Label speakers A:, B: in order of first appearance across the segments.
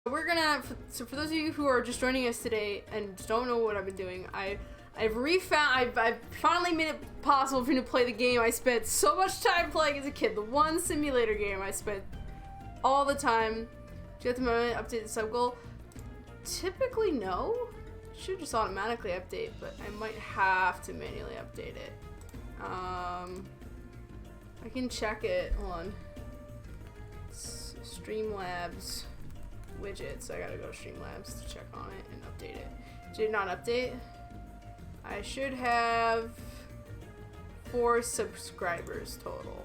A: We're gonna, so for those of you who are just joining us today and don't know what I've been doing, I've finally made it possible for me to play the game I spent so much time playing as a kid. The one simulator game I spent all the time. Do you have to manually update the sub goal? Typically, no. It should just automatically update, but I might have to manually update it. I can check it. Hold on. Streamlabs widget, so I gotta go to Streamlabs to check on it and update it. Did not update. I should have 4 subscribers total.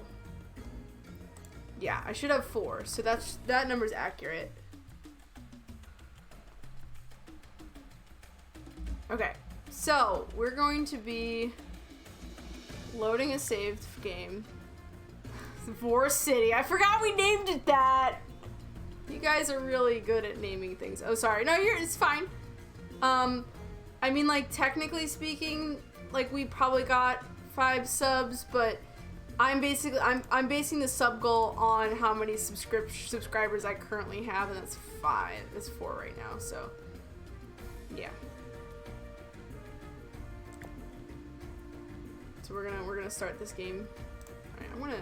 A: Yeah, I should have 4, so that number's accurate. Okay, so we're going to be loading a saved game. Vor City. I forgot we named it that. You guys are really good at naming things. Oh, sorry. No, it's fine. I mean, like, technically speaking, like, we probably got 5 subs, but I'm basing the sub goal on how many subscribers I currently have, and that's 5. It's 4 right now, so yeah. So we're gonna start this game. All right, I'm gonna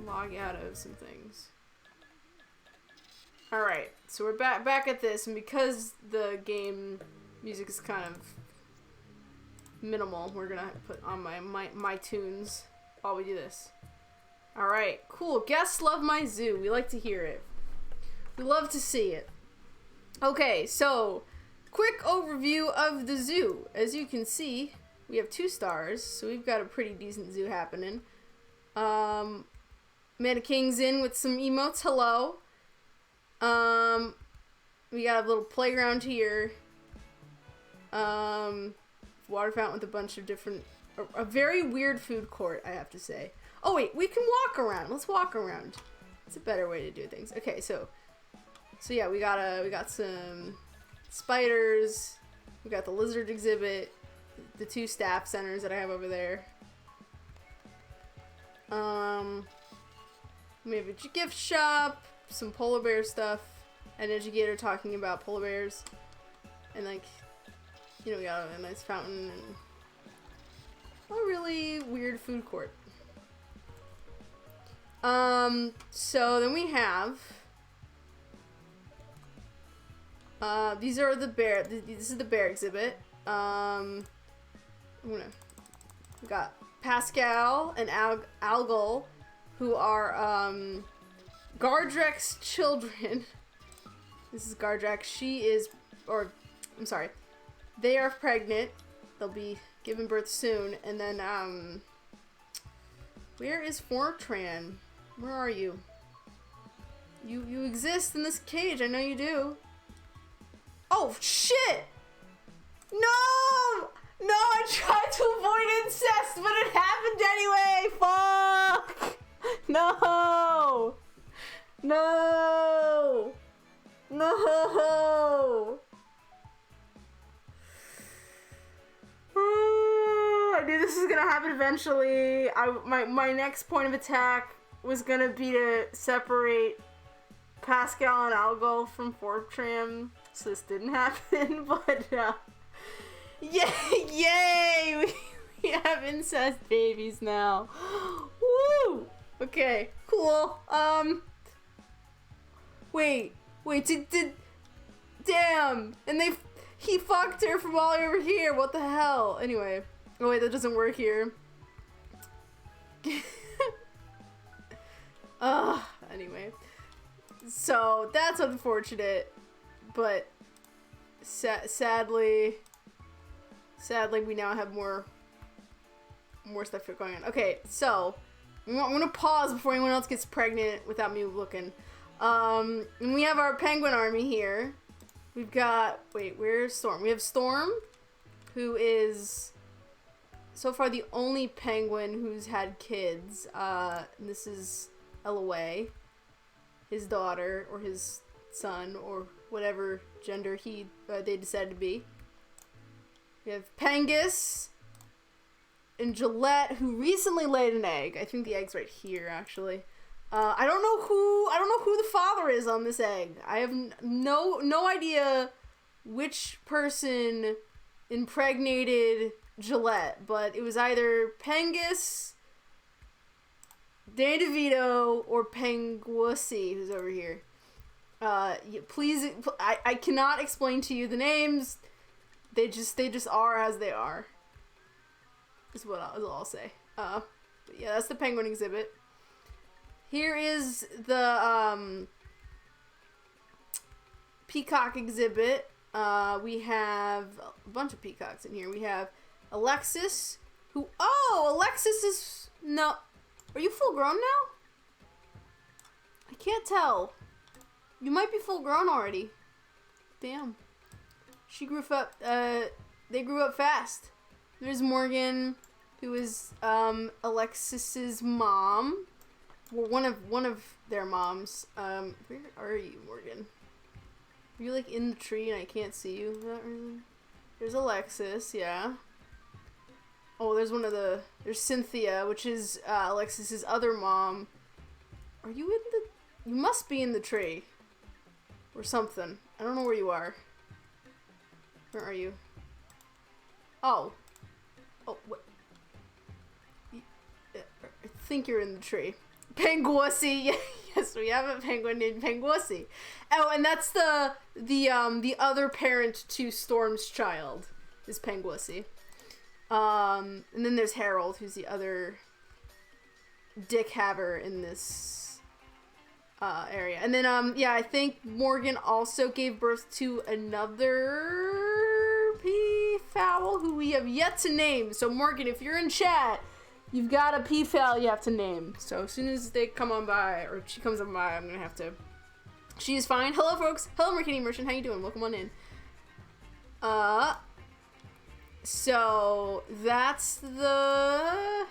A: log out of some things. All right, so we're back at this, and because the game music is kind of minimal, we're gonna put on my tunes while we do this. All right, cool. Guests love my zoo. We like to hear it. We love to see it. Okay, so quick overview of the zoo. As you can see, we have 2 stars, so we've got a pretty decent zoo happening. Amanda King's in with some emotes. Hello. We got a little playground here. Water fountain with a bunch of different, a very weird food court, I have to say. Oh wait, we can walk around. Let's walk around. It's a better way to do things. Okay, so yeah, we got some spiders. We got the lizard exhibit, the 2 staff centers that I have over there. We have a gift shop, some polar bear stuff, an educator talking about polar bears, and like, you know, we got a nice fountain and a really weird food court. So then we have these are the bear. This is the bear exhibit. We got Pascal and Algol, who are Gardrek's children. This is Gardrek. They are pregnant. They'll be giving birth soon. And then, where is Fortran? Where are you? You exist in this cage. I know you do. Oh, shit! No! No, I tried to avoid incest, but it happened anyway! Fuck! No! No! No! I knew this was gonna happen eventually. My next point of attack was gonna be to separate Pascal and Algol from Fortran, so this didn't happen, but yay! We have incest babies now. Woo! Okay, cool. Wait, damn! And he fucked her from all over here. What the hell? Anyway, oh wait, that doesn't work here. Anyway, so that's unfortunate, but sadly, we now have more stuff going on. Okay, so I'm gonna pause before anyone else gets pregnant without me looking. And we have our penguin army here. We've got, wait, where's Storm? We have Storm, who is so far the only penguin who's had kids. And this is LOA, his daughter, or his son, or whatever gender they decided to be. We have Pengus and Gillette, who recently laid an egg. I think the egg's right here, actually. I don't know who the father is on this egg. I have no idea which person impregnated Gillette, but it was either Pengus, Danny DeVito, or Pengusi, who's over here. Please, I cannot explain to you the names. They just are as they are. Is what I'll say. But yeah, that's the penguin exhibit. Here is the peacock exhibit. We have a bunch of peacocks in here. We have Alexis, who... Oh, Alexis is... No. Are you full grown now? I can't tell. You might be full grown already. Damn. She grew up... They grew up fast. There's Morgan, who is Alexis's mom. Well, one of their moms. Where are you, Morgan? Are you like in the tree and I can't see you for that reason? There's Alexis, yeah. Oh, there's Cynthia, which is Alexis's other mom. Are you in the... You must be in the tree. Or something. I don't know where you are. Where are you? Oh. Oh, what? I think you're in the tree. Pengusi. Yes, we have a penguin named Pengusi. Oh, and that's the other parent to Storm's child is Pengusi. And then there's Harold, who's the other dick haver in this area. And then yeah, I think Morgan also gave birth to another peafowl who we have yet to name. So Morgan, if you're in chat, you've got a peafowl you have to name. So as soon as they come on by, or she comes on by, I'm gonna have to... She's fine. Hello, folks. Hello, Mercantile Merchant. How you doing? Welcome on in. So that's that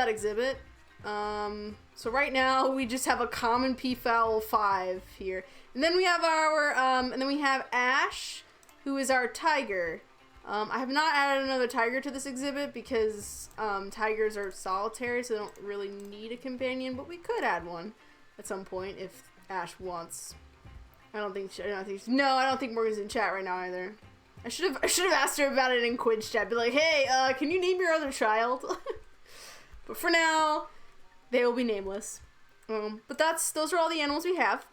A: exhibit. So right now we just have a common peafowl 5 here, and then we have our and then we have Ash, who is our tiger. I have not added another tiger to this exhibit because tigers are solitary, so they don't really need a companion. But we could add one at some point if Ash wants. I don't think Morgan's in chat right now either. I should have asked her about it in Quid's chat. Be like, hey, can you name your other child? But for now, they will be nameless. But those are all the animals we have.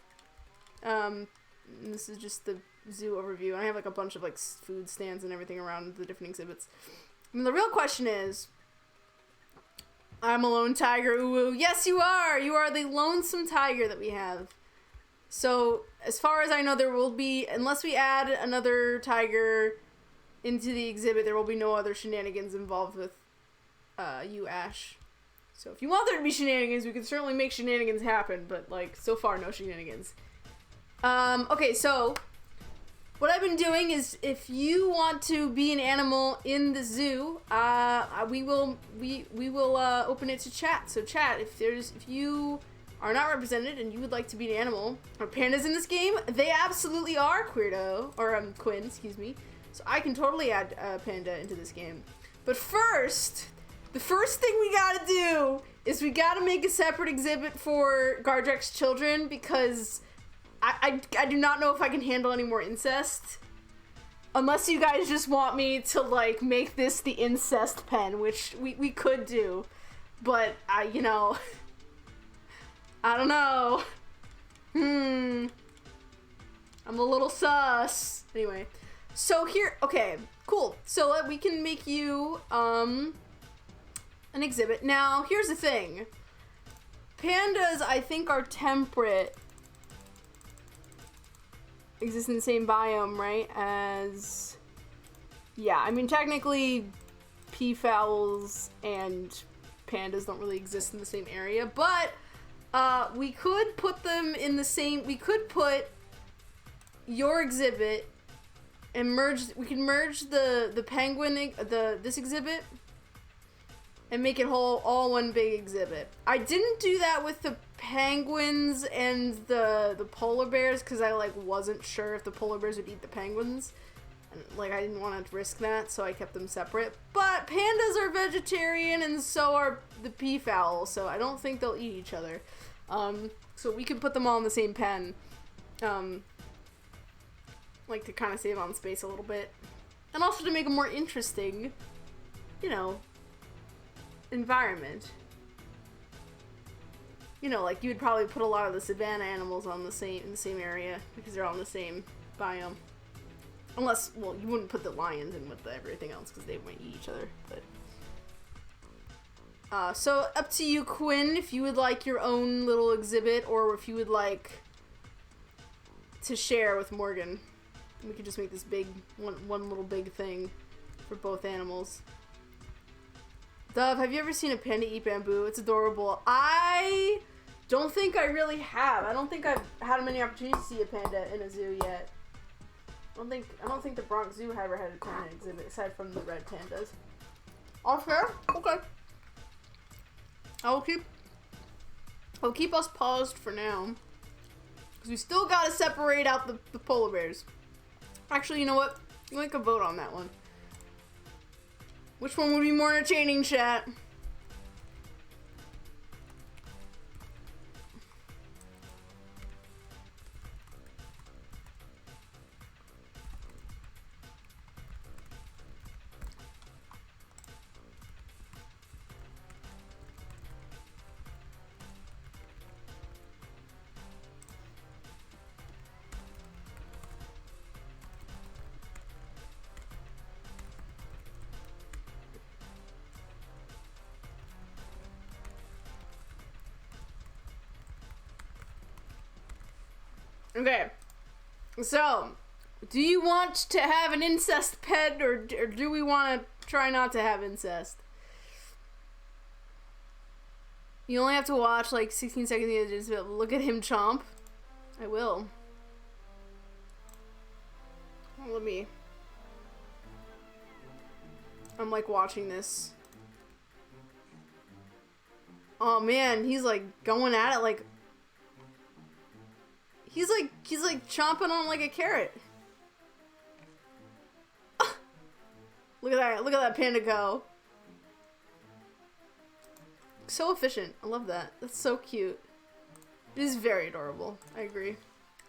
A: This is just the zoo overview. I have like a bunch of like food stands and everything around the different exhibits. And the real question is, I'm a lone tiger. Ooh, yes, you are. You are the lonesome tiger that we have. So as far as I know, there will be, unless we add another tiger into the exhibit, there will be no other shenanigans involved with you, Ash. So if you want there to be shenanigans, we can certainly make shenanigans happen, but like so far, no shenanigans. Okay, so what I've been doing is, if you want to be an animal in the zoo, we will open it to chat. So chat, if you are not represented and you would like to be an animal, are pandas in this game? They absolutely are, Quirdo, or Quinn, excuse me. So I can totally add a panda into this game. But first, the first thing we gotta do is we gotta make a separate exhibit for Gardrek's children, because I do not know if I can handle any more incest. Unless you guys just want me to, like, make this the incest pen, which we could do. But, you know... I don't know. I'm a little sus. Anyway. So here... Okay, cool. So we can make you, an exhibit. Now, here's the thing. Pandas, I think, are temperate. Exist in the same biome, right? As... Yeah, I mean, technically, peafowls and pandas don't really exist in the same area, but... we could put them in the same... We could put your exhibit and we can merge the penguin... this exhibit and make it all one big exhibit. I didn't do that with the penguins and the polar bears because I, like, wasn't sure if the polar bears would eat the penguins. And, like, I didn't want to risk that, so I kept them separate. But pandas are vegetarian and so are the peafowl, so I don't think they'll eat each other. So we could put them all in the same pen. Like to kind of save on space a little bit. And also to make a more interesting, you know, environment. You know, like you would probably put a lot of the savanna animals in the same area because they're all in the same biome. Unless, well, you wouldn't put the lions in with everything else because they might eat each other. But so up to you, Quinn, if you would like your own little exhibit or if you would like to share with Morgan. We could just make this big one little big thing for both animals. Dove, have you ever seen a panda eat bamboo? It's adorable. I don't think I really have. I don't think I've had many opportunities to see a panda in a zoo yet. I don't think the Bronx Zoo ever had a panda exhibit aside from the red pandas. All fair? Okay. I'll keep us paused for now. Because we still gotta separate out the polar bears. Actually, you know what? We can vote on that one. Which one would be more entertaining, chat? Okay, so, do you want to have an incest pet, or do we want to try not to have incest? You only have to watch like 16 seconds to look at him chomp. I will. Well, I'm like watching this. Oh man, he's like going at it like... He's like chomping on like a carrot. Look at that panda go. So efficient. I love that. That's so cute. It is very adorable. I agree.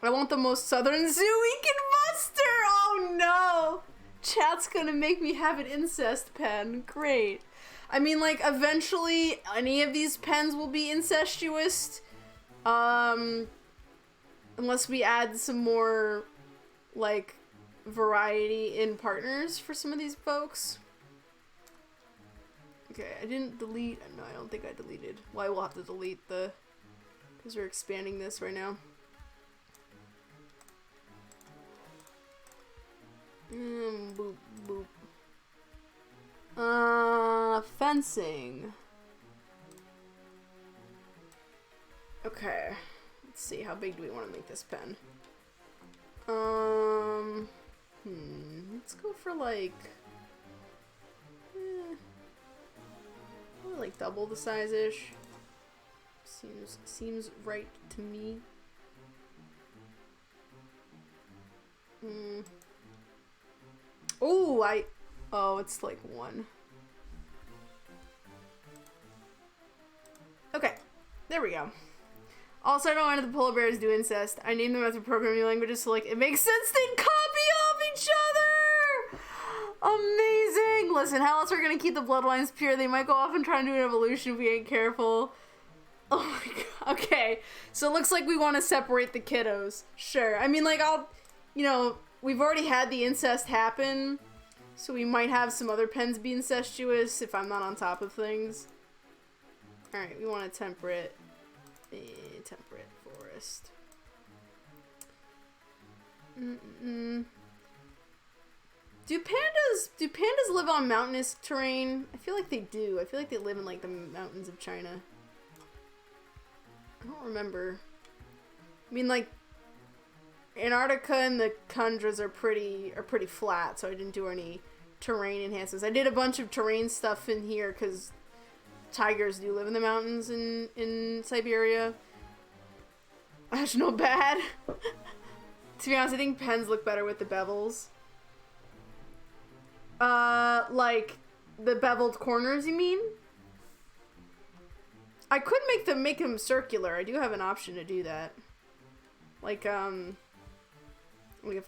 A: I want the most southern zoo we can muster. Oh no. Chat's gonna make me have an incest pen. Great. I mean, like, eventually any of these pens will be incestuous. Unless we add some more, like, variety in partners for some of these folks. Okay, I didn't delete... No, I don't think I deleted. Well, I will have to delete the... Because we're expanding this right now. Boop, boop. Fencing. Okay. Let's see, how big do we want to make this pen? Let's go for like, like double the size-ish. Seems right to me. Oh, it's like one. Okay, there we go. Also, I don't want the polar bears do incest. I named them after programming languages, so like it makes sense they copy off each other. Amazing. Listen, how else are we gonna keep the bloodlines pure? They might go off and try and do an evolution if we ain't careful. Oh my god. Okay, so it looks like we want to separate the kiddos. Sure. I mean, like, we've already had the incest happen, so we might have some other pens be incestuous if I'm not on top of things. All right, we want a temperate forest. Do pandas live on mountainous terrain? I feel like they do. I feel like they live in like the mountains of China. I don't remember. I mean, like, Antarctica and the tundras are pretty flat, so I didn't do any terrain enhancements. I did a bunch of terrain stuff in here because tigers do live in the mountains in Siberia. That's no bad. To be honest, I think pens look better with the bevels. Like the beveled corners, you mean? I could make them circular. I do have an option to do that. Like if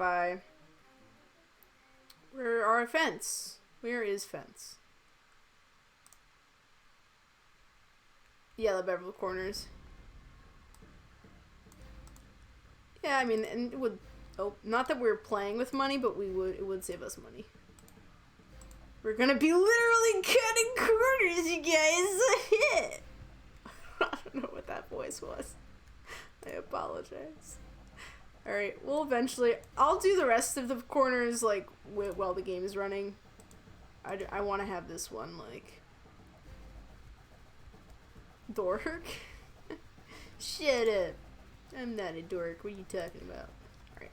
A: I... Where are fence? Where is fence? Yeah, the bevel corners. Yeah, I mean, and it would... Oh, not that we're playing with money, but it would save us money. We're gonna be literally cutting corners, you guys! I don't know what that voice was. I apologize. Alright, well, eventually... I'll do the rest of the corners, like, while the game is running. I want to have this one, like... Dork? Shut up. I'm not a dork. What are you talking about? Alright.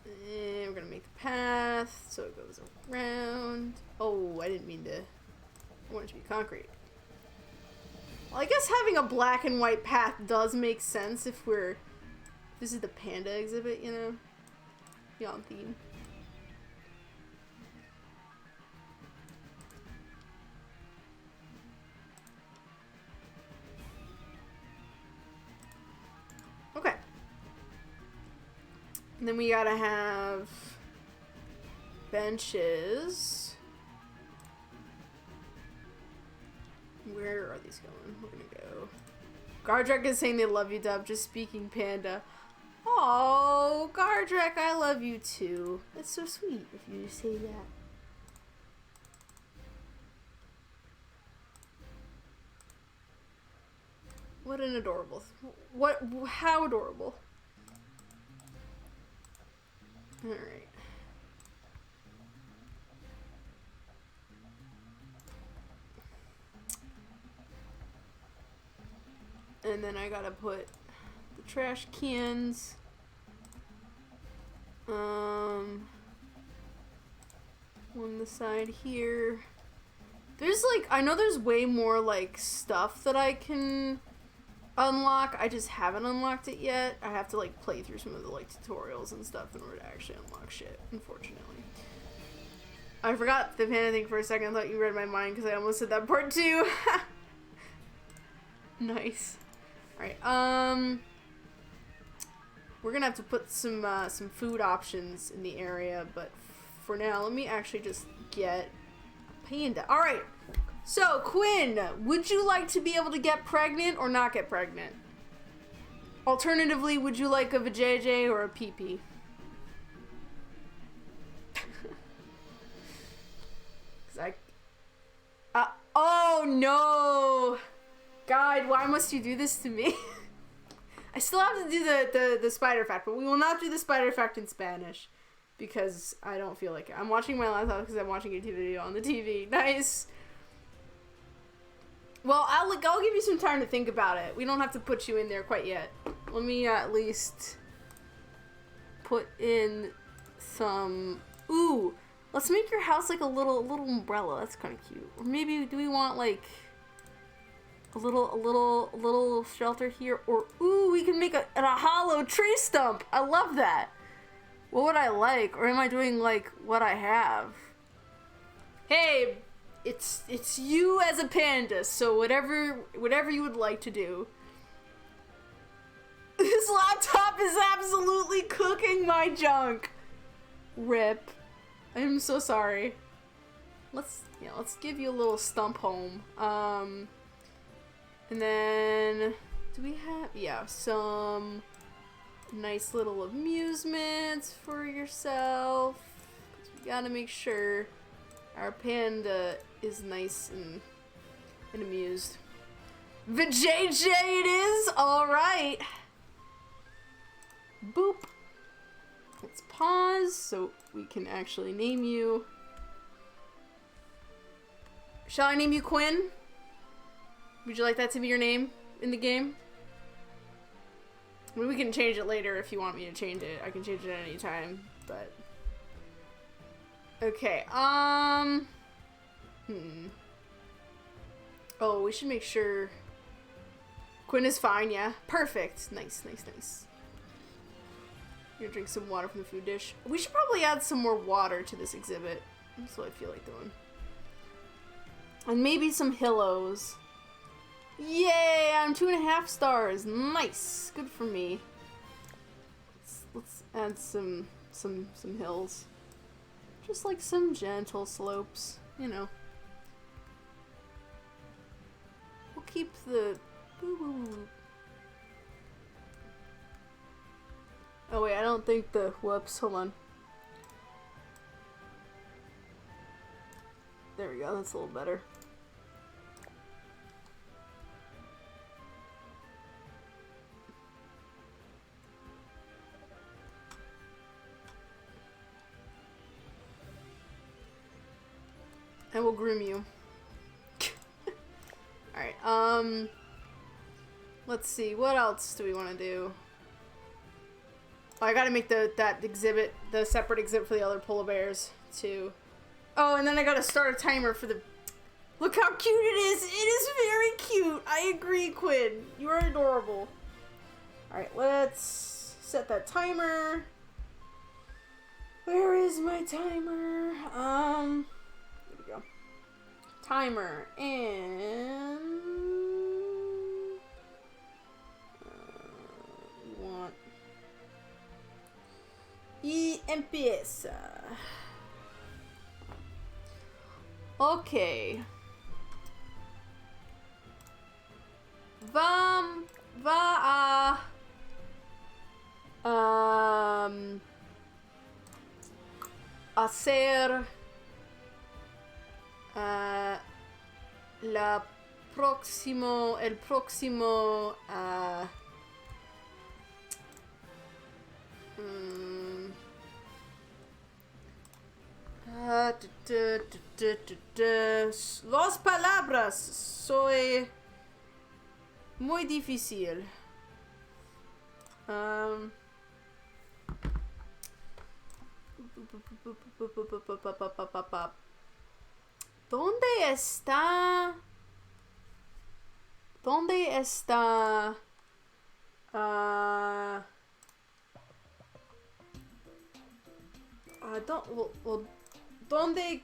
A: And we're gonna make the path so it goes around. Oh, I didn't mean to... I want it to be concrete. Well, I guess having a black and white path does make sense if we're... This is the panda exhibit, you know? Yeah, on theme. Okay. And then we gotta have benches. Where are these going? We're gonna go. Gardrek is saying they love you, Dub. Just speaking panda. Oh, Gardrek, I love you too. That's so sweet if you say that. What an adorable. How adorable. Alright. And then I gotta put the trash cans. On the side here. There's like, I know there's way more like stuff that I can unlock. I just haven't unlocked it yet. I have to like play through some of the like tutorials and stuff in order to actually unlock shit, unfortunately. I forgot the panda thing for a second. I thought you read my mind because I almost said that part too. Nice. Alright, we're gonna have to put some food options in the area, but for now, let me actually just get a panda. Alright, so Quinn, would you like to be able to get pregnant or not get pregnant? Alternatively, would you like a vajayjay or a pee-pee? Oh no! God, why must you do this to me? I still have to do the spider fact, but we will not do the spider fact in Spanish because I don't feel like it. I'm watching my laptop because I'm watching a YouTube video on the TV. Nice. Well, I'll give you some time to think about it. We don't have to put you in there quite yet. Let me at least put in some... Ooh, let's make your house like a little umbrella. That's kind of cute. Or maybe do we want like a little shelter here? Or ooh, we can make a hollow tree stump. I love that. What would I like? Or am I doing like what I have? Hey, it's you as a panda, so whatever you would like to do. This laptop is absolutely cooking my junk. Rip. I'm so sorry. Let's give you a little stump home. And then do we have some nice little amusements for yourself? 'Cause we gotta make sure our panda is nice and amused. Vajayjay it is! Alright. Boop. Let's pause so we can actually name you. Shall I name you Quinn? Would you like that to be your name in the game? I mean, we can change it later if you want me to change it. I can change it at any time, but... Okay, Oh, we should make sure... Quinn is fine, yeah? Perfect. Nice, nice, nice. You're gonna drink some water from the food dish. We should probably add some more water to this exhibit. That's what I feel like doing. And maybe some hillos. Yay! I'm 2.5 stars. Nice. Good for me. Let's add some hills. Just like some gentle slopes, you know. We'll keep the... Oh wait, I don't think the... Whoops, hold on. There we go, that's a little better. And we'll groom you. Alright, let's see, what else do we want to do? Oh, I gotta make that exhibit, the separate exhibit for the other polar bears, too. Oh, and then I gotta start a timer for the... Look how cute it is! It is very cute! I agree, Quinn. You are adorable. Alright, let's set that timer. Where is my timer? There we go. Timer, and... we want... Y empieza. Okay. Va a hacer el próximo Las palabras soy muy difícil. ¿Dónde está? ¿Dónde está? ¿Dónde?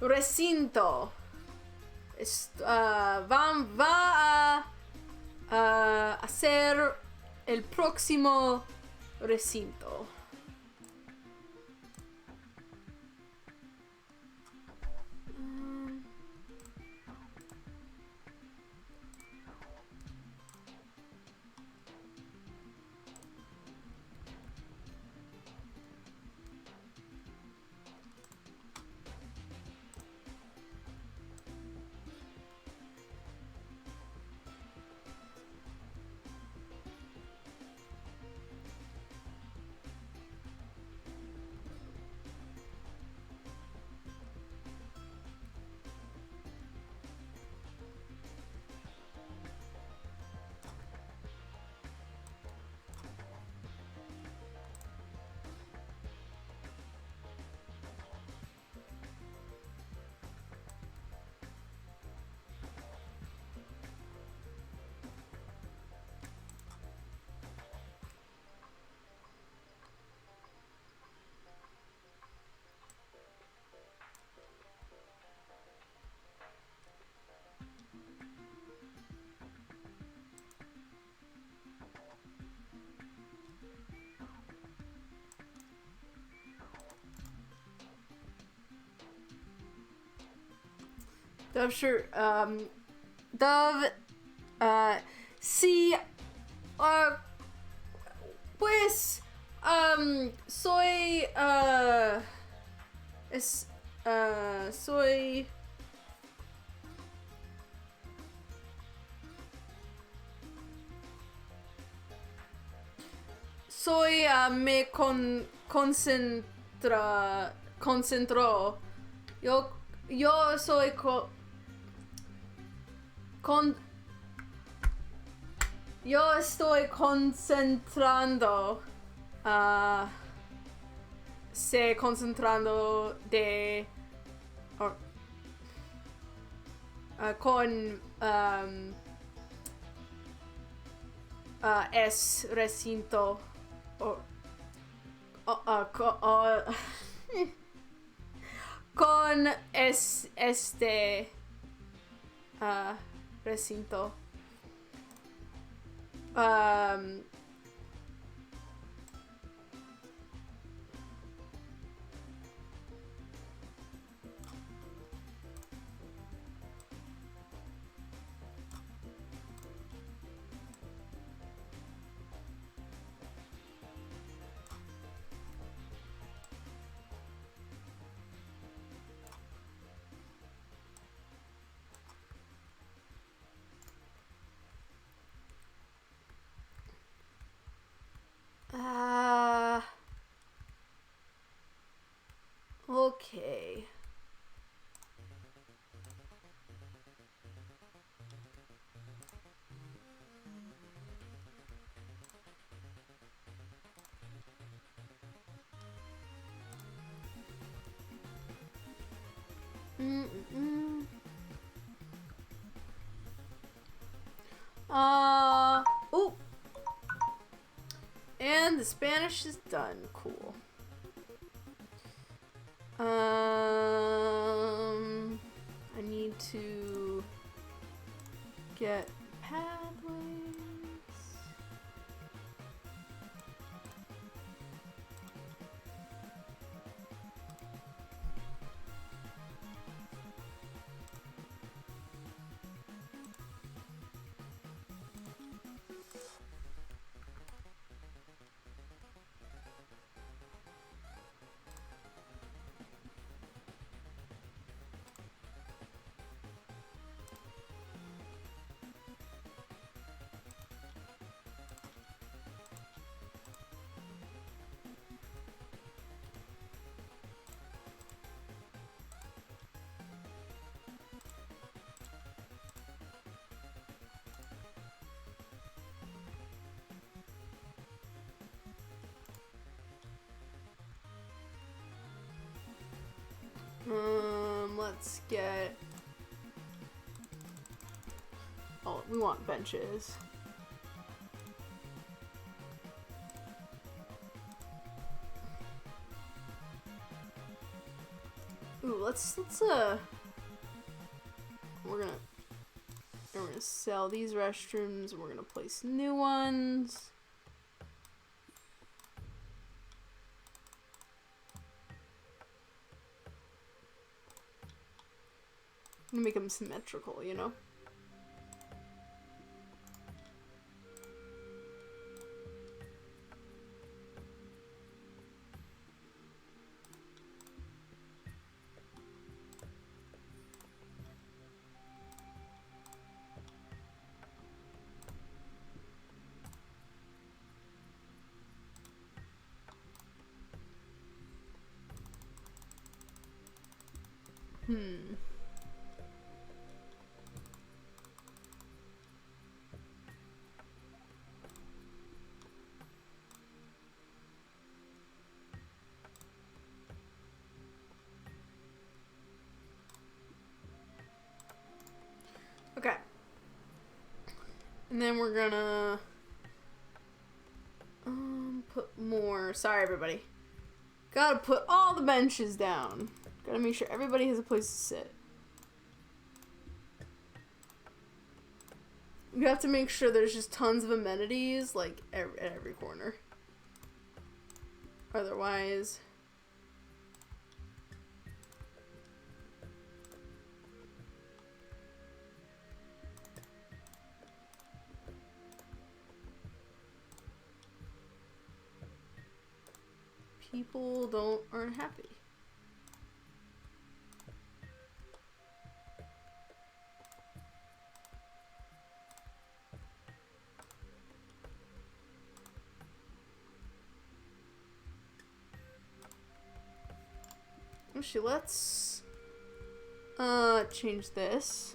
A: Recinto. Va a hacer el próximo recinto. Dove sure, Dove, sí, pues, soy, soy, me concentró, yo soy yo estoy concentrando se concentrando de con es recinto con este recinto okay. Oh. And the Spanish is done. Cool. I need to get pathways. Let's get... Oh, we want benches. Ooh, let's we're gonna sell these restrooms and we're gonna place new ones. Make them symmetrical, you know? Okay. And then we're gonna put more. Sorry, everybody. Gotta put all the benches down. Gotta make sure everybody has a place to sit. We have to make sure there's just tons of amenities, like, at every corner. Otherwise... people aren't happy. Actually, let's change this.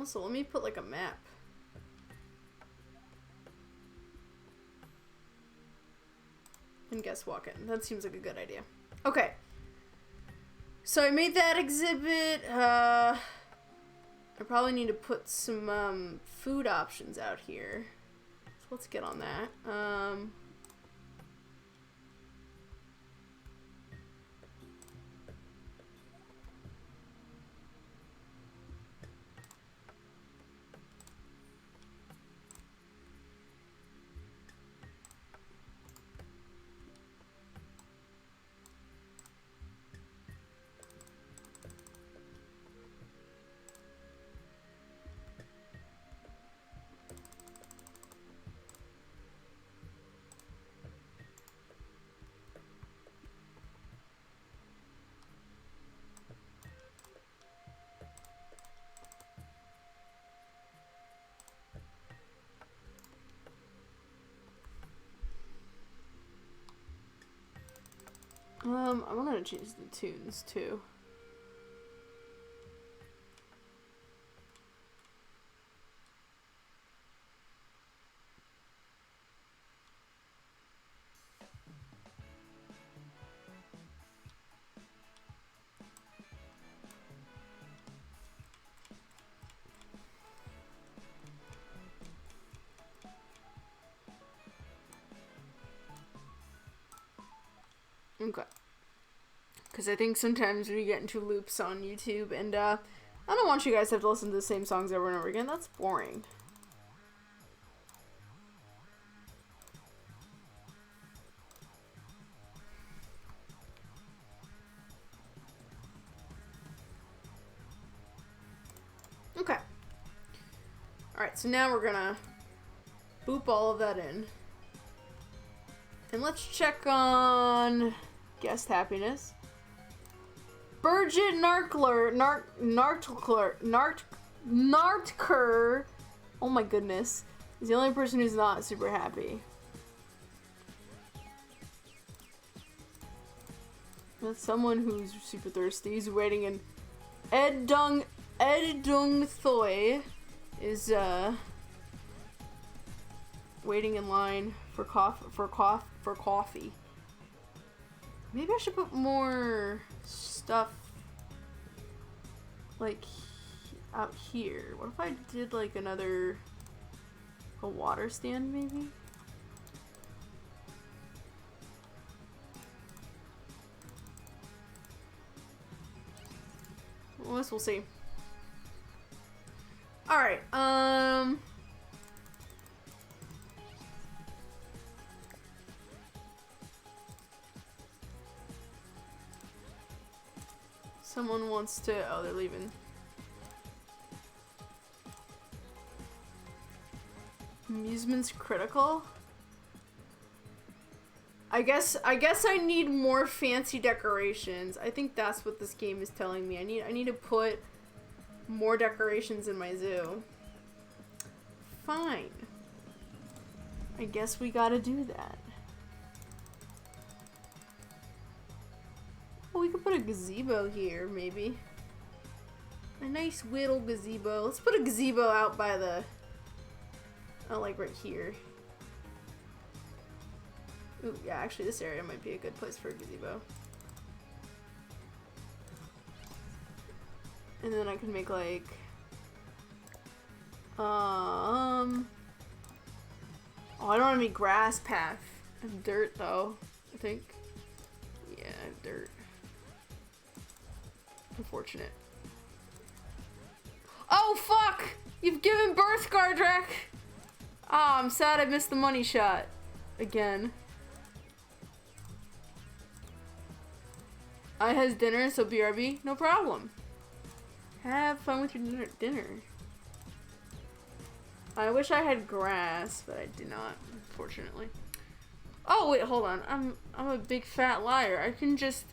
A: Also, let me put like a map. And guest walk in. That seems like a good idea. Okay. So I made that exhibit. I probably need to put some food options out here. So let's get on that. I'm gonna change the tunes too. Okay. Because I think sometimes we get into loops on YouTube, and I don't want you guys to have to listen to the same songs over and over again. That's boring. Okay. Alright, so now we're gonna boop all of that in. And let's check on guest happiness. Birgit Nartker, oh my goodness, is the only person who's not super happy. That's someone who's super thirsty. He's waiting in Edung Thoy is waiting in line for coffee. Maybe I should put more stuff like out here. What if I did like a water stand maybe? Well, this we'll see. Alright, someone wants to, oh, they're leaving. Amusement's critical? I guess I need more fancy decorations. I think that's what this game is telling me. I need to put more decorations in my zoo. Fine. I guess we gotta do that. Oh, we could put a gazebo here, maybe. A nice little gazebo. Let's put a gazebo out by the... oh, like right here. Ooh, yeah, actually this area might be a good place for a gazebo. And then I can make like... oh, I don't have any grass path. I have dirt though, I think. Yeah, I have dirt. Unfortunate. Oh, fuck! You've given birth, Gardrak! Ah, I'm sad I missed the money shot. Again. I has dinner, so BRB, no problem. Have fun with your dinner. I wish I had grass, but I do not, unfortunately. Oh, wait, hold on. I'm a big fat liar. I can just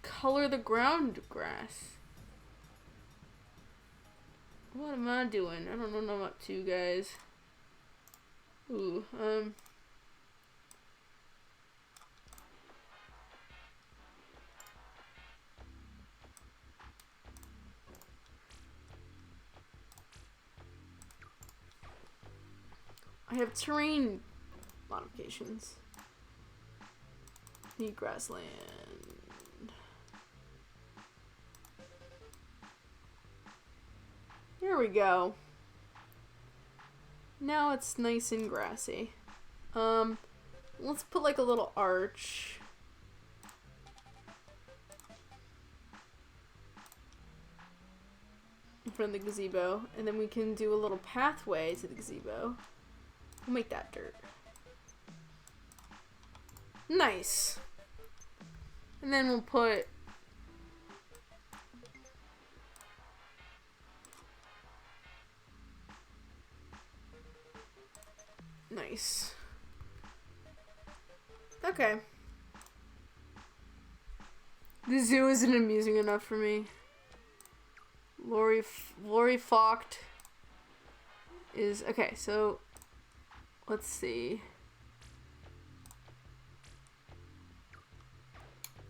A: color the ground grass. What am I doing? I don't know what I'm up to, guys. Ooh, I have terrain modifications. Need grassland. Here we go. Now it's nice and grassy. Let's put like a little arch. In front of the gazebo. And then we can do a little pathway to the gazebo. We'll make that dirt. Nice. And then we'll put nice. Okay. The zoo isn't amusing enough for me. Lori Focht is okay, so let's see.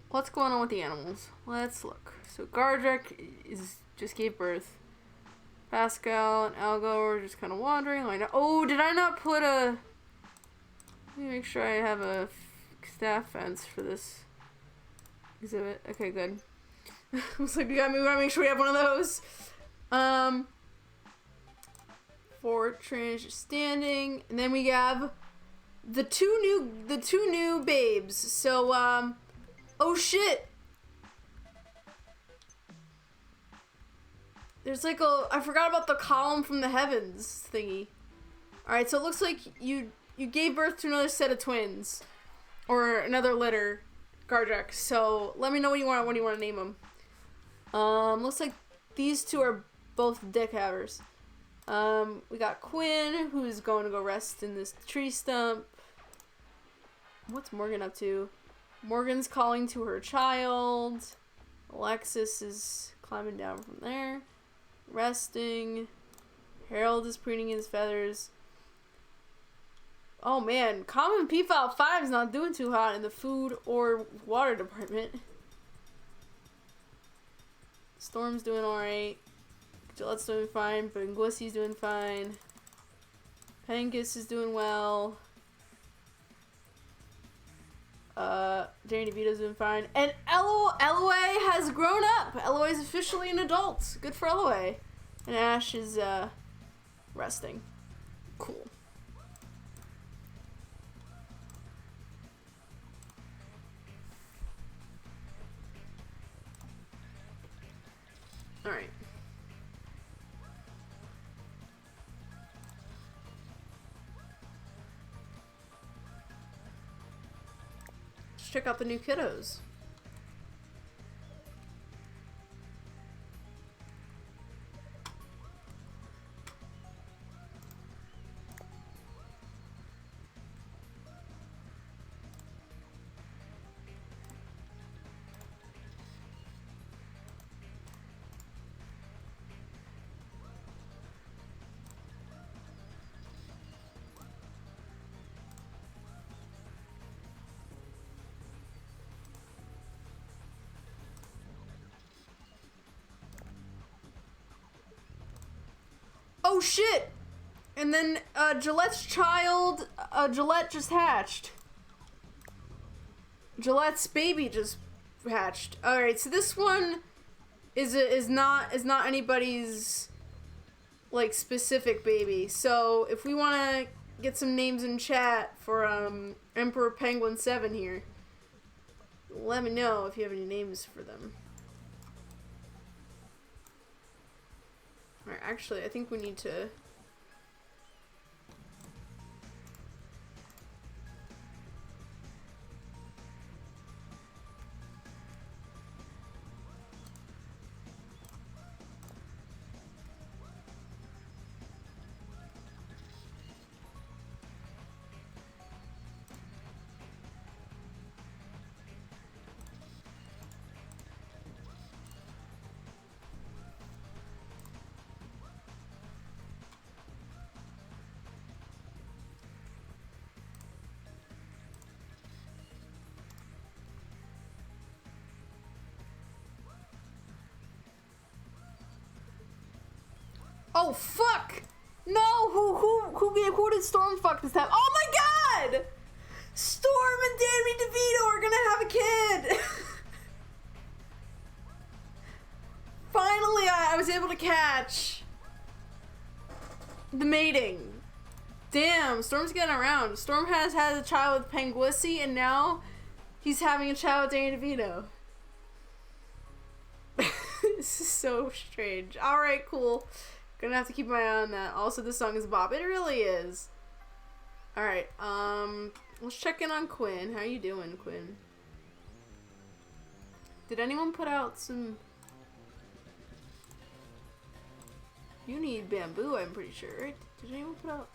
A: What's going on with the animals? Let's look. So Gardrek just gave birth. Pascal and Algo are just kind of wandering. Oh, did I not put a... Let me make sure I have a staff fence for this exhibit. Okay, good. I was like, we gotta make sure we have one of those. Forward tranche standing, and then we have the two new babes. So oh shit! There's like I forgot about the column from the heavens thingy. All right, so it looks like you gave birth to another set of twins, or another litter, Gardrek. So let me know what you want to name them. Looks like these two are both dick havers. We got Quinn, who's going to go rest in this tree stump. What's Morgan up to? Morgan's calling to her child. Alexis is climbing down from there. Resting. Harold is preening his feathers. Oh man, Common P-File 5 is not doing too hot in the food or water department. Storm's doing alright. Gillette's doing fine. Benguisi's doing fine. Pengus is doing well. Danny DeVito's doing fine. And Eloy has grown up. Eloy is officially an adult. Good for Eloy. And Ash is resting. Cool. Alright. Let's check out the new kiddos. Oh shit! And then Gillette's child, Gillette just hatched. Gillette's baby just hatched. All right, so this one is not anybody's like specific baby. So if we want to get some names in chat for Emperor Penguin 7 here, let me know if you have any names for them. Alright, actually, I think we need to... Oh, fuck! No, who did Storm fuck this time? Oh my god! Storm and Danny DeVito are gonna have a kid! Finally, I was able to catch the mating. Damn, Storm's getting around. Storm has had a child with Penguisi, and now he's having a child with Danny DeVito. This is so strange. Alright, cool. Gonna have to keep my eye on that. Also, this song is a bop. It really is. Alright, let's check in on Quinn. How you doing, Quinn? Did anyone put out some... You need bamboo, I'm pretty sure, right? Did anyone put out...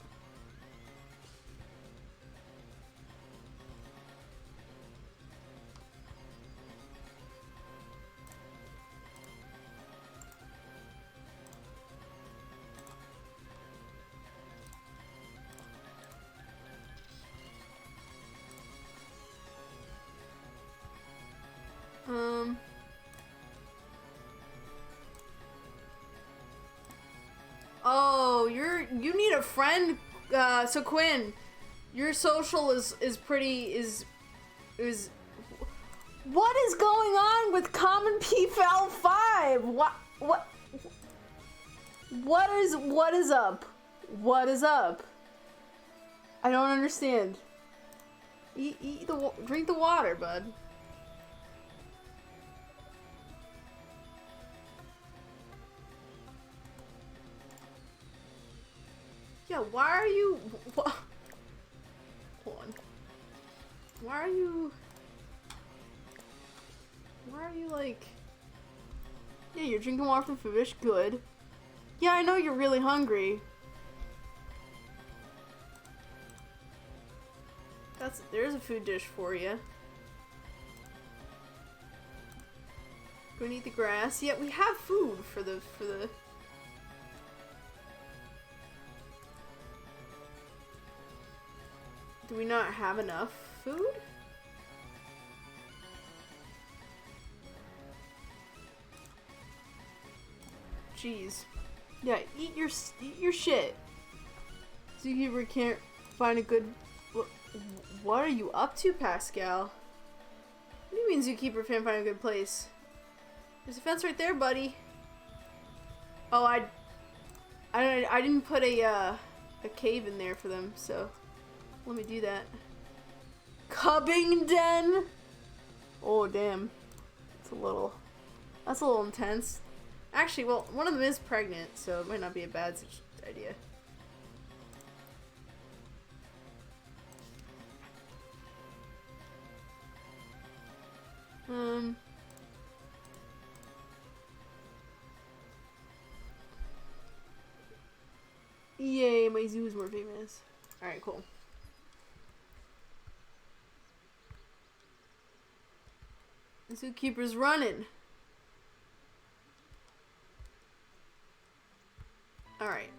A: Oh, you need a friend. So Quinn, your social is what is going on with Common PFL 5? What is up? What is up? I don't understand. Drink the water, bud. Yeah, why are you... Hold on. Why are you like... Yeah, you're drinking water from fish. Good. Yeah, I know you're really hungry. There's a food dish for you. Go and eat the grass. Yeah, we have food for the... Do we not have enough food? Jeez. Yeah, eat your shit. Zookeeper can't find a good... What are you up to, Pascal? What do you mean Zookeeper can't find a good place? There's a fence right there, buddy. Oh, I didn't put a cave in there for them, so... Let me do that. Cubbing den? Oh, damn. That's a little intense. Actually, well, one of them is pregnant, so it might not be a bad idea. Yay, my zoo is more famous. Alright, cool. The zookeeper's running. Alright.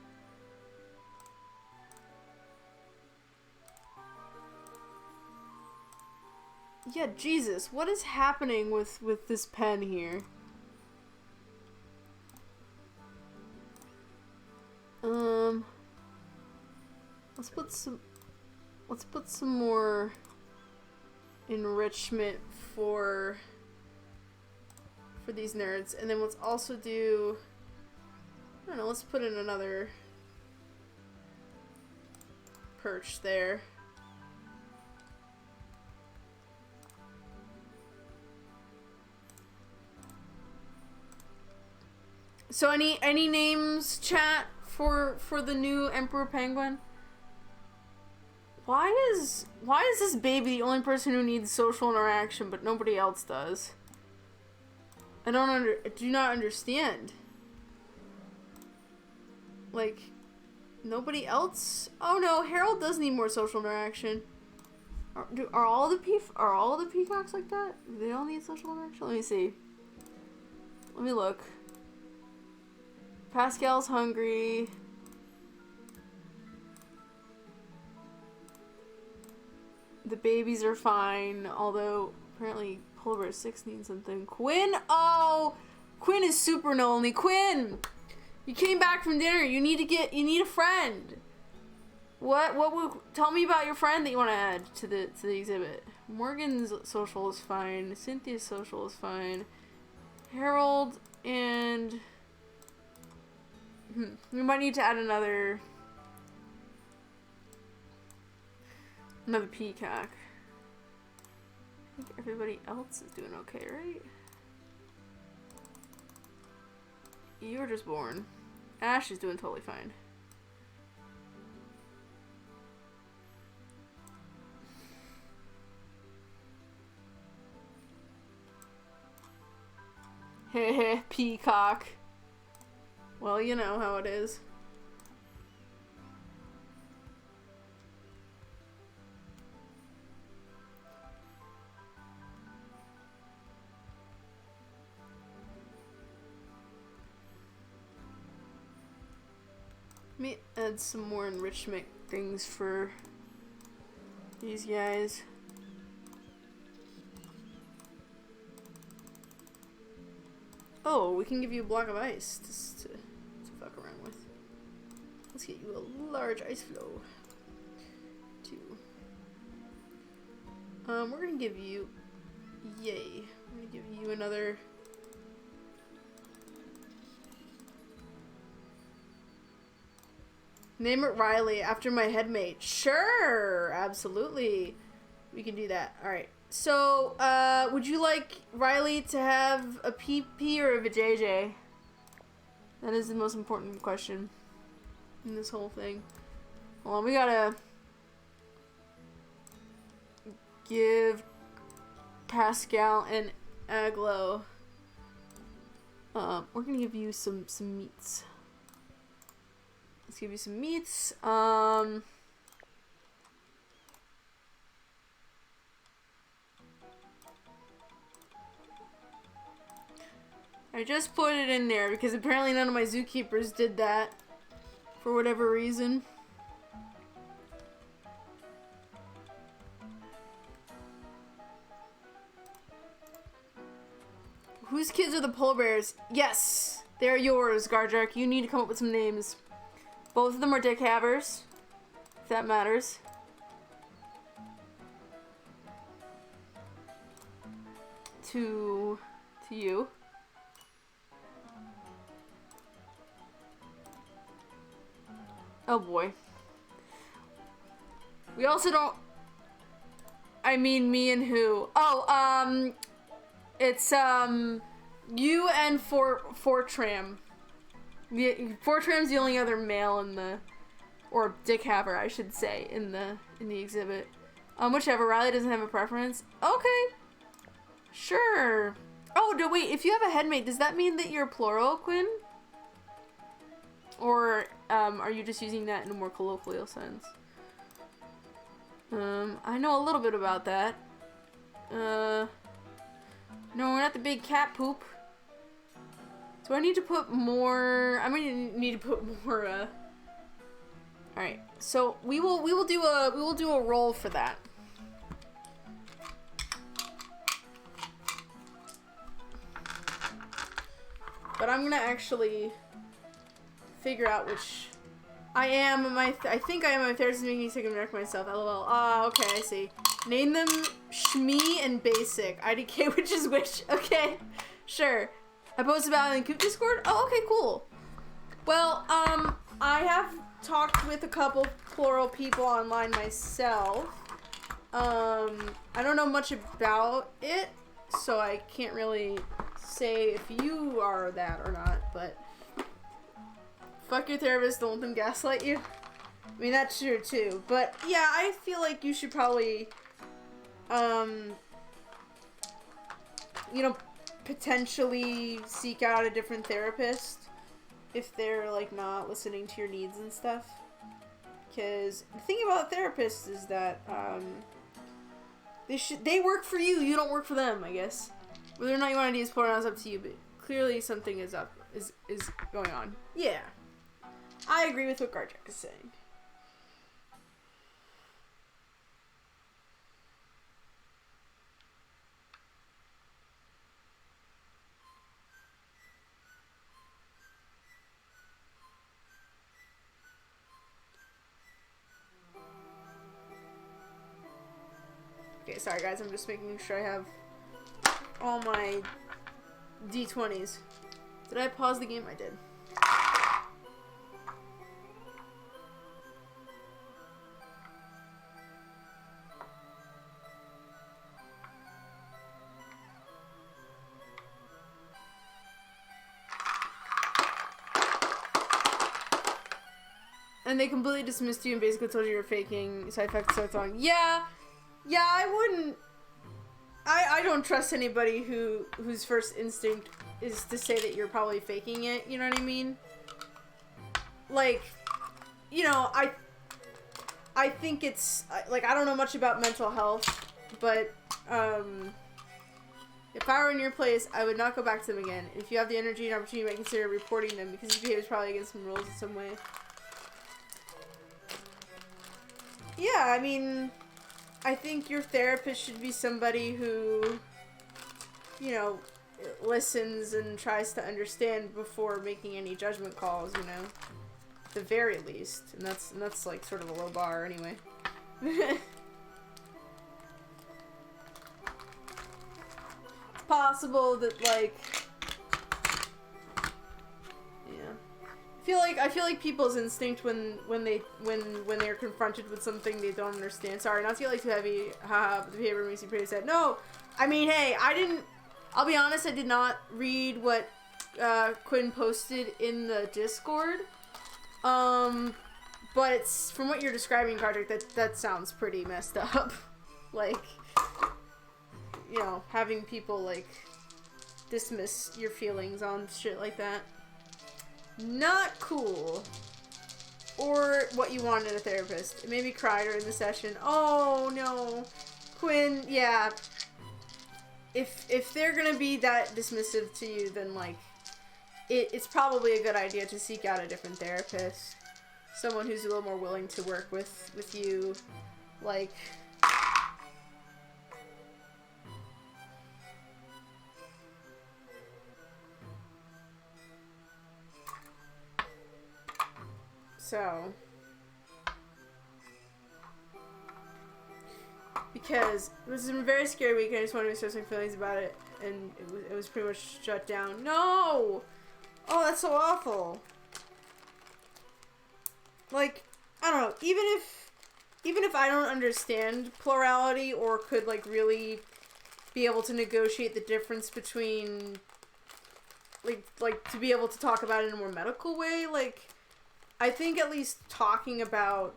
A: Yeah, Jesus, what is happening with this pen here? Let's put some more enrichment for these nerds, and then let's also do, I don't know, let's put in another perch there. So any names, chat, for the new Emperor Penguin? Why is this baby the only person who needs social interaction but nobody else does? I do not understand. Like, nobody else? Oh no, Harold does need more social interaction. Are all the peacocks like that? Do they all need social interaction? Let me see. Let me look. Pascal's hungry. The babies are fine, although apparently Polar Bear 6 needs something. Quinn? Oh! Quinn is super lonely. Quinn! You came back from dinner. You need a friend. Tell me about your friend that you want to add to the exhibit. Morgan's social is fine. Cynthia's social is fine. Harold and we might need to add another peacock. I think everybody else is doing okay, right? You were just born. Ash is doing totally fine. Heh peacock. Well, you know how it is. Let me add some more enrichment things for these guys. Oh, we can give you a block of ice to fuck around with. Let's get you a large ice flow. 2. We're gonna give you, yay. We're gonna give you another. Name it Riley after my headmate. Sure, absolutely. We can do that. All right. So, would you like Riley to have a PP or a JJ? That is the most important question in this whole thing. Hold on, we gotta give Pascal and Aglo. We're gonna give you some meats. Let's give you some meats. I just put it in there because apparently none of my zookeepers did that for whatever reason. Whose kids are the polar bears? Yes, they're yours, Garjark. You need to come up with some names. Both of them are dick havers, if that matters. To you. Oh boy. We also don't. I mean, me and who? Oh, it's you and Fortram. Fortram's the only other male in the, or dick haver, I should say, in the exhibit. Whichever. Riley doesn't have a preference. Okay. Sure. Oh, no, wait. If you have a headmate, does that mean that you're plural, Quinn? Or are you just using that in a more colloquial sense? I know a little bit about that. No, we're not the big cat poop. Do I need to put more? I'm gonna need to put more. All right. So we will do a roll for that. But I'm gonna actually figure out which I am. I think I am. My therapist is making me sick and wreck myself. LOL. Okay, I see. Name them Shmee and Basic. IDK, which is which. Okay, sure. I posted about it in Coop Discord. Oh, okay, cool. Well, I have talked with a couple plural people online myself. I don't know much about it, so I can't really say if you are that or not, but fuck your therapist, don't let them gaslight you. I mean, that's true too, but yeah, I feel like you should probably, you know, potentially seek out a different therapist if they're like not listening to your needs and stuff. Because the thing about therapists is that they work for you. You don't work for them, I guess. Whether or not you want to use pronouns is up to you, but clearly something is going on. Yeah, I agree with what Garjack is saying. Okay, sorry guys, I'm just making sure I have all my D20s. Did I pause the game? I did. And they completely dismissed you and basically told you were faking side effects, so it's wrong. Yeah, I wouldn't. I don't trust anybody whose first instinct is to say that you're probably faking it. You know what I mean? Like, you know, I think it's like, I don't know much about mental health, but if I were in your place, I would not go back to them again. If you have the energy and opportunity, you might consider reporting them because your behavior is probably against some rules in some way. Yeah, I mean, I think your therapist should be somebody who, you know, listens and tries to understand before making any judgment calls, you know, at the very least. And that's like sort of a low bar anyway. It's possible that, like, I feel like people's instinct when they're confronted with something they don't understand. Sorry, not to get like too heavy. Haha, but the behavior makes you pretty sad. No, I mean, hey, I'll be honest, I did not read what Quinn posted in the Discord. But it's, from what you're describing, Kartik, that sounds pretty messed up. Like, you know, having people like dismiss your feelings on shit like that. Not cool. Or what you want in a therapist. It made me cry during the session. Oh no. Quinn, yeah. If they're gonna be that dismissive to you, then like it's probably a good idea to seek out a different therapist. Someone who's a little more willing to work with you. Like, so, because this has been a very scary week, I just wanted to express my feelings about it, and it was pretty much shut down. No! Oh, that's so awful. Like, I don't know, even if I don't understand plurality or could, like, really be able to negotiate the difference between, like, to be able to talk about it in a more medical way, like, I think at least talking about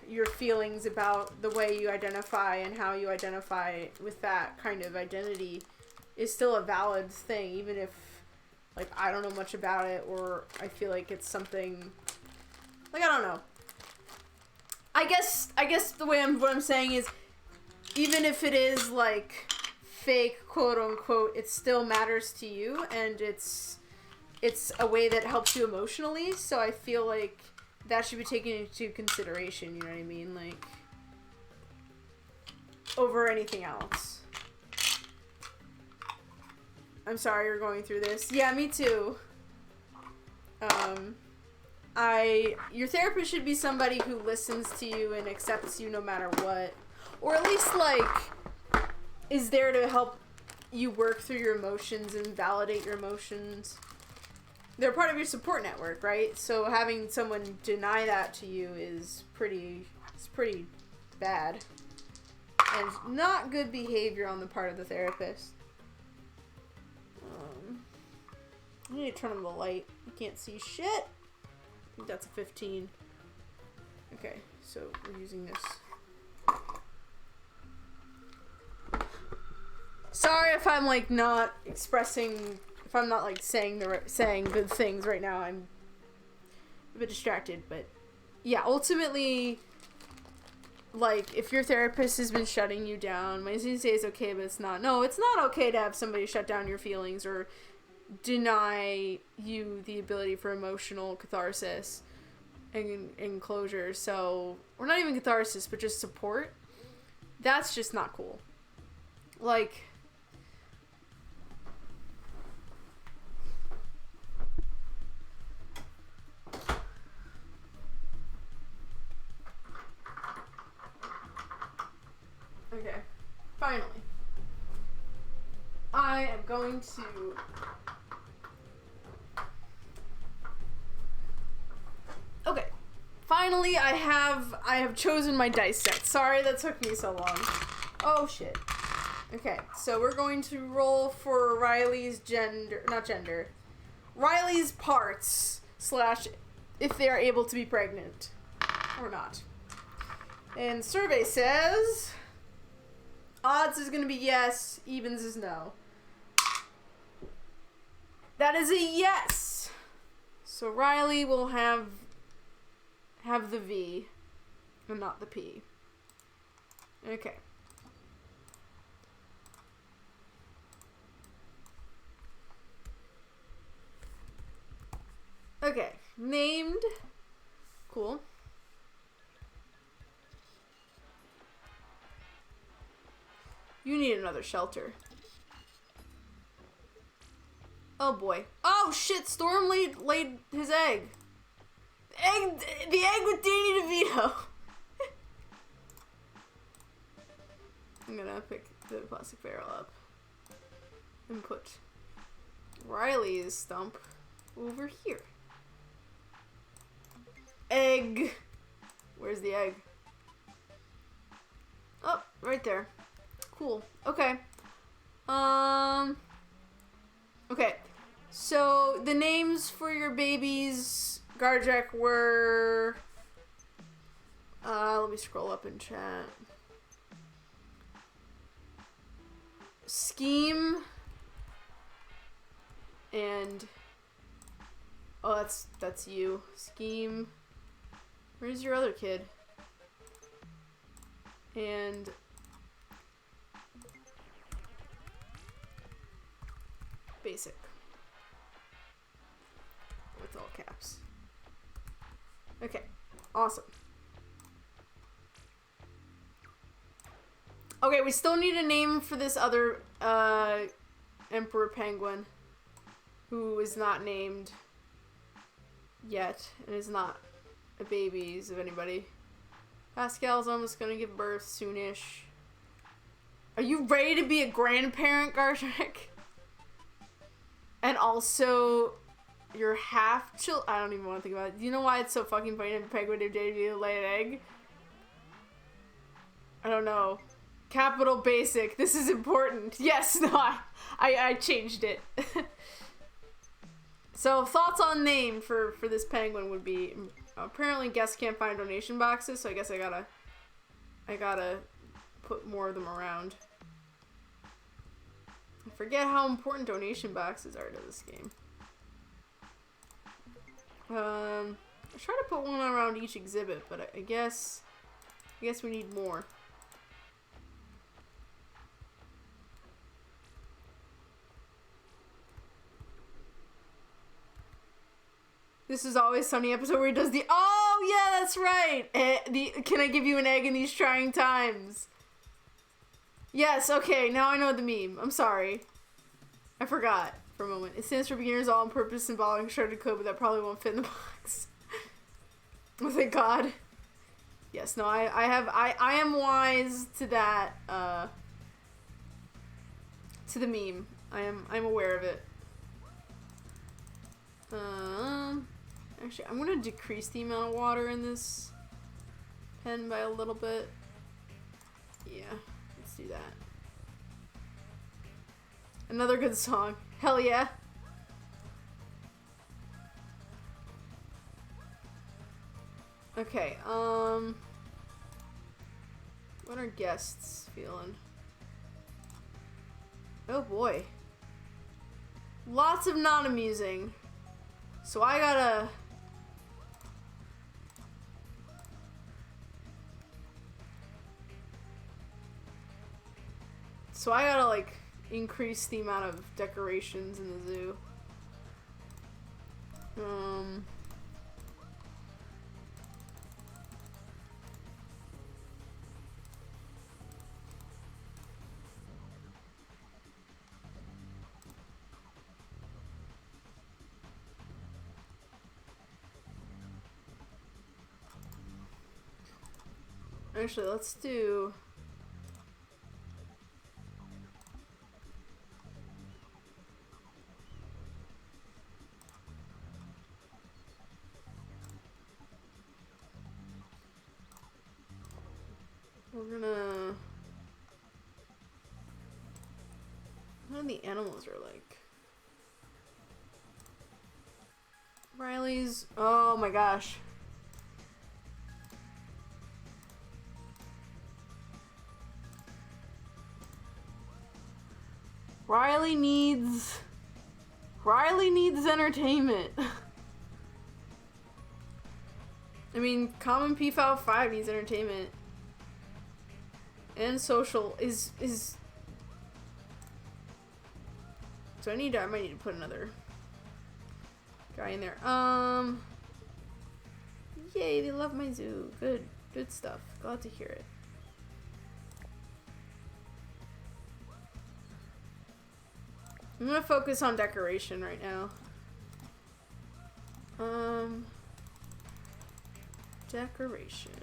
A: your feelings about the way you identify and how you identify with that kind of identity is still a valid thing, even if, like, I don't know much about it, or I feel like it's something, like, I don't know. I guess what I'm saying is, even if it is, like, fake, quote unquote, it still matters to you, and it's a way that helps you emotionally, so I feel like that should be taken into consideration, you know what I mean? Like, over anything else. I'm sorry you're going through this. Yeah, me too. Your therapist should be somebody who listens to you and accepts you no matter what. Or at least, like, is there to help you work through your emotions and validate your emotions. They're part of your support network, right? So having someone deny that to you is pretty bad. And not good behavior on the part of the therapist. I need to turn on the light. You can't see shit. I think that's a 15. Okay, so we're using this. Sorry if I'm like not expressing, if I'm not like saying good things right now. I'm a bit distracted, but yeah, ultimately, like, if your therapist has been shutting you down, my instinct to say it's okay, but it's not. No, it's not okay to have somebody shut down your feelings or deny you the ability for emotional catharsis and closure. So, or not even catharsis, but just support. That's just not cool. Like, okay. finally, I am going to okay. Finally, I have chosen my dice set. Sorry that took me so long. Oh shit. Okay, so we're going to roll for Riley's Riley's parts / if they are able to be pregnant or not. And survey says odds is going to be yes, evens is no. That is a yes. So Riley will have the V and not the P. Okay. Okay, named. Cool. You need another shelter. Oh boy. Oh shit, Storm laid his egg. The egg with Danny DeVito. I'm gonna pick the plastic barrel up and put Riley's stump over here. Egg. Where's the egg? Oh, right there. Cool. Okay. Okay. So the names for your babies, Garjack, were. Let me scroll up in chat. Scheme. And. Oh, that's you. Scheme. Where's your other kid? And basic. With all caps. Okay. Awesome. Okay, we still need a name for this other Emperor Penguin who is not named yet and is not a babies of anybody. Pascal's almost gonna give birth soonish. Are you ready to be a grandparent, Garshek? And also, your half-child. I don't even want to think about it. Do you know why it's so fucking funny to Penguin named Davey to lay an egg? I don't know. Capital basic. This is important. Yes, no, I changed it. So, thoughts on name for this penguin would be. Apparently guests can't find donation boxes, so I guess I gotta put more of them around. I forget how important donation boxes are to this game. I try to put one around each exhibit, but I guess we need more. This is Always Sunny episode where he does the, oh yeah, that's right. Can I give you an egg in these trying times? Yes, okay, now I know the meme. I'm sorry. I forgot for a moment. It stands for beginners all on purpose, symbolic shredded code, but that probably won't fit in the box. Oh, thank God. Yes, no, I am wise to that, to the meme. I'm aware of it. Actually, I'm gonna decrease the amount of water in this pen by a little bit. Yeah, let's do that. Another good song. Hell yeah. Okay, what are guests feeling? Oh boy. Lots of non-amusing. So I gotta... like, increase the amount of decorations in the zoo. Actually, let's do... We're gonna... What do the animals are like? Riley's... Oh my gosh. Riley needs entertainment. I mean, common P-File 5 needs entertainment. And social is... So I might need to put another guy in there. Yay, they love my zoo. Good stuff. Glad to hear it. I'm gonna focus on decoration right now. Decorations.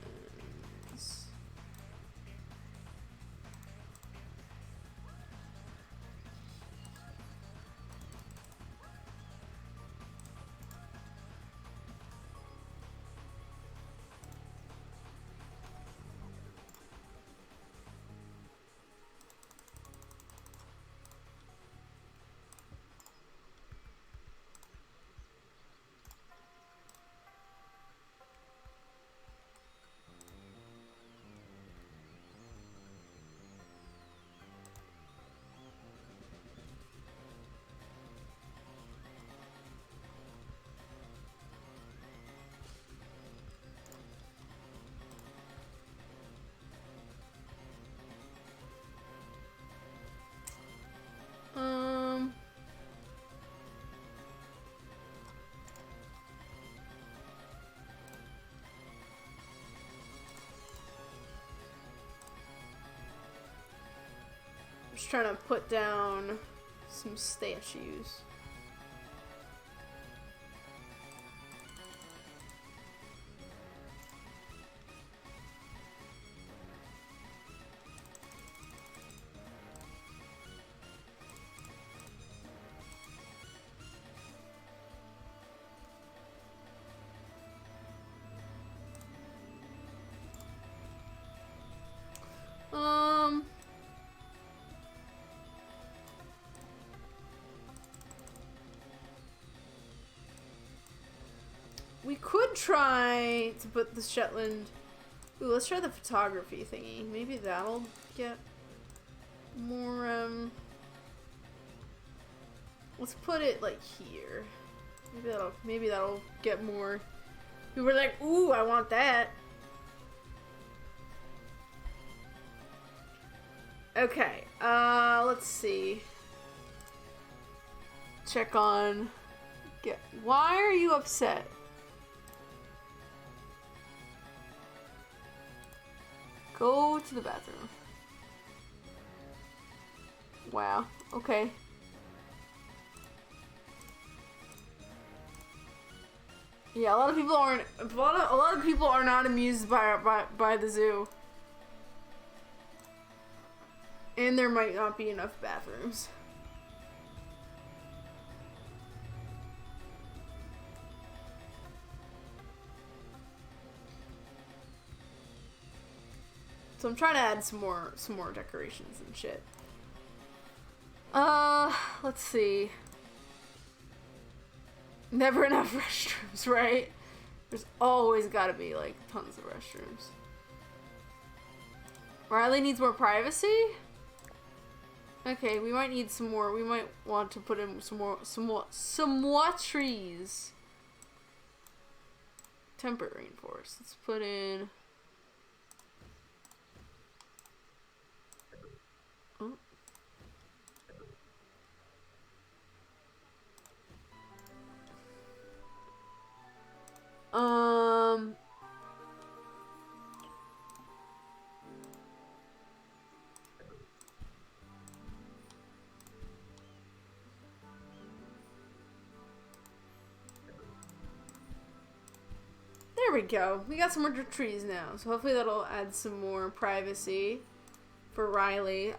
A: Just trying to put down some statues. We could try to put the Shetland... Ooh, let's try the photography thingy. Maybe that'll get more, Let's put it, like, here. Maybe that'll get more... We were like, ooh, I want that. Okay, let's see. Check on... Why are you upset? Go to the bathroom. Wow. Okay. Yeah, a lot of people are not amused by the zoo. And there might not be enough bathrooms. So I'm trying to add some more decorations and shit. Let's see. Never enough restrooms, right? There's always gotta be, like, tons of restrooms. Riley needs more privacy? Okay, we might need some more. We might want to put in some more trees. Temperate rainforest. Let's put in... There we go. We got some more trees now, so hopefully that'll add some more privacy for Riley.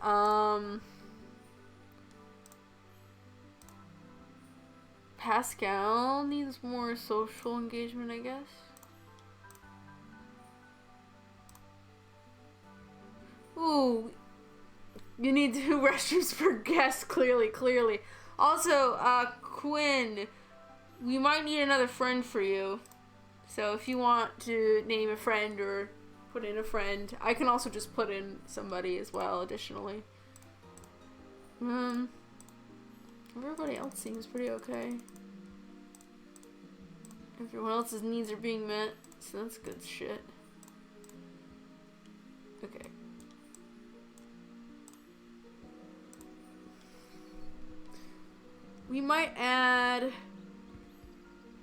A: Pascal needs more social engagement, I guess. Ooh. You need 2 restrooms per guest, clearly. Also, Quinn, we might need another friend for you. So if you want to name a friend or put in a friend, I can also just put in somebody as well, additionally. Everybody else seems pretty okay. Everyone else's needs are being met, so that's good shit. Okay. We might add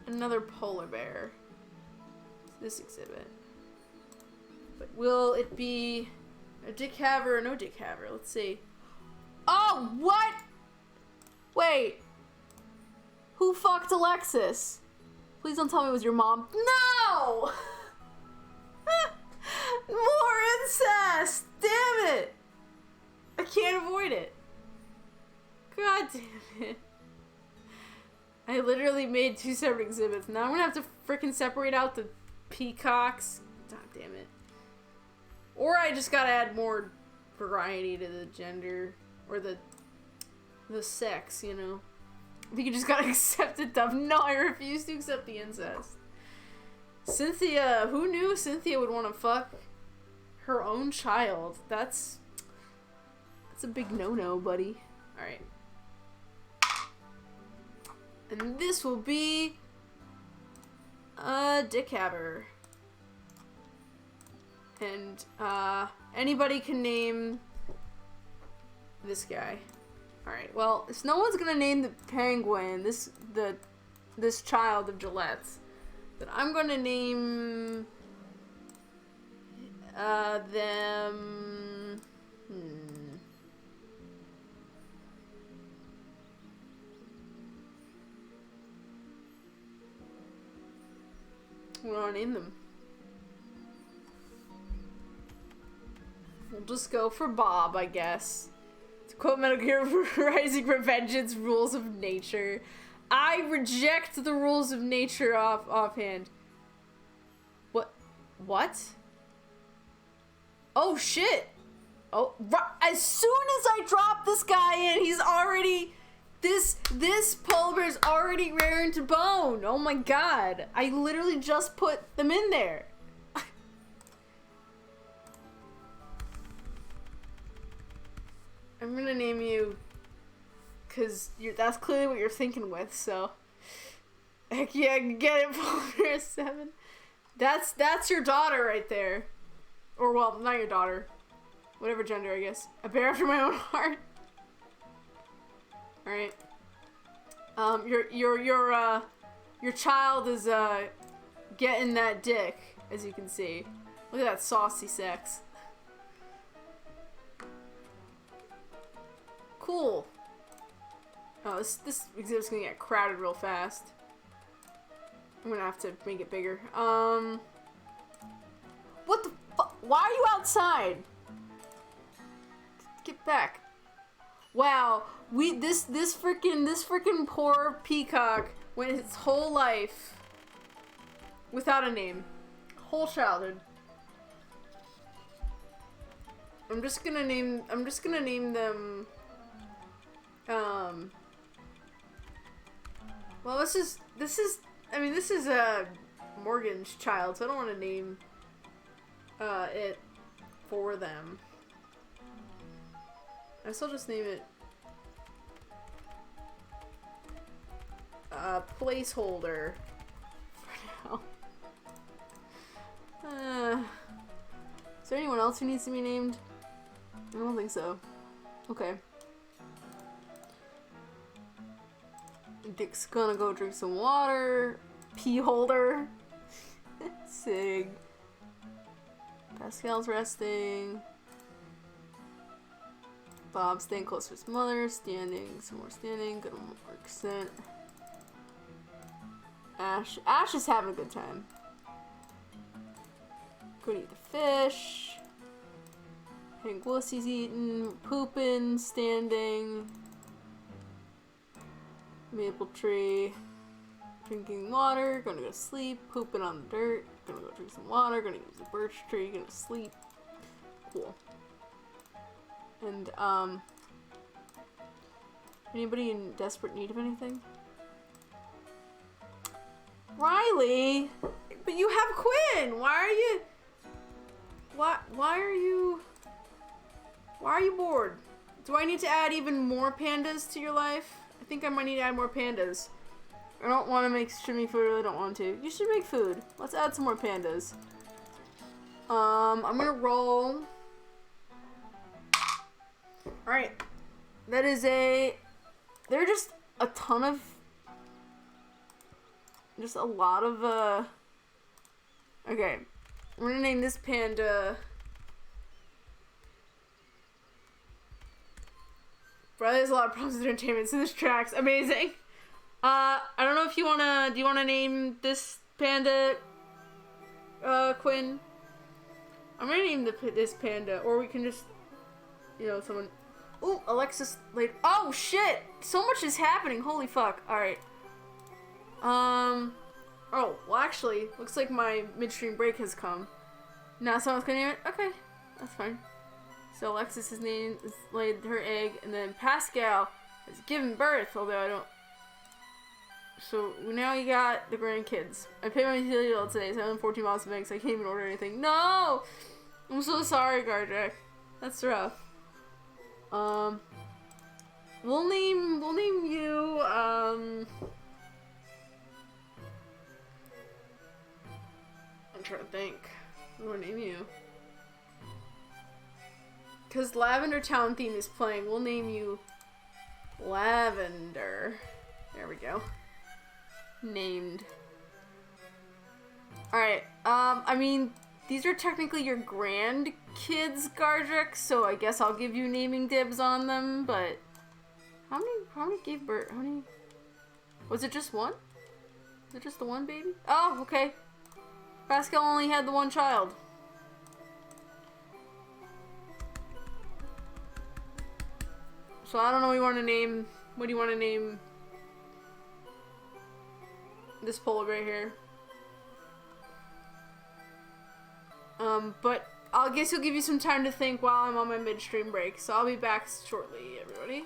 A: another polar bear to this exhibit. But will it be a dick haver or no dick haver? Let's see. Oh, what? Wait. Who fucked Alexis? Please don't tell me it was your mom. No! More incest! Damn it! I can't avoid it. God damn it. I literally made 2 separate exhibits. Now I'm gonna have to freaking separate out the peacocks. God damn it. Or I just gotta add more variety to the gender. Or the sex, you know. I think you just gotta accept it, Dove. No, I refuse to accept the incest. Cynthia, who knew Cynthia would want to fuck her own child? That's a big no-no, buddy. Alright. And this will be a dick haver. And anybody can name this guy. Alright, well, if no one's gonna name the penguin, this child of Gillette's, then I'm gonna name them. What do I name them? We'll just go for Bob, I guess. To quote Metal Gear Rising Revengeance, rules of nature. I reject the rules of nature offhand. What? Oh shit! Oh, as soon as I drop this guy in, he's already... This polar bear's already raring to bone. Oh my god. I literally just put them in there. I'm gonna name you because that's clearly what you're thinking with, so. Heck yeah, get it, polar bear 7. That's your daughter right there. Or well, not your daughter. Whatever gender, I guess. A bear after my own heart. Alright. Your child is getting that dick, as you can see. Look at that saucy sex. Cool. Oh, this exhibit's gonna get crowded real fast. I'm gonna have to make it bigger. What the fuck? Why are you outside? Get back. Wow, this freaking poor peacock went his whole life without a name. Whole childhood. I'm just gonna name them well, this is Morgan's child, so I don't want to name it for them. I guess I'll just name it placeholder for now. Is there anyone else who needs to be named? I don't think so. Okay. Dick's gonna go drink some water. Pee holder. Sig. Pascal's resting. Bob staying close to his mother. Standing. Some more standing. Good work sent. Ash is having a good time. Go to eat the fish. Hank Wussy's eating. Pooping. Standing. Maple tree. Drinking water. Gonna go to sleep. Pooping on the dirt. Gonna go drink some water. Gonna use the birch tree. Gonna sleep. Cool. And, anybody in desperate need of anything? Riley! But you have Quinn! Why are you... Why are you bored? Do I need to add even more pandas to your life? I think I might need to add more pandas. I don't want to make shimmy food, I really don't want to. You should make food. Let's add some more pandas. I'm gonna roll. Alright. That is a... There are just a ton of... Just a lot of, Okay. We're gonna name this panda... Bro, there's a lot of problems with entertainment, so this track's amazing. I don't know if you wanna... Do you wanna name this panda... Quinn? I'm gonna name this panda, or we can just... You know, someone... Ooh, Alexis late. Oh, shit! So much is happening, holy fuck. Alright. Oh, well actually, looks like my midstream break has come. Now someone's gonna name it? Okay, that's fine. So Alexis has laid her egg, and then Pascal has given birth, although I don't... So now you got the grandkids. I paid my utility bill today, so I'm 14 miles away, so I can't even order anything. No! I'm so sorry, Gardrack. That's rough. We'll name you, I'm trying to think. What do I name you? Because Lavender Town theme is playing, we'll name you Lavender. There we go. Named. Alright, I mean, these are technically your grandkids, Gardrick, so I guess I'll give you naming dibs on them, but... How many gave birth? How many... Was it just one? Was it just the one baby? Oh, okay. Pascal only had the one child. So I don't know what you want to name... What do you want to name... this polar bear here? But I guess he'll give you some time to think while I'm on my midstream break. So I'll be back shortly, everybody.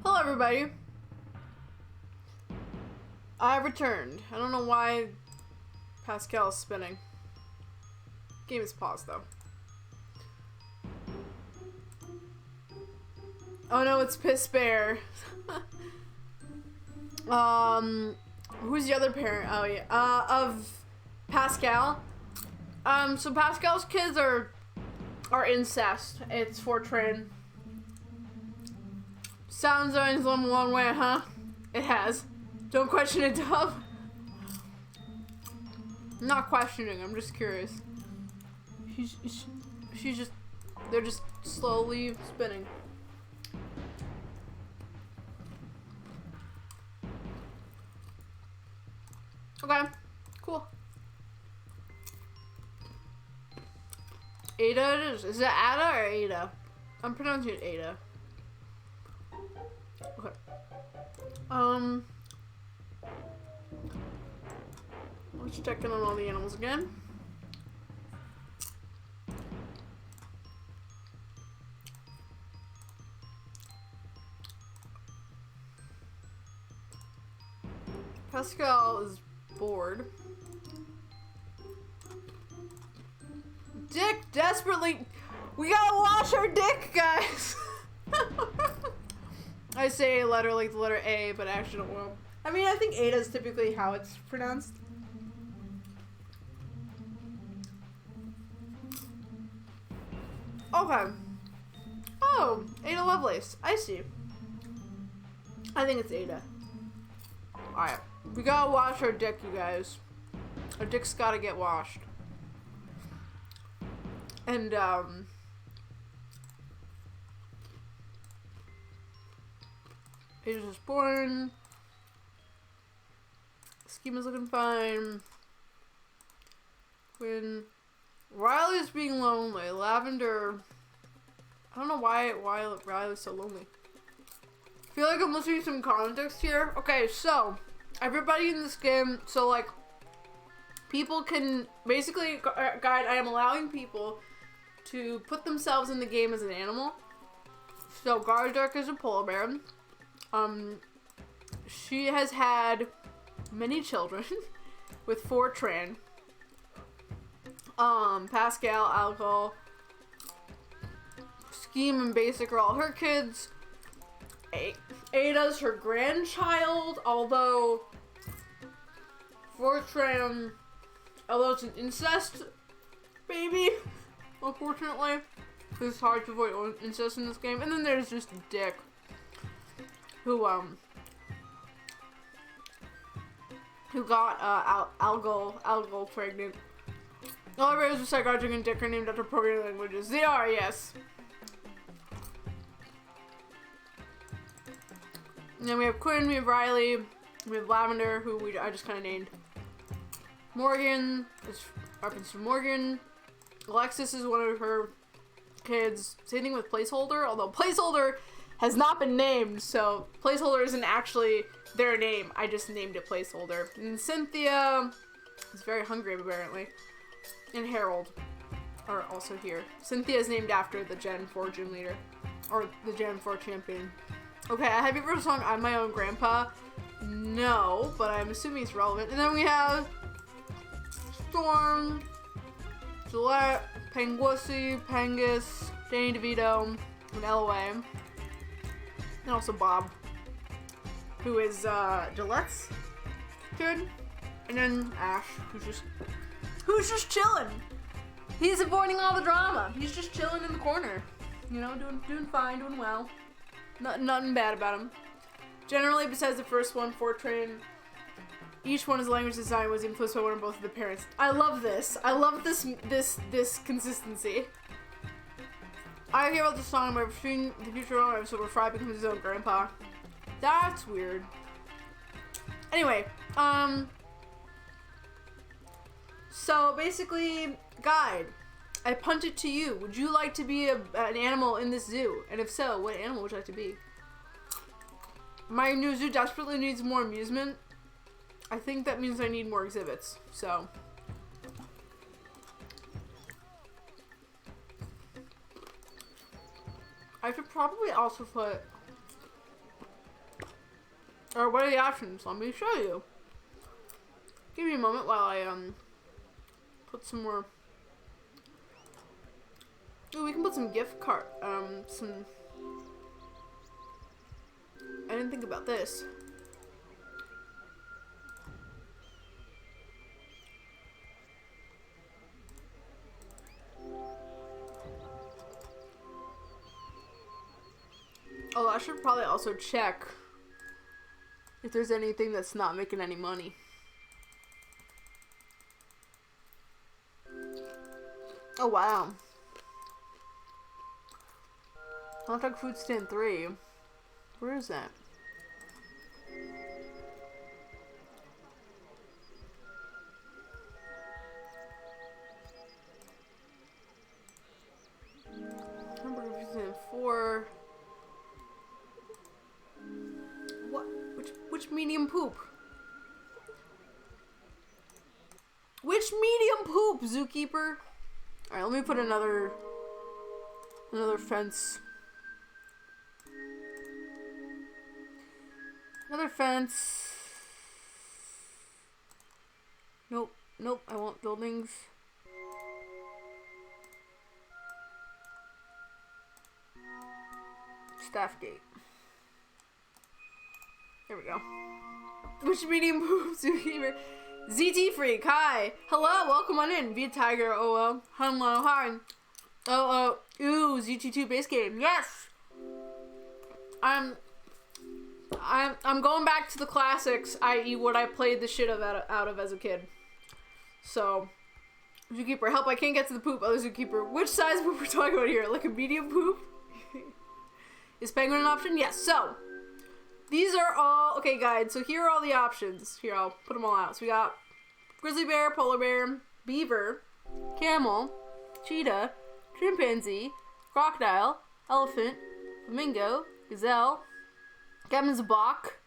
A: Hello, everybody. I returned. I don't know why Pascal's spinning. Game is paused, though. Oh no, it's Piss Bear. Who's the other parent? Oh yeah, of Pascal. So Pascal's kids are incest. It's Fortran. Sounds always one way, huh? It has. Don't question it, Dove. I'm not questioning. I'm just curious. She's just. They're just slowly spinning. Okay, cool. Ada it is. Is it Ada or Ada? I'm pronouncing it Ada. Okay. Let's check in on all the animals again. Pascal is bored. Dick desperately... We gotta wash our dick, guys! I say a letter like the letter A, but I actually don't know. I mean, I think Ada is typically how it's pronounced. Okay. Oh, Ada Lovelace. I see. I think it's Ada. Alright. We gotta wash our dick, you guys. Our dick's gotta get washed. And, Ada's just born. Schema's looking fine. When Riley's being lonely, Lavender... I don't know why Riley was so lonely. I feel like I'm listening to some context here. Okay, so, everybody in this game, so like, people can, basically, guide, I am allowing people to put themselves in the game as an animal. So, Gardark is a polar bear. She has had many children with Fortran. Pascal, Alcohol, Scheme, and Basic are all her kids. Ada's her grandchild, although Fortran, although it's an incest baby, unfortunately. It's hard to avoid incest in this game. And then there's just Dick, who got Algol pregnant. All bears with psychotic and Dick are named after programming languages. They are, yes. And then we have Quinn, we have Riley, we have Lavender, who I just kind of named. Morgan is reference to Morgan. Alexis is one of her kids. Same thing with Placeholder, although Placeholder has not been named, so Placeholder isn't actually their name. I just named it Placeholder. And Cynthia is very hungry, apparently. And Harold are also here. Cynthia is named after the Gen 4 gym leader, or the Gen 4 champion. Okay, have you heard the song I'm My Own Grandpa? No, but I'm assuming it's relevant. And then we have Storm, Gillette, Pangusi, Pangus, Danny DeVito, and LOA. And also Bob, who is Gillette's kid. And then Ash, who's just chilling. He's avoiding all the drama. He's just chilling in the corner. You know, doing fine, doing well. Nothing bad about him. Generally, besides the first one, Fortran, each one is language design was influenced by one or both of the parents. I love this. I love this consistency. I hear about the song by between the future on episode where Fry becomes his own grandpa. That's weird. Anyway, so basically, guide. I punt it to you. Would you like to be an animal in this zoo? And if so, what animal would you like to be? My new zoo desperately needs more amusement. I think that means I need more exhibits, so. I should probably also put, or what are the options? Let me show you. Give me a moment while I, put some more. Ooh, we can put some gift card, some. I didn't think about this. Oh, I should probably also check if there's anything that's not making any money. Oh, wow. Hot dog food stand 3. Where is that? Hamburger food stand 4. What? Which medium poop? Which medium poop, zookeeper? Alright, let me put another fence. Another fence. Nope. Nope. I want buildings. Staffgate. There we go. Which medium moves do you ZT Freak, hi. Hello, welcome on in. Via Tiger, oh, hello, hi. Ooh, ZT2 base game, yes. I'm going back to the classics, i.e. what I played the shit out of as a kid. So, Zookeeper, help, I can't get to the poop. Other Zookeeper, which size poop we're talking about here? Like a medium poop? Is penguin an option? Yes, so. These are all, okay guys, so here are all the options. Here, I'll put them all out. So we got grizzly bear, polar bear, beaver, camel, cheetah, chimpanzee, crocodile, elephant, flamingo, gazelle, cabin's a bok,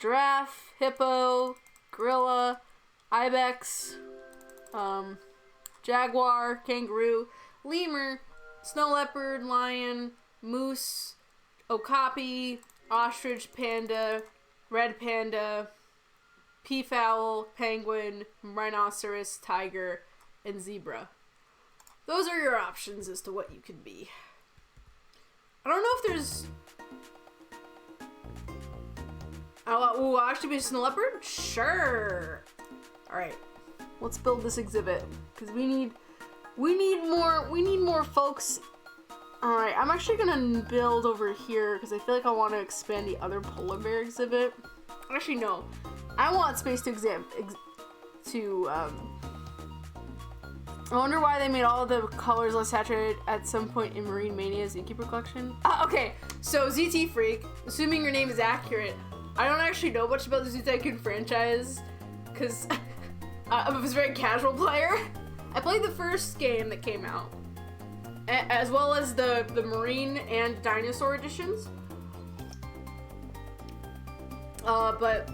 A: giraffe, hippo, gorilla, ibex, jaguar, kangaroo, lemur, snow leopard, lion, moose, okapi, ostrich, panda, red panda, peafowl, penguin, rhinoceros, tiger, and zebra. Those are your options as to what you can be. I don't know if there's... Oh, I should be a snow leopard? Sure. Alright. Let's build this exhibit. Because we need more folks. Alright, I'm actually gonna build over here because I feel like I want to expand the other polar bear exhibit. Actually, no. I want space to I wonder why they made all the colors less saturated at some point in Marine Mania's Zookeeper collection. Okay, so ZT Freak, assuming your name is accurate, I don't actually know much about the Zoo Tycoon franchise because I was a very casual player. I played the first game that came out, as well as the Marine and Dinosaur editions. But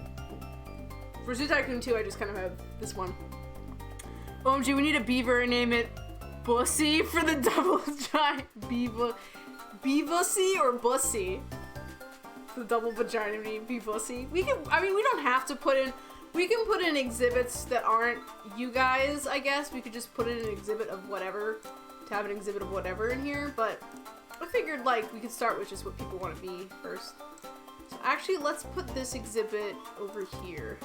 A: for Zoo Tycoon 2, I just kind of have this one. OMG, we need a beaver and name it Bussy for the double giant Beavussy or Bussy? The double vagina name Beavussy. We don't have to put in, we can put in exhibits that aren't you guys, I guess. We could just put in an exhibit of whatever, to have an exhibit of whatever in here, but I figured like we could start with just what people want to be first. So actually, let's put this exhibit over here.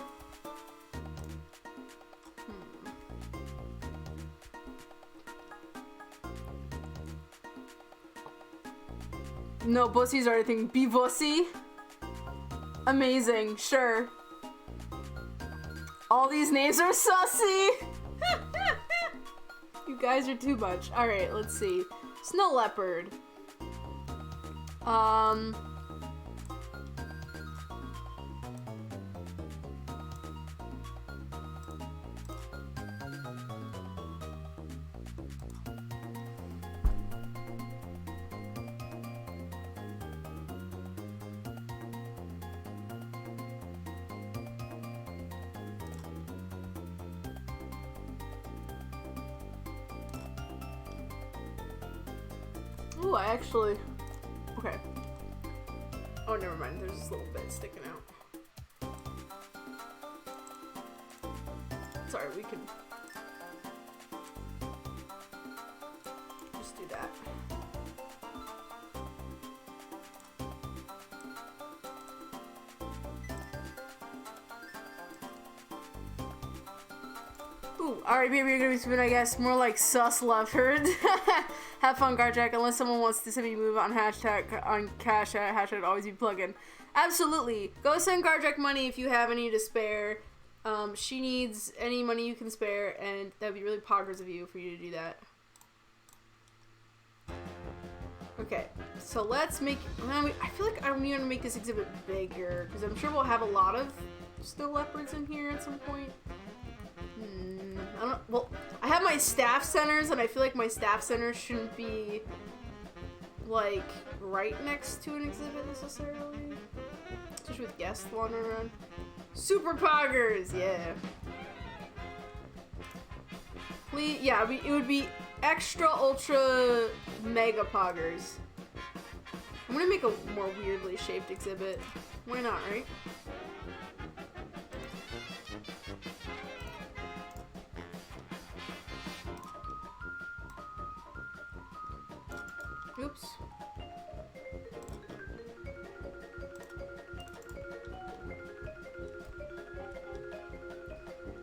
A: No, Bussy's already thinking Beavussy. Amazing, sure. All these names are sussy. You guys are too much. Alright, let's see. Snow leopard. Ooh, I actually... Okay. Oh, never mind. There's this little bit sticking out. Sorry, we can... just do that. Ooh, alright, baby, you're gonna be spin, I guess. More like sus leopard. Have fun, Garjack. Unless someone wants to send me move on hashtag on cash, hashtag always be plugging. Absolutely. Go send Garjack money if you have any to spare. She needs any money you can spare, and that'd be really poggers of you for you to do that. Okay, so let's make... I feel like I'm gonna make this exhibit bigger, because I'm sure we'll have a lot of snow leopards in here at some point. I don't know. Well, I have my staff centers, and I feel like my staff centers shouldn't be, like, right next to an exhibit necessarily. Especially with guests wandering around. Super poggers, yeah. Please, yeah, it would be extra, ultra, mega poggers. I'm gonna make a more weirdly shaped exhibit. Why not, right? Oops.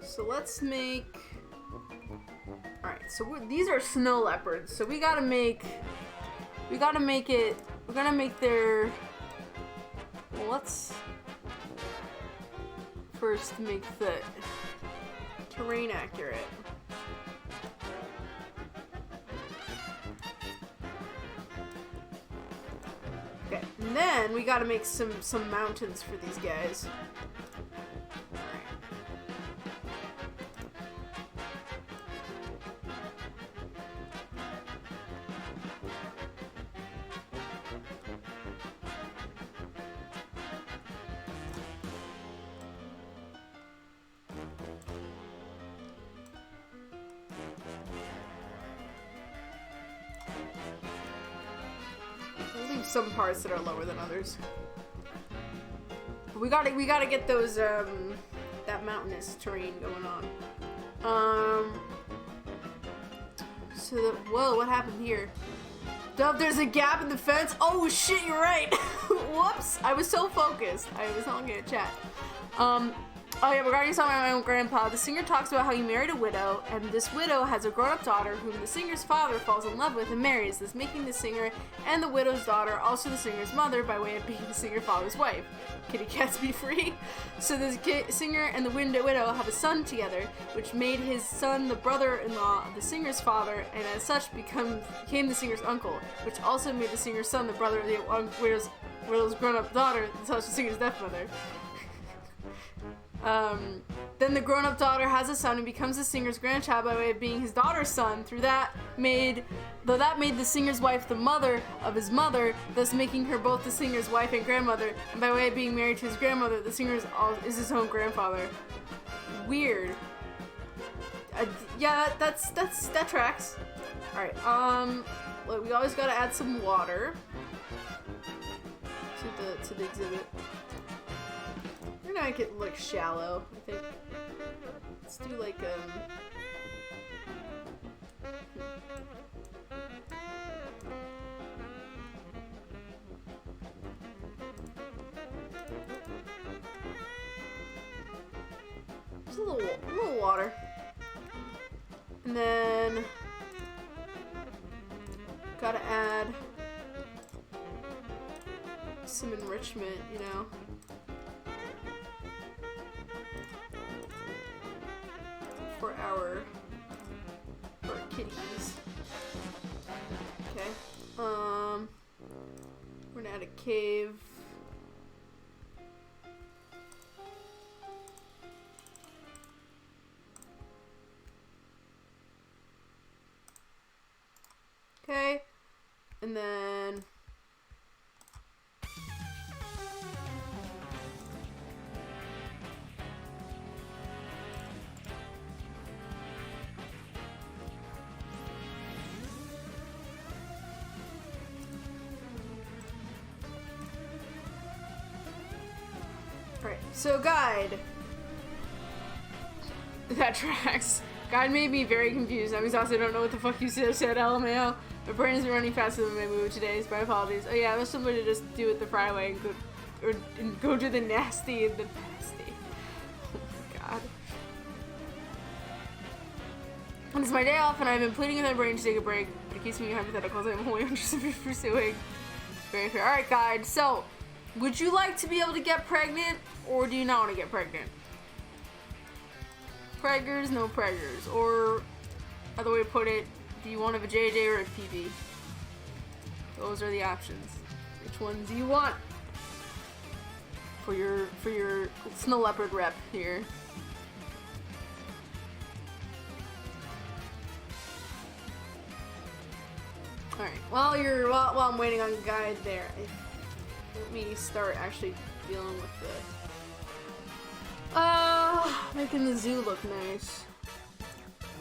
A: So let's make... Alright, so these are snow leopards, so we gotta make it, we're gonna make their... Well, let's first make the terrain accurate. Okay, and then we gotta make some mountains for these guys. Some parts that are lower than others. We gotta get those that mountainous terrain going on. So whoa, what happened here? Dove, there's a gap in the fence. Oh shit, you're right. Whoops, I was so focused. I was not looking at chat. Oh yeah, regarding Song by My Own Grandpa, the singer talks about how he married a widow, and this widow has a grown-up daughter whom the singer's father falls in love with and marries, thus making the singer and the widow's daughter also the singer's mother by way of being the singer's father's wife. Kitty cats be free. So the singer and the widow have a son together, which made his son the brother-in-law of the singer's father, and as such became the singer's uncle, which also made the singer's son the brother of the widow's grown-up daughter, and thus the singer's stepmother. Then the grown-up daughter has a son who becomes the singer's grandchild by way of being his daughter's son. Though that made the singer's wife the mother of his mother, thus making her both the singer's wife and grandmother. And by way of being married to his grandmother, the singer is his own grandfather. Weird. Yeah, that tracks. All right. Look, we always gotta add some water to the exhibit. We're gonna make it look shallow, I think. Let's do like just a little water. And then gotta add some enrichment, you know. For our kitties. Okay. We're gonna add a cave. Okay. And then Alright, so guide. That tracks. Guide made me very confused. I'm exhausted. I don't know what the fuck you said, LMAO. My brain has been running faster than my mood today, so my apologies. Oh yeah, I was somebody to just do it the Fry way and go to the nasty and the nasty. Oh my god. And it's my day off and I've been pleading with my brain to take a break, but it keeps me hypotheticals I'm wholly interested in pursuing. Very fair. Alright, guide. So, would you like to be able to get pregnant, or do you not want to get pregnant? Preggers, no preggers. Or, other way to put it, do you want a JJ or a PB? Those are the options. Which ones do you want? For your snow leopard rep here. Alright, while I'm waiting on guide there, let me start actually dealing with making the zoo look nice.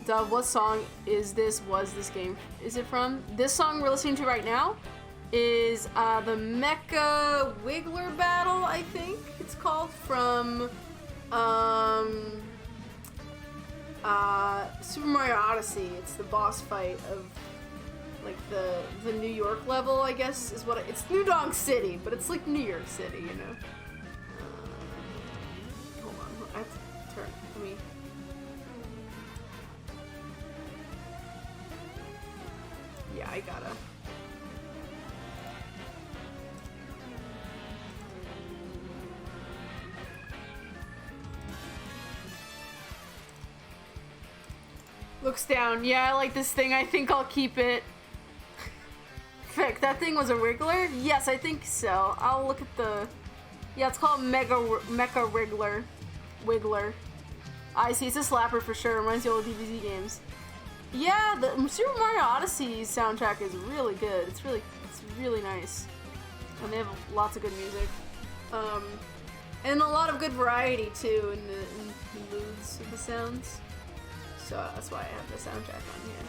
A: Dove, what song was this game? Is it from? This song we're listening to right now is the Mecha Wiggler Battle, I think it's called, from Super Mario Odyssey. It's the boss fight like the New York level, I guess, is what it's New Donk City, but it's like New York City, you know. Hold on, I have to turn. Let me. Yeah, I gotta. Looks down. Yeah, I like this thing. I think I'll keep it. Frick, that thing was a Wriggler? Yes, I think so. I'll look at the... Yeah, it's called Mecha Wriggler. Wiggler. I see, it's a slapper for sure. Reminds you of old DBZ games. Yeah, the Super Mario Odyssey soundtrack is really good. It's really nice. And they have lots of good music. And a lot of good variety, too, in the moods of the sounds. So that's why I have the SoundJack on here.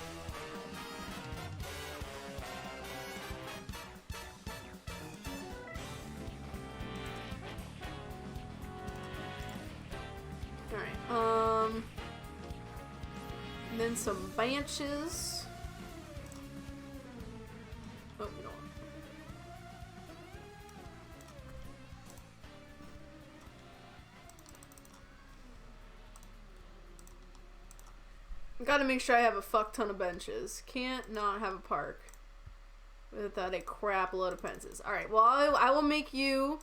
A: Alright, and then some benches. Oh, we don't. Gotta make sure I have a fuck ton of benches. Can't not have a park without a crap load of fences. Alright, well, I will make you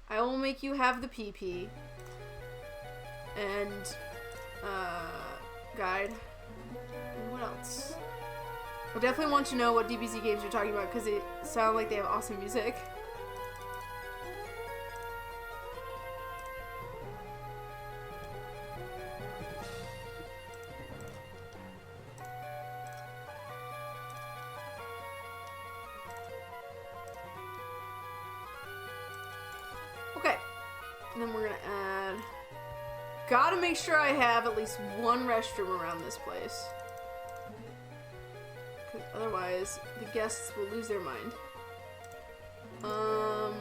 A: have the PP. And, guide. And what else? I definitely want to know what DBZ games you're talking about, because they sound like they have awesome music. Okay. And then we're gonna add... Gotta make sure I have at least one restroom around this place. Because otherwise, the guests will lose their mind. I'm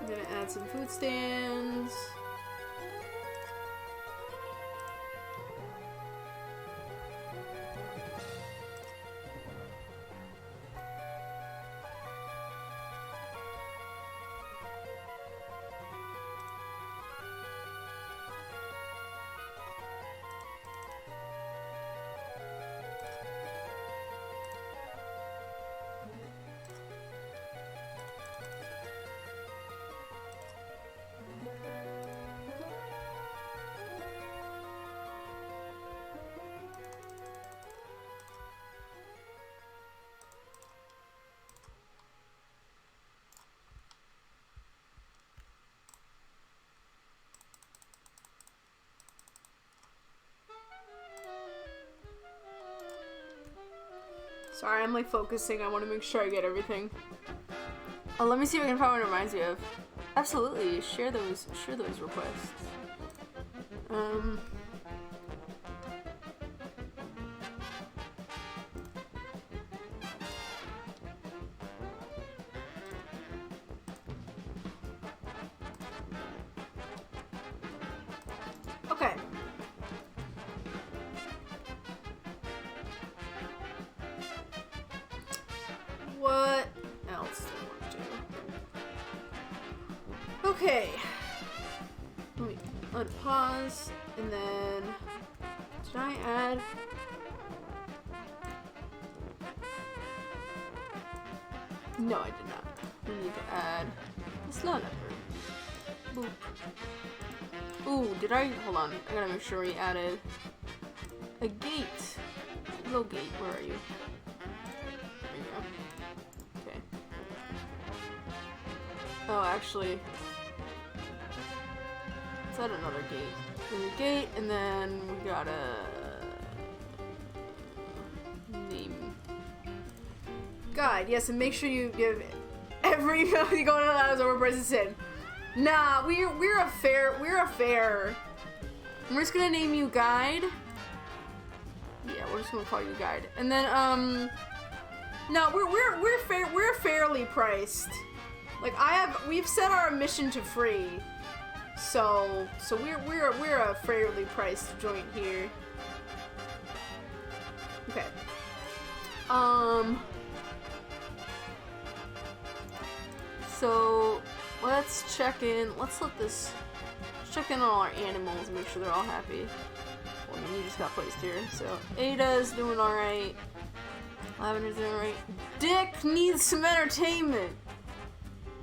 A: gonna add some food stands. Sorry, I'm like focusing. I want to make sure I get everything. Oh, let me see if I can find what it reminds me of. Absolutely, share those requests. Okay. What else do I want to do? Okay. Let me unpause, and then did I add? No, I did not. We need to add a slow leopard. Boop. Ooh, did I? Hold on. I gotta make sure we added a gate. Little gate. Where are you? Oh, actually, let's add another gate. There's a gate, and then we gotta name guide. Yes, and make sure you give every email you go to the house over person in. Nah, we're a fair. We're just gonna name you guide. Yeah, we're just gonna call you guide, and then no, we're fairly priced. Like we've set our admission to free, so we're a fairly priced joint here. Okay. So let's check in. Let's check in on all our animals and make sure they're all happy. Well, I mean, you just got placed here. So Ada's doing alright. Lavender's doing alright. Dick needs some entertainment.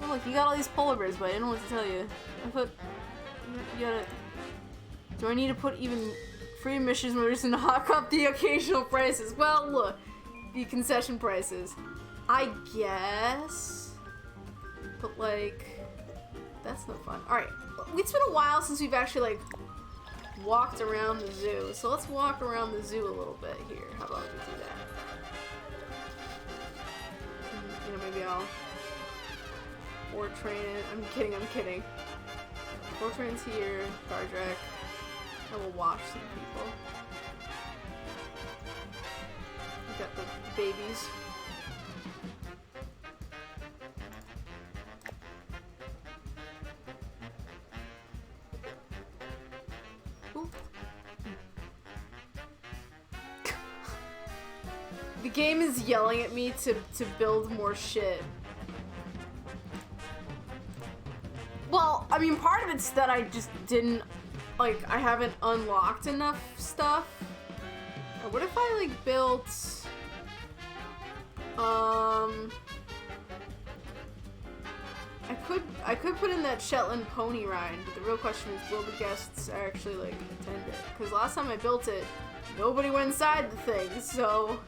A: Oh, look, you got all these polar bears, but I didn't know what to tell you. You gotta. Do I need to put even free missions where just to knock up the occasional prices? Well, look, the concession prices. I guess. But like, that's no fun. Alright, it's been a while since we've actually like walked around the zoo. So let's walk around the zoo a little bit here. How about we do that? You know, maybe I'll or train it. I'm kidding. Or train's here, SoundJack. I will watch some people. We got the babies. The game is yelling at me to build more shit. Well, I mean, part of it's that I just didn't, like, I haven't unlocked enough stuff. Or what if I, like, built, I could put in that Shetland pony ride, but the real question is, will the guests actually, like, attend it? Because last time I built it, nobody went inside the thing, so...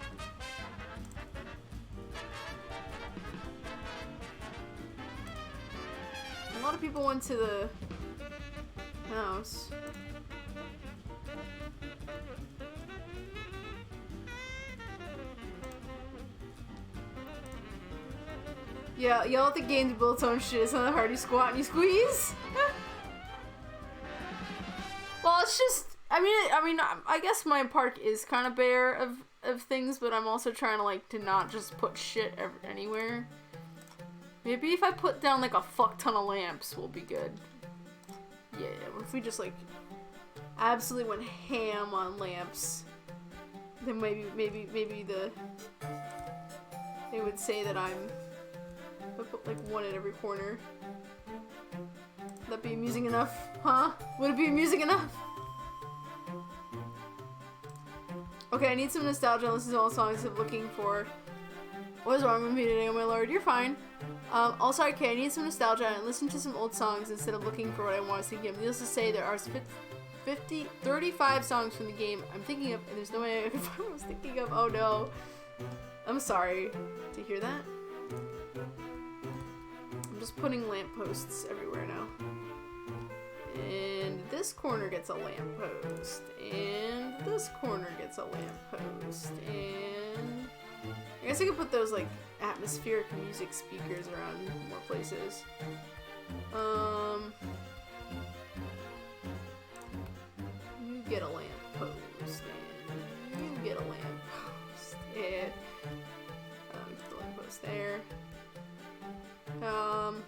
A: A lot of people went to the house. Yeah, yell at the game to build its own shit. It's not that hard. You squat and you squeeze. Well, it's just. I mean, I guess my park is kind of bare of things, but I'm also trying to like to not just put shit anywhere. Maybe if I put down like a fuck ton of lamps, we'll be good. Yeah, if we just like absolutely went ham on lamps, then maybe they would say that I'm. I put like one in every corner. Would that be amusing enough? Huh? Would it be amusing enough? Okay, I need some nostalgia and listen to all songs I'm looking for. What is wrong with me today, oh my lord? You're fine. Also, okay, I need some nostalgia and listen to some old songs instead of looking for what I want to sing. Needless to say, there are 35 songs from the game I'm thinking of, and there's no way I can find what I was thinking of. Oh no. I'm sorry to hear that. I'm just putting lampposts everywhere now. And this corner gets a lamppost. And this corner gets a lamppost. And I guess I could put those like atmospheric music speakers around more places. You get a lamppost. And you get a lamppost. And get the lamppost there. I'm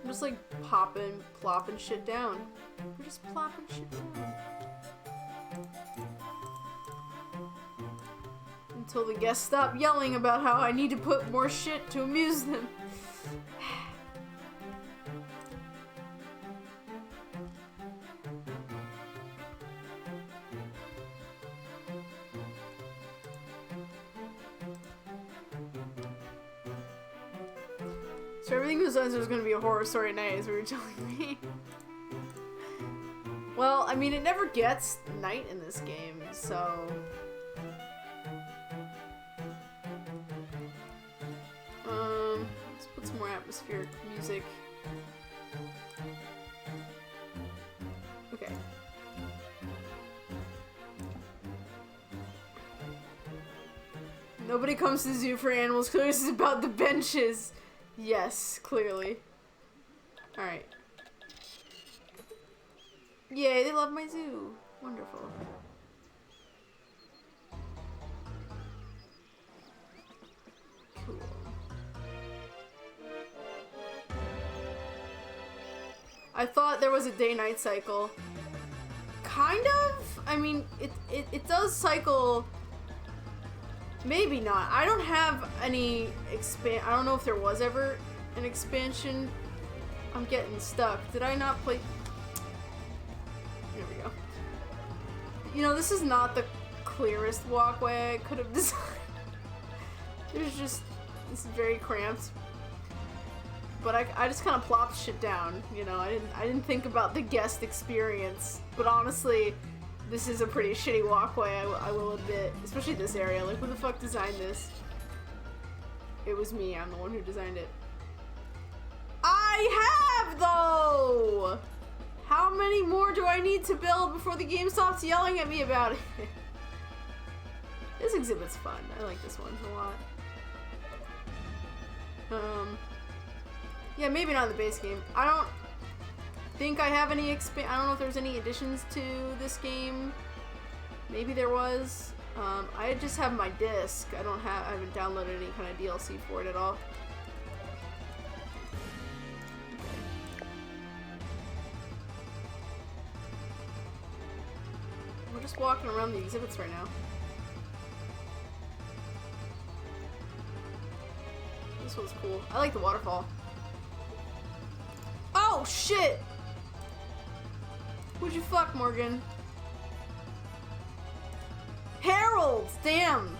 A: just like plopping shit down. We're just plopping shit down. Until the guests stop yelling about how I need to put more shit to amuse them. So everything goes on, there's gonna be a horror story at night, as we were telling me. Well, I mean, it never gets night in this game, so... let's put some more atmospheric music. Okay. Nobody comes to the zoo for animals, clearly this is about the benches. Yes, clearly. Alright. Yay, they love my zoo. Wonderful. Cool. I thought there was a day-night cycle. Kind of? I mean, it does cycle. Maybe not. I don't have any I don't know if there was ever an expansion. I'm getting stuck. Did I not play? There we go. You know, this is not the clearest walkway I could have designed. There's just, it's very cramped. But I just kind of plopped shit down, you know. I didn't think about the guest experience. But honestly, this is a pretty shitty walkway, I will admit. Especially this area. Like, who the fuck designed this? It was me. I'm the one who designed it. I have, though! How many more do I need to build before the game stops yelling at me about it? This exhibit's fun. I like this one a lot. Yeah, maybe not in the base game. I don't think I have any I don't know if there's any additions to this game. Maybe there was. I just have my disc. I haven't downloaded any kind of DLC for it at all. We're just walking around the exhibits right now. This one's cool. I like the waterfall. Oh, shit! Who'd you fuck, Morgan? Harold! Damn!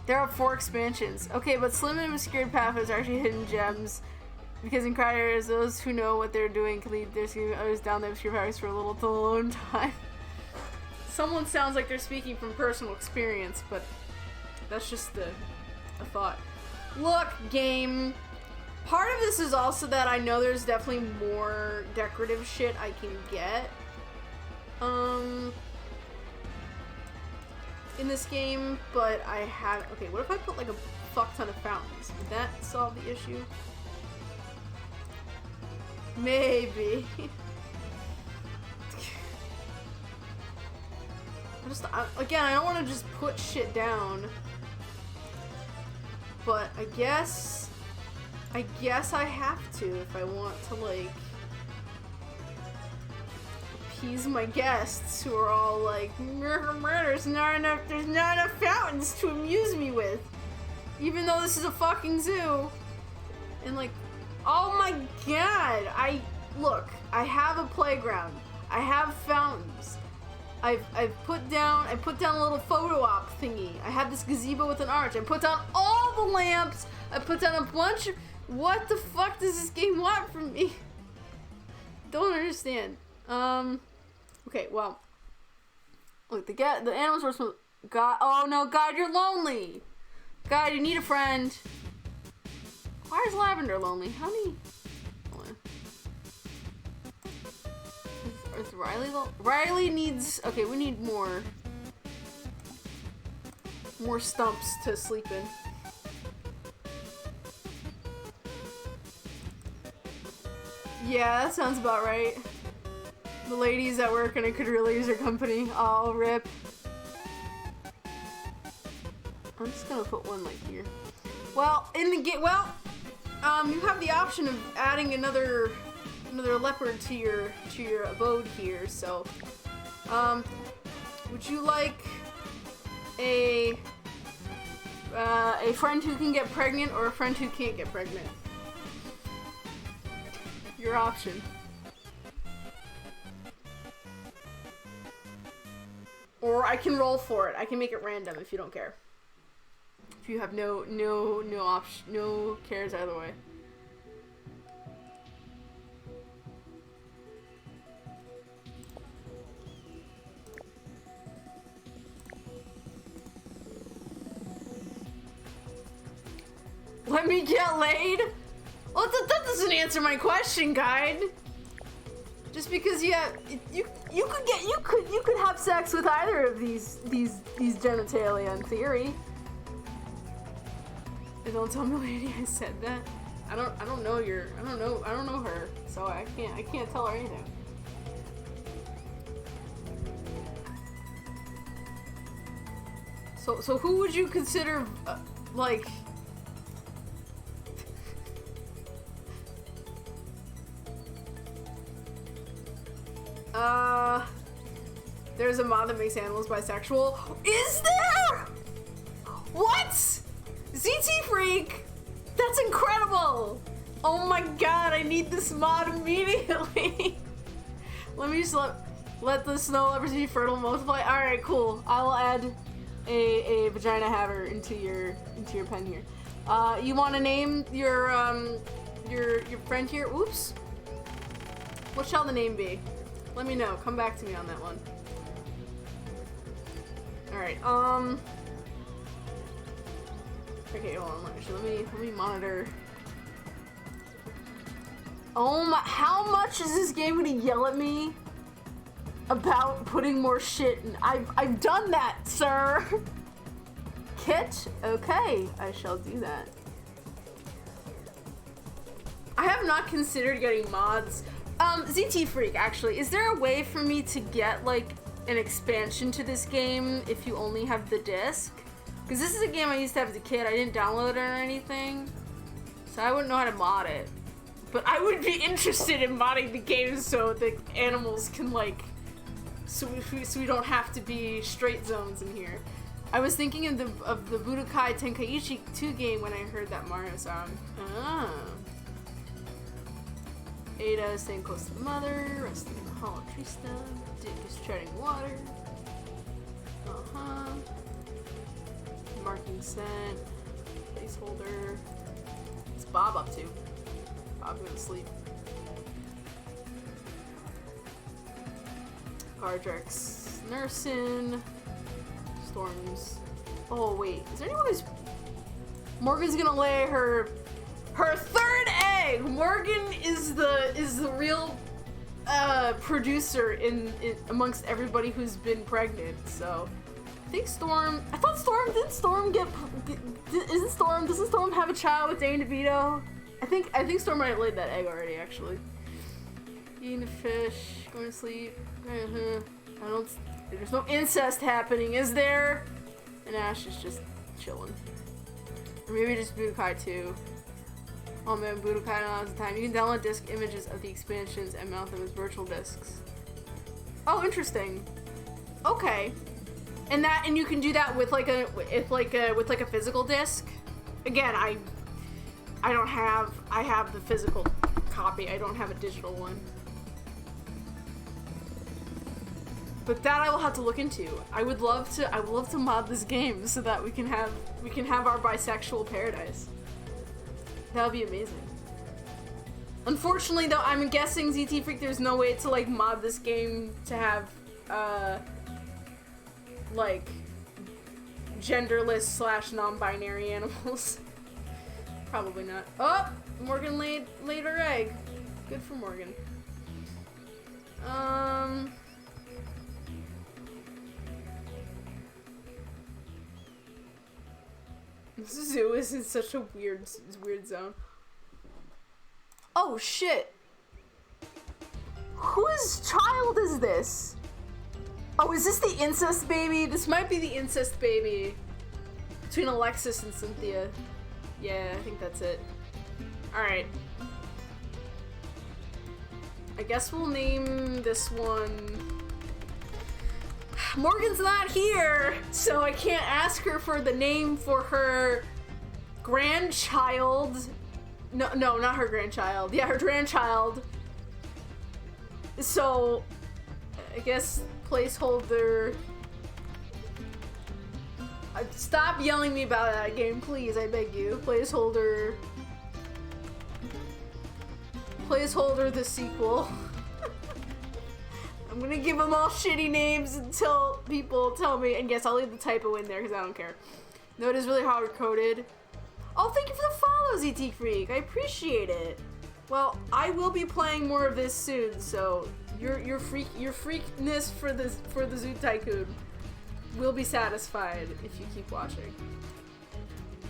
A: There are 4 expansions. Okay, but Slim and Obscured Pathways are actually hidden gems. Because in crowded areas, those who know what they're doing can lead their others down the obscure pathways for a little to alone time. Someone sounds like they're speaking from personal experience, but that's just a thought. Look, game. Part of this is also that I know there's definitely more decorative shit I can get. In this game, but I have. Okay, what if I put like a fuck ton of fountains? Would that solve the issue? Maybe. Again, I don't want to just put shit down. But I guess I have to if I want to, like, appease my guests who are all like, there's not enough fountains to amuse me with. Even though this is a fucking zoo. And like, oh my god, look, I have a playground. I have fountains. I put down a little photo op thingy. I have this gazebo with an arch. I put down all the lamps. I put down a bunch of... What the fuck does this game want from me? Don't understand. Okay, well. Look, the animals were supposed... God, oh no, God, you're lonely. God, you need a friend. Why is Lavender lonely? How many... Is Riley low? Riley needs... Okay, we need more stumps to sleep in. Yeah, that sounds about right. The ladies at work and I could really use their company. Oh, rip. I'm just gonna put one like here. Well, in the game, you have the option of adding another leopard to your abode here. So, would you like a friend who can get pregnant or a friend who can't get pregnant? Your option. Or I can roll for it. I can make it random if you don't care. If you have no option, no cares either way. Let me get laid? Well, that doesn't answer my question, guide. Just because you could have sex with either of these genitalia in theory. And don't tell me, lady, I said that. I don't know her, so I can't tell her anything. So who would you consider like? there's a mod that makes animals bisexual. Is there? What? ZT Freak? That's incredible. Oh my god, I need this mod immediately. Let me just let the snow leopards be fertile and multiply. Alright, cool. I will add a vagina haver into your pen here. You wanna name your friend here? Oops. What shall the name be? Let me know. Come back to me on that one. Alright, okay, hold on, actually, let me monitor. Oh my, how much is this game gonna yell at me about putting more shit in? I've done that, sir! Kit? Okay, I shall do that. I have not considered getting mods. ZT Freak, actually, is there a way for me to get, like, an expansion to this game if you only have the disc? Because this is a game I used to have as a kid. I didn't download it or anything, so I wouldn't know how to mod it. But I would be interested in modding the game so the animals can, like, so we don't have to be straight zones in here. I was thinking of the Budokai Tenkaichi 2 game when I heard that Mario song. Ah. Ada staying close to the mother, resting in the hollow tree stem. Dick is treading water. Uh-huh. Marking scent. Placeholder. What's Bob up to? Bob going to sleep. Cardrex nursing. Storms. Oh wait, is there anyone who's... Morgan's gonna lay her third egg! Morgan is the real producer in amongst everybody who's been pregnant, so I think Storm, doesn't Storm have a child with Dane DeVito? I think Storm might have laid that egg already, actually. Eating a fish, going to sleep. There's no incest happening, is there? And Ash is just chilling. Or maybe just Budokai 2. Oh man, Budokai now has the time. You can download disc images of the expansions and mount them as virtual discs. Oh, interesting. Okay. And you can do that with like a physical disc. Again, I have the physical copy. I don't have a digital one. But that I will have to look into. I would love to mod this game so that we can have our bisexual paradise. That would be amazing. Unfortunately though, I'm guessing ZT Freak there's no way to like mod this game to have like genderless / non-binary animals. Probably not. Oh, Morgan laid her egg. Good for Morgan. This zoo is in such a weird zone. Oh shit! Whose child is this? Oh, is this the incest baby? This might be the incest baby between Alexis and Cynthia. Yeah, I think that's it. Alright. I guess we'll name this one... Morgan's not here, so I can't ask her for the name for her grandchild. No, not her grandchild. Yeah, her grandchild. So, I guess placeholder... Stop yelling me about that game, please, I beg you. Placeholder the sequel. I'm gonna give them all shitty names until people tell me, and yes, I'll leave the typo in there because I don't care. No, it is really hard-coded. Oh, thank you for the follow, ZT Freak. I appreciate it. Well, I will be playing more of this soon, so your freakness for the Zoo Tycoon will be satisfied if you keep watching.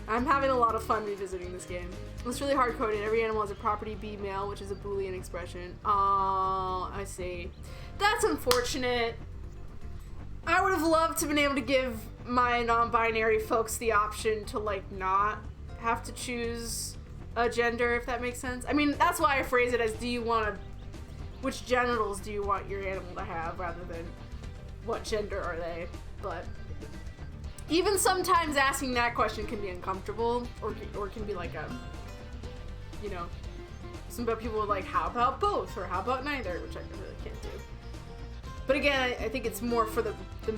A: I'm having a lot of fun revisiting this game. It's really hard-coded. Every animal has a property B male, which is a Boolean expression. Oh, I see. That's unfortunate. I would have loved to have been able to give my non-binary folks the option to, like, not have to choose a gender, if that makes sense. I mean, that's why I phrase it as, which genitals do you want your animal to have, rather than what gender are they? But even sometimes asking that question can be uncomfortable, or can be like a, you know, some people are like, how about both, or how about neither, which I really can't do. But again, I think it's more for the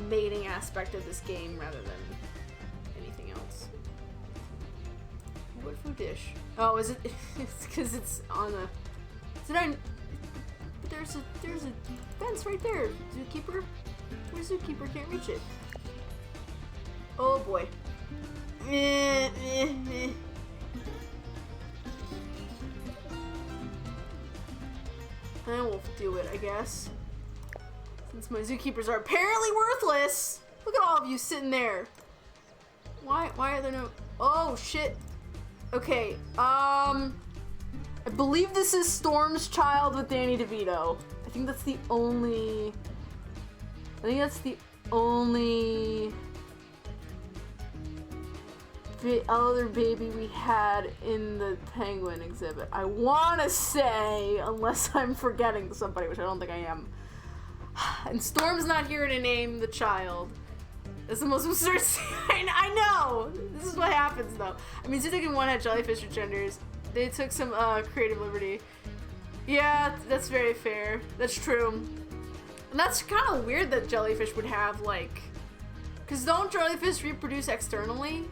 A: mating aspect of this game rather than anything else. What food dish? Oh, is it? It's because it's on the. Is it on? There's a fence right there. Zookeeper. Where's Zookeeper? Can't reach it. Oh boy. I will do it, I guess. Since my zookeepers are apparently worthless. Look at all of you sitting there. Why are there no... Oh, shit. Okay, I believe this is Storm's Child with Danny DeVito. I think that's the only other baby we had in the penguin exhibit. I want to say, unless I'm forgetting somebody, which I don't think I am. And Storm's not here to name the child. That's the most absurd thing. I know! This is what happens, though. I mean, Zookeeper 1 had jellyfish with genders. They took some creative liberty. Yeah, that's very fair. That's true. And that's kind of weird that jellyfish would have, like... Because don't jellyfish reproduce externally?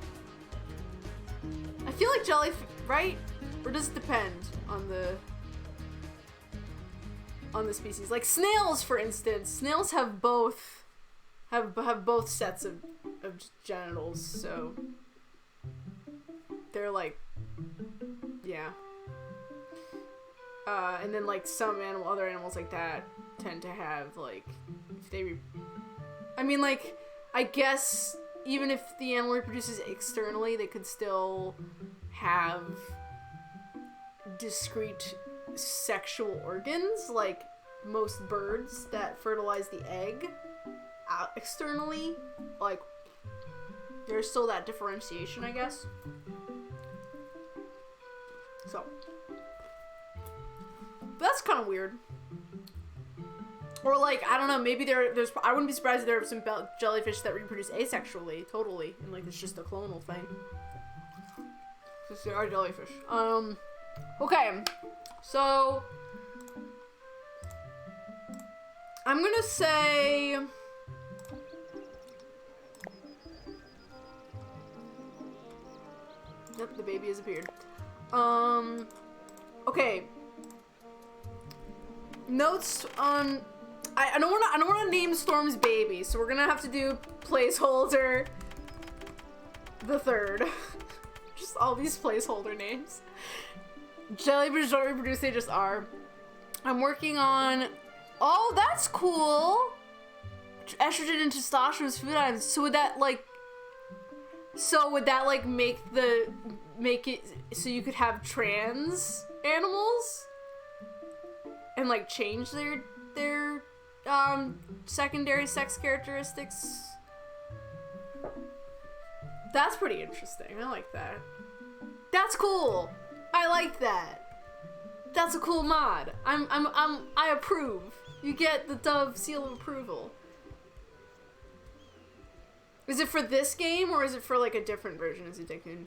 A: I feel like jellyfish, right? Or does it depend on the species? Like snails, for instance. Snails have both sets of genitals, so they're like, yeah. And then like other animals like that tend to have like, if I mean, like, I guess even if the animal reproduces externally, they could still have discrete sexual organs, like most birds that fertilize the egg out externally. Like, there's still that differentiation, I guess. So, that's kind of weird. Or like, I don't know, maybe there's I wouldn't be surprised if there are some jellyfish that reproduce asexually, totally, and like it's just a clonal thing. Because they are jellyfish. Okay, so I'm gonna say yep, the baby has appeared. Okay. Notes on I don't want to name Storm's baby, so we're gonna have to do placeholder the third. Just all these placeholder names. Jellyfish don't reproduce, they just are. I'm working on. Oh, that's cool. Estrogen and testosterone is food items. So would that like? So would that like make it so you could have trans animals and like change their secondary sex characteristics? That's pretty interesting. I like that. That's cool. I like that. That's a cool mod. I approve. You get the Dove seal of approval. Is it for this game or is it for like a different version of Tycoon?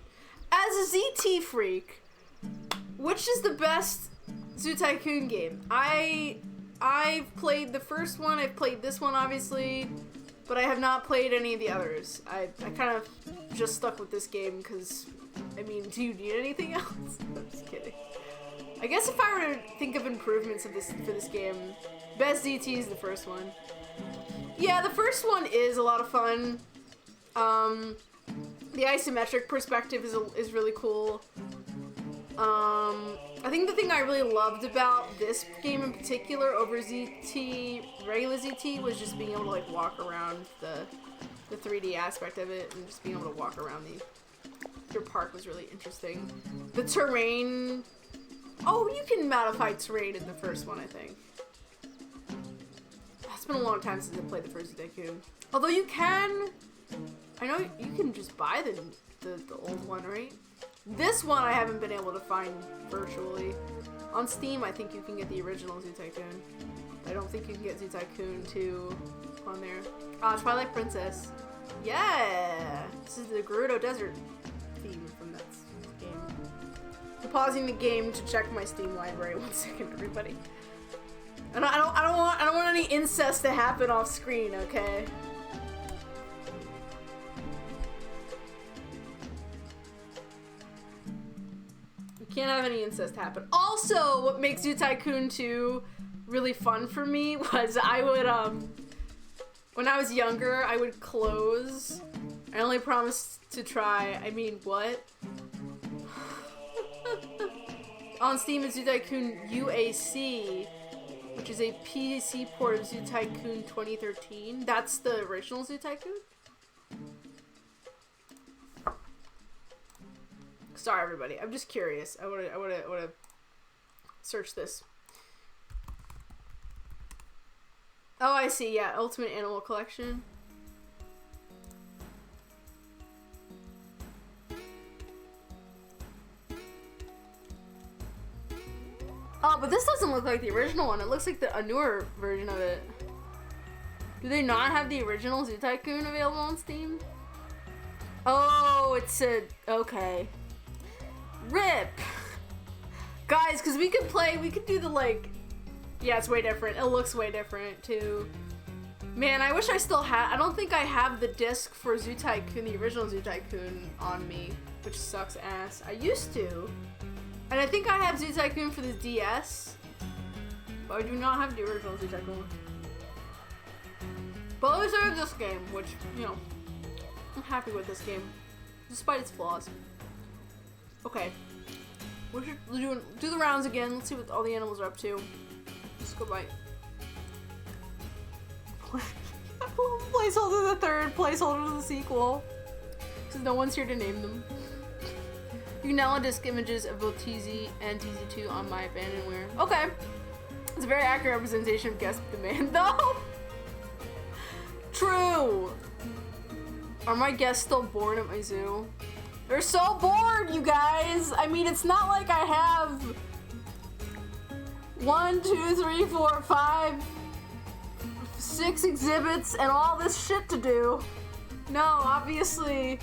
A: As a ZT freak, which is the best Zoo Tycoon game? I've played the first one, I've played this one obviously, but I have not played any of the others. I kind of just stuck with this game because, I mean, do you need anything else? I'm just kidding. I guess if I were to think of improvements for this game, best ZT is the first one. Yeah, the first one is a lot of fun. The isometric perspective is really cool. I think the thing I really loved about this game in particular over regular ZT, was just being able to like walk around the 3D aspect of it and just being able to walk around your park was really interesting. The terrain, oh, you can modify terrain in the first one, I think. It's been a long time since I played the first Tycoon. Although you can, I know you can just buy the old one, right? This one I haven't been able to find virtually. On Steam, I think you can get the original Zoo Tycoon. I don't think you can get Zoo Tycoon 2 on there. Twilight Princess. Yeah! This is the Gerudo Desert theme from that game. I'm pausing the game to check my Steam library. 1 second, everybody. I don't want any incest to happen off screen, okay? You can't have any incest happen. Also, what makes you Tycoon 2 really fun for me was I would, when I was younger, I would close. I only promised to try. I mean, what? On Steam is Zoo Tycoon UAC, which is a PC port of Zoo Tycoon 2013. That's the original Zoo Tycoon? Sorry, everybody. I'm just curious. I wanna search this. Oh, I see. Yeah, Ultimate Animal Collection. Oh, but this doesn't look like the original one. It looks like a newer version of it. Do they not have the original Zoo Tycoon available on Steam? Oh, it's a... Okay. RIP! Guys, because we could do the, like... Yeah, it's way different. It looks way different, too. Man, I wish I still had... I don't think I have the disc for Zoo Tycoon, the original Zoo Tycoon, on me, which sucks ass. I used to. And I think I have Zoo Tycoon for the DS, but I do not have the original Zoo Tycoon. But at least I have this game, which, you know, I'm happy with this game, despite its flaws. Okay, we should do the rounds again. Let's see what all the animals are up to. Let's go by. Placeholder the third, placeholder the sequel, because no one's here to name them. You can download disc images of both TZ and TZ2 on my Abandonware. Okay. It's a very accurate representation of guest demand, though. True. Are my guests still bored at my zoo? They're so bored, you guys. I mean, it's not like I have 1, 2, 3, 4, 5, 6 exhibits and all this shit to do. No, obviously,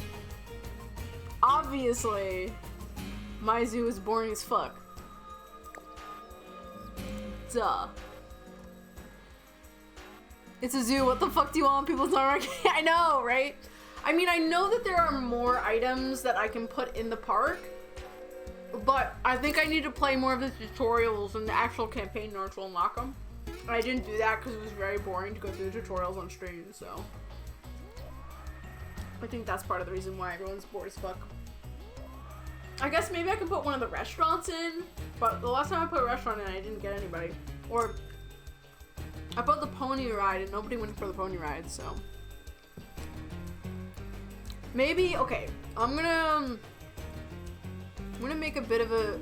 A: my zoo is boring as fuck. Duh. It's a zoo, what the fuck do you want people to talk about? I know, right? I mean, I know that there are more items that I can put in the park, but I think I need to play more of the tutorials and the actual campaign in order to unlock them. And I didn't do that because it was very boring to go through the tutorials on stream, so. I think that's part of the reason why everyone's bored as fuck. I guess maybe I can put one of the restaurants in, but the last time I put a restaurant in, I didn't get anybody. Or, I put the pony ride and nobody went for the pony ride, so. Maybe, okay, I'm gonna make a bit of a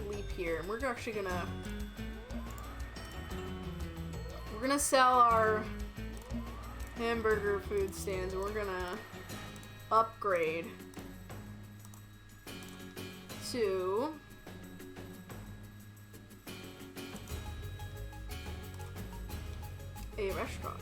A: leap here, and we're actually gonna sell our hamburger food stands, and we're gonna upgrade to a restaurant.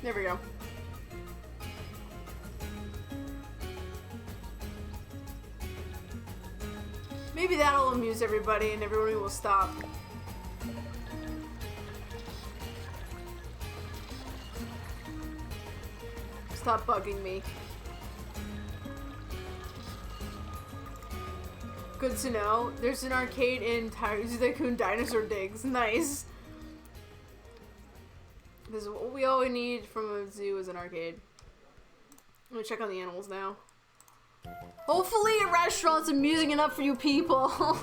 A: There we go. Maybe that'll amuse everybody and everybody will stop. Stop bugging me. Good to know. There's an arcade in Tycoon Dinosaur Digs. Nice. Because what we all need from a zoo is an arcade. Let me check on the animals now. Hopefully a restaurant's amusing enough for you people.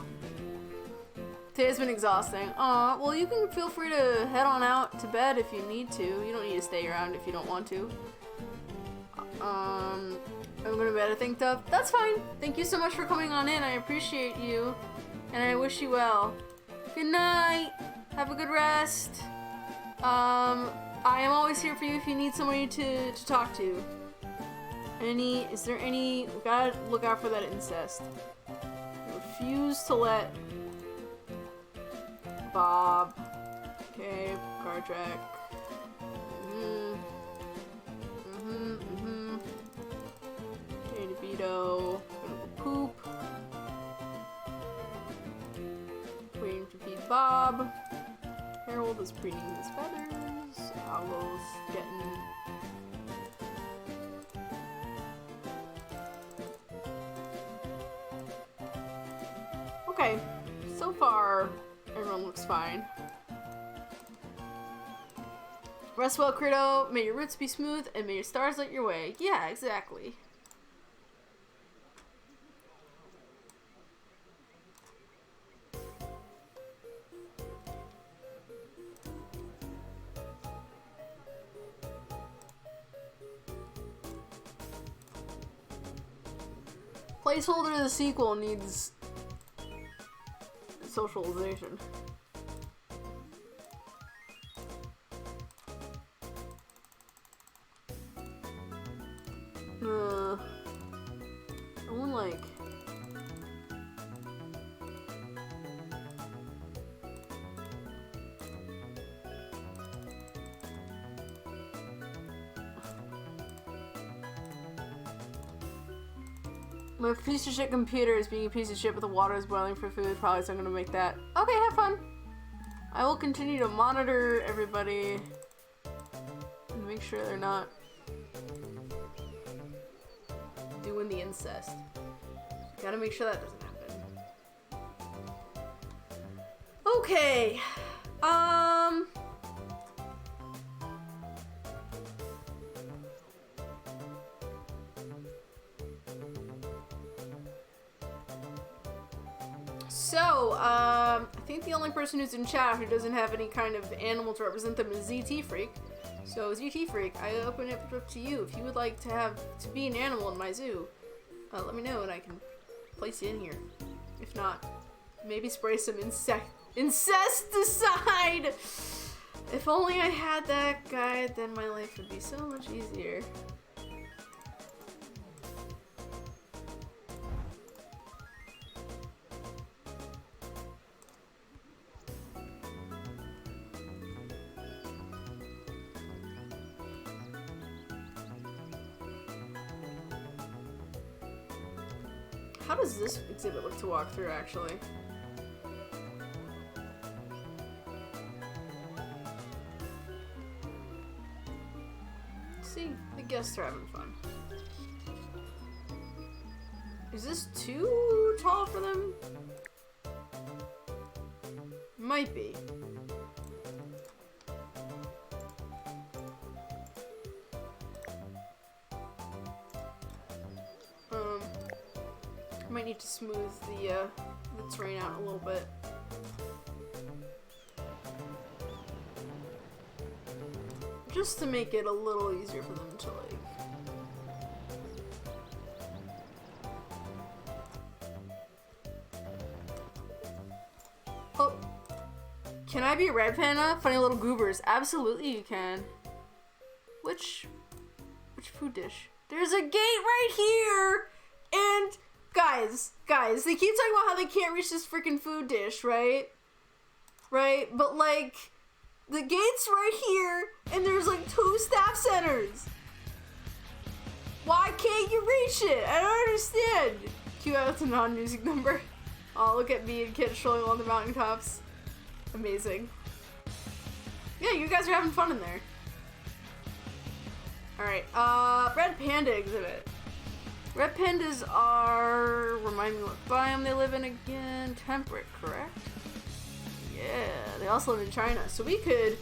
A: Today's been exhausting. Aw, well you can feel free to head on out to bed if you need to. You don't need to stay around if you don't want to. I'm going to bed, I think, Dove. That's fine. Thank you so much for coming on in. I appreciate you. And I wish you well. Good night. Have a good rest. I am always here for you if you need somebody to talk to. Is there any, we gotta look out for that incest. I refuse to let Bob, okay, Carjack, okay, DeVito, poop, waiting to feed Bob, Harold is preening his feathers, Alo's getting okay, so far, everyone looks fine. Rest well, Credo. May your roots be smooth, and may your stars light your way. Yeah, exactly. Placeholder of the sequel needs socialization. I want like my piece of shit computer is being a piece of shit, but the water is boiling for food. Probably so I'm gonna make that. Okay, have fun. I will continue to monitor everybody and make sure they're not doing the incest. Gotta make sure that doesn't happen. Okay. So, I think the only person who's in chat who doesn't have any kind of animal to represent them is ZT Freak. So, ZT Freak, I open it up to you. If you would like to be an animal in my zoo, let me know and I can place you in here. If not, maybe spray some incesticide! If only I had that guide, then my life would be so much easier. How does this exhibit look to walk through, actually? See, the guests are having fun. Is this too tall for them? Might be. Might need to smooth the terrain out a little bit. Just to make it a little easier for them to like... Oh! Can I be a red panda? Funny little goobers. Absolutely you can. Which food dish? There's a gate right here! And... Guys, they keep talking about how they can't reach this freaking food dish, right? Right? But, like, the gate's right here, and there's, like, 2 staff centers. Why can't you reach it? I don't understand. Cue out a non-music number. Oh, look at me and Kit strolling along the mountaintops. Amazing. Yeah, you guys are having fun in there. Alright, Red Panda exhibit. Red pandas are, remind me what biome they live in again, temperate, correct? Yeah, they also live in China. So we could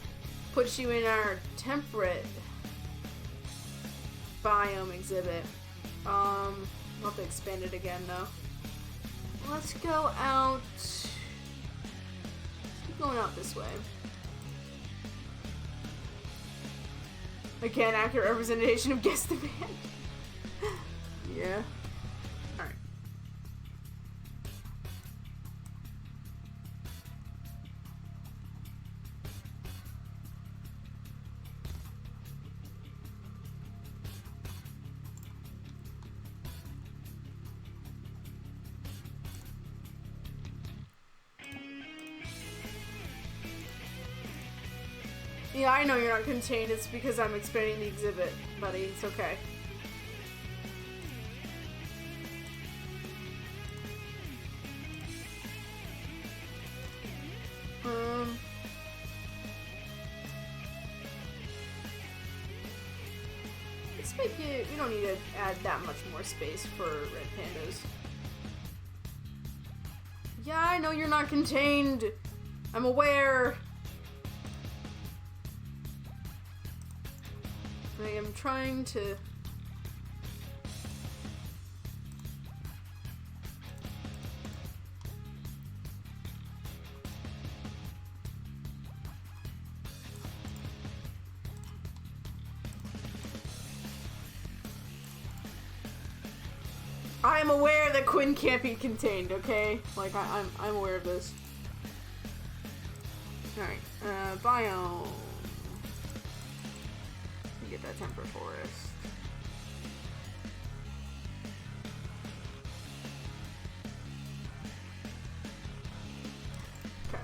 A: put you in our temperate biome exhibit. I'll have to expand it again though. Let's go out, let's keep going out this way. Again, accurate representation of guest demand. Yeah. Alright. Yeah, I know you're not contained. It's because I'm expanding the exhibit, buddy. It's okay. Let's make it. We don't need to add that much more space for red pandas. Yeah, I know you're not contained. I'm aware. I am trying to... I'm aware that Quinn can't be contained, okay? Like, I'm aware of this. Alright, biome. Get that temper forest. Okay.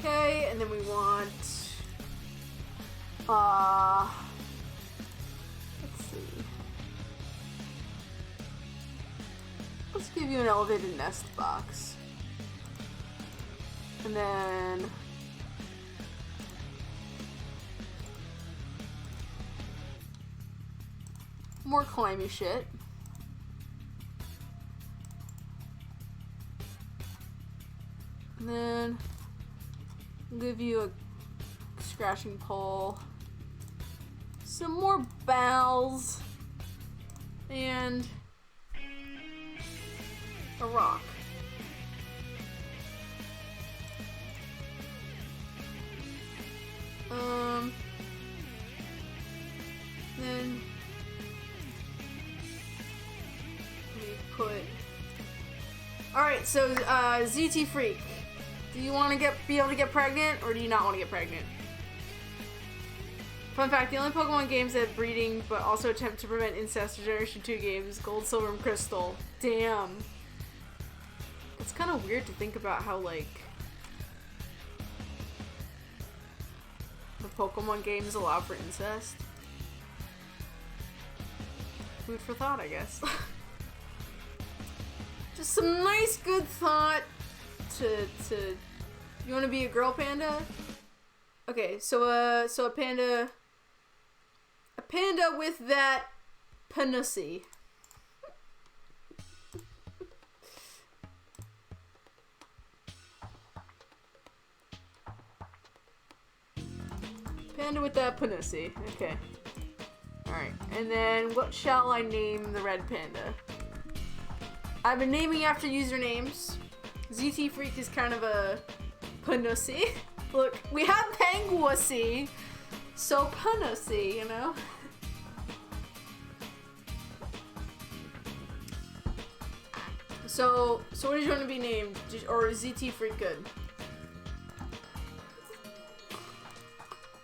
A: Okay, and then we want let's see. Let's give you an elevated nest box. And then more climby shit. And then I'll give you a scratching pole, some more bowels, and a rock. Then we put. Alright, so ZT Freak. Do you want to be able to get pregnant, or do you not want to get pregnant? Fun fact, the only Pokemon games that have breeding but also attempt to prevent incest are Generation 2 games, Gold, Silver, and Crystal. Damn. It's kind of weird to think about how, like, the Pokemon games allow for incest. Food for thought, I guess. Just some nice, good thought to you want to be a girl panda? Okay, so a panda with that panussy. Panda with that panussy. Okay. Alright, and then what shall I name the red panda? I've been naming after usernames. ZT Freak is kind of a panussy. Look, we have Pangussy, so panussy, you know? So what did you want to be named? Or is ZT Freak good?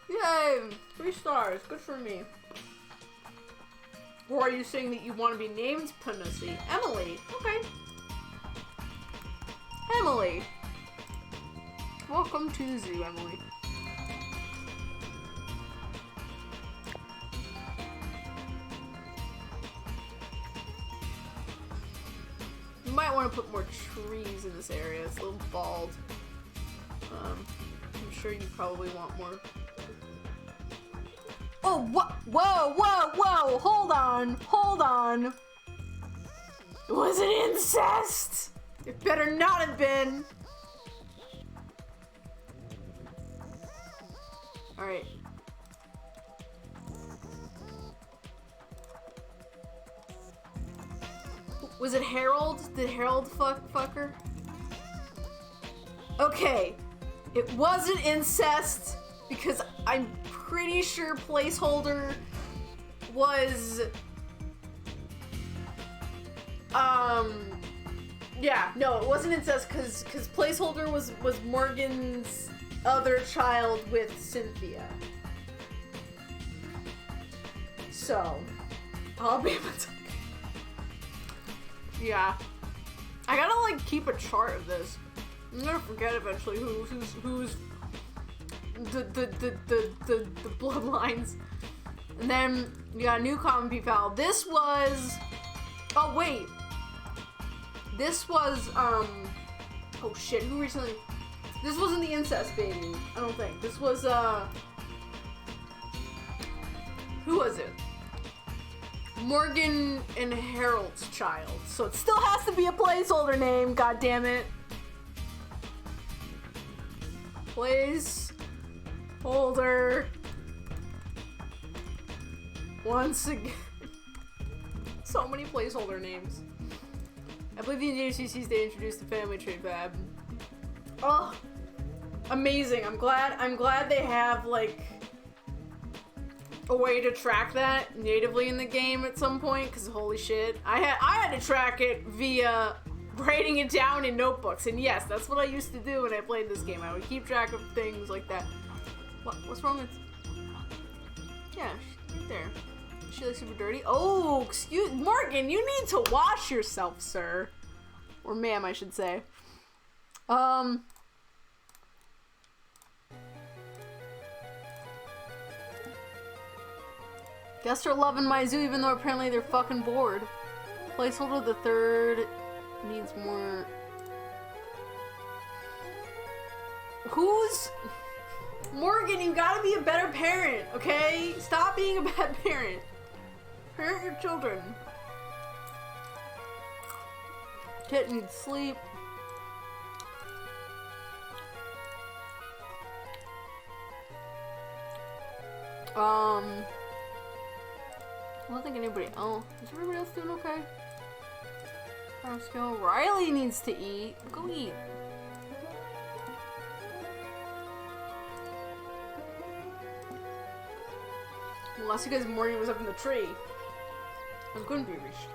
A: Yay! 3 stars. Good for me. Or are you saying that you want to be named Panussy? Emily. Okay. Emily. Welcome to the zoo, Emily. You might want to put more trees in this area. It's a little bald. I'm sure you probably want more. Oh, what? Whoa, whoa, whoa! Hold on, hold on. Was it incest? It better not have been. All right. Was it Harold? Did Harold fuck her? Okay. It wasn't incest because I'm pretty sure placeholder was yeah, no, it wasn't incest because placeholder was Morgan's other child with Cynthia. So Alabama. Yeah. I gotta like keep a chart of this. I'm gonna forget eventually who's the bloodlines. And then we got a new common peafowl. This was, oh wait, this was oh shit, who recently, this wasn't the incest baby, I don't think. This was who was it? Morgan and Harold's child. So it still has to be a placeholder name, god damn it. Placeholder. Once again. So many placeholder names. I believe the JCC's they introduced the family tree fab. Oh, amazing. I'm glad they have like a way to track that natively in the game at some point, because holy shit, I had to track it via writing it down in notebooks, and yes, that's what I used to do when I played this game. I would keep track of things like that. What's wrong with? Yeah, right there. Is she like super dirty? Oh, excuse Morgan, you need to wash yourself, sir, or ma'am, I should say. Guests are loving my zoo, even though apparently they're fucking bored. Placeholder the third needs more. Who's Morgan? You gotta be a better parent, okay? Stop being a bad parent. Parent your children. Kit needs sleep. I don't think anybody. Oh, is everybody else doing okay? Let's go. Riley needs to eat. Go eat. Unless you guys Morgan was up in the tree. It couldn't be reached.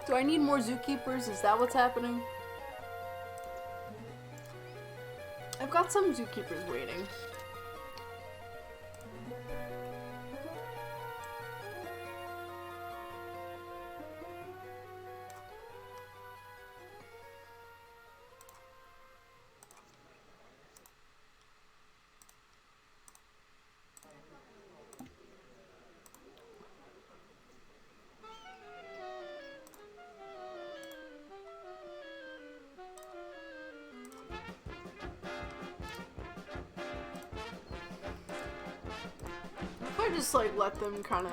A: Do I need more zookeepers? Is that what's happening? I've got some zookeepers waiting. Just like let them kind of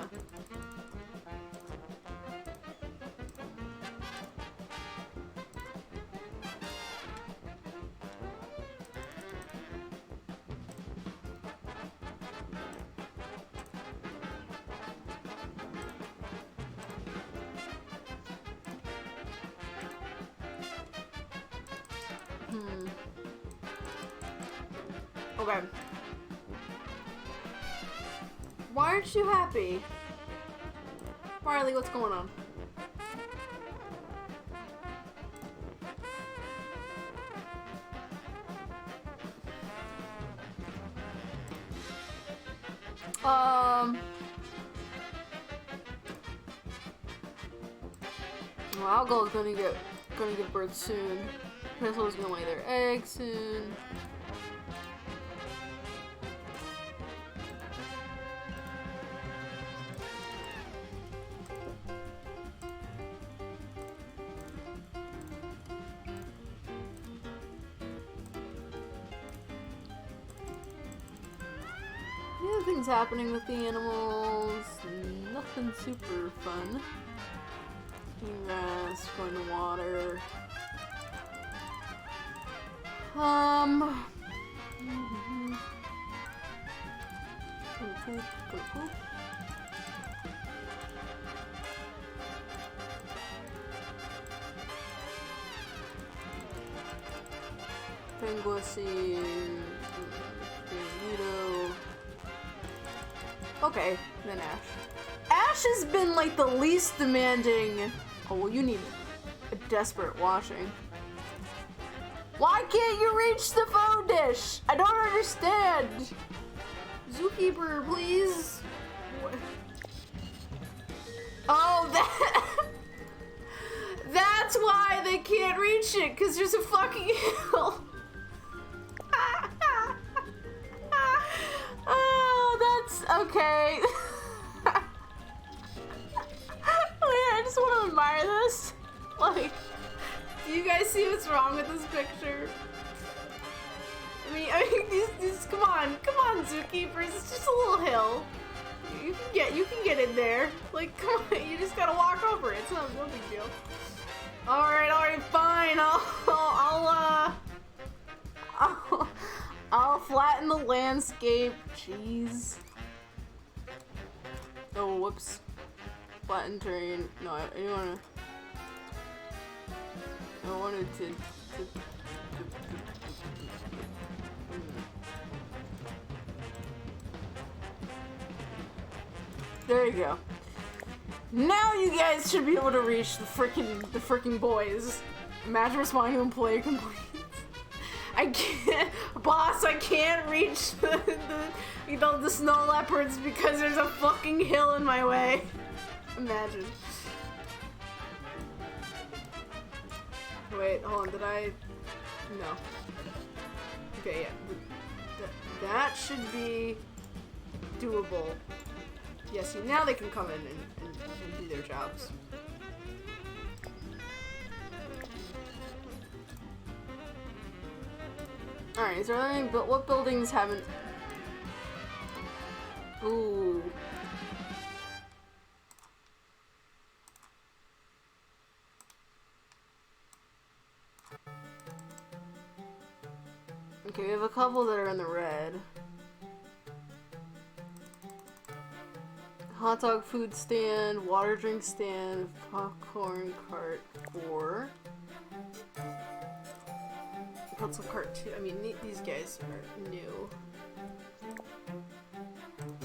A: okay. Why aren't you happy? Riley, what's going on? Well, Algo's gonna get birth soon. Crystal's gonna lay their eggs soon. Things happening with the animals. Nothing super fun. Eating grass, going to water. Gonna poop. Penguin, okay, then Ash. Ash has been like the least demanding. Oh, well, you need a desperate watching. Why can't you reach the phone dish? I don't understand. Zookeeper, please. What? Oh, that's why they can't reach it, because there's a fucking hill. Oh, that's okay. I just want to admire this. Like, do you guys see what's wrong with this picture? I mean, these come on, zookeepers. It's just a little hill. You can get in there. Like, come on, you just gotta walk over it. It's not no big deal. All right, fine. I'll flatten the landscape. Jeez. Oh, whoops. Flatten terrain. No, I wanted to There you go. Now you guys should be able to reach the frickin' boys. Imagine responding to employee complaints. I can't, boss, I can't reach the snow leopards because there's a fucking hill in my way. Imagine. Wait, hold on, did I? No. Okay, yeah. That should be doable. Yeah, see, now they can come in and do their jobs. Alright, is there anything, but what buildings haven't? Ooh. Okay, we have a couple that are in the red. Hot dog food stand, water drink stand, popcorn cart 4. Pencil cart 2. I mean, these guys are new.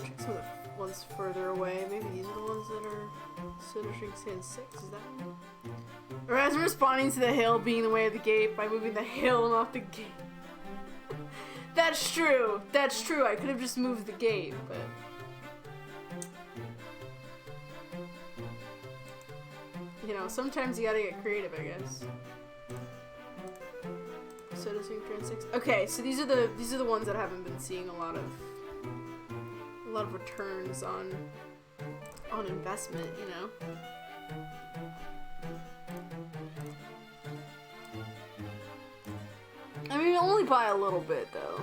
A: Check some of the ones further away. Maybe these are the ones that are soda drink stand 6. Is that one? Or as we're responding to the hill being in the way of the gate by moving the hill and off the gate. That's true. That's true. I could have just moved the gate, but. You know, sometimes you gotta get creative, I guess. Soda Stream Trend 6. Okay, so these are the ones that haven't been seeing a lot of returns on investment, you know. I mean, only by a little bit though.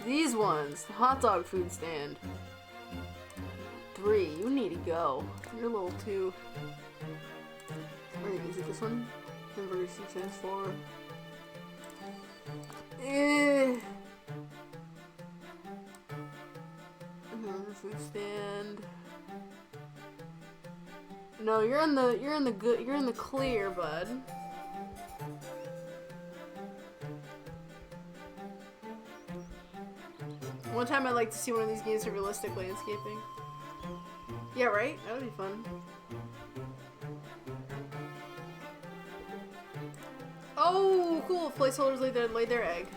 A: These ones, the hot dog food stand. 3, you need to go. You're a little too. Wait, is it this one? Hamburger 6 and 4. Hamburger food stand. No, you're in the clear, bud. One time I'd like to see one of these games of realistic landscaping. Yeah, right? That would be fun. Oh, cool! Placeholders laid their egg.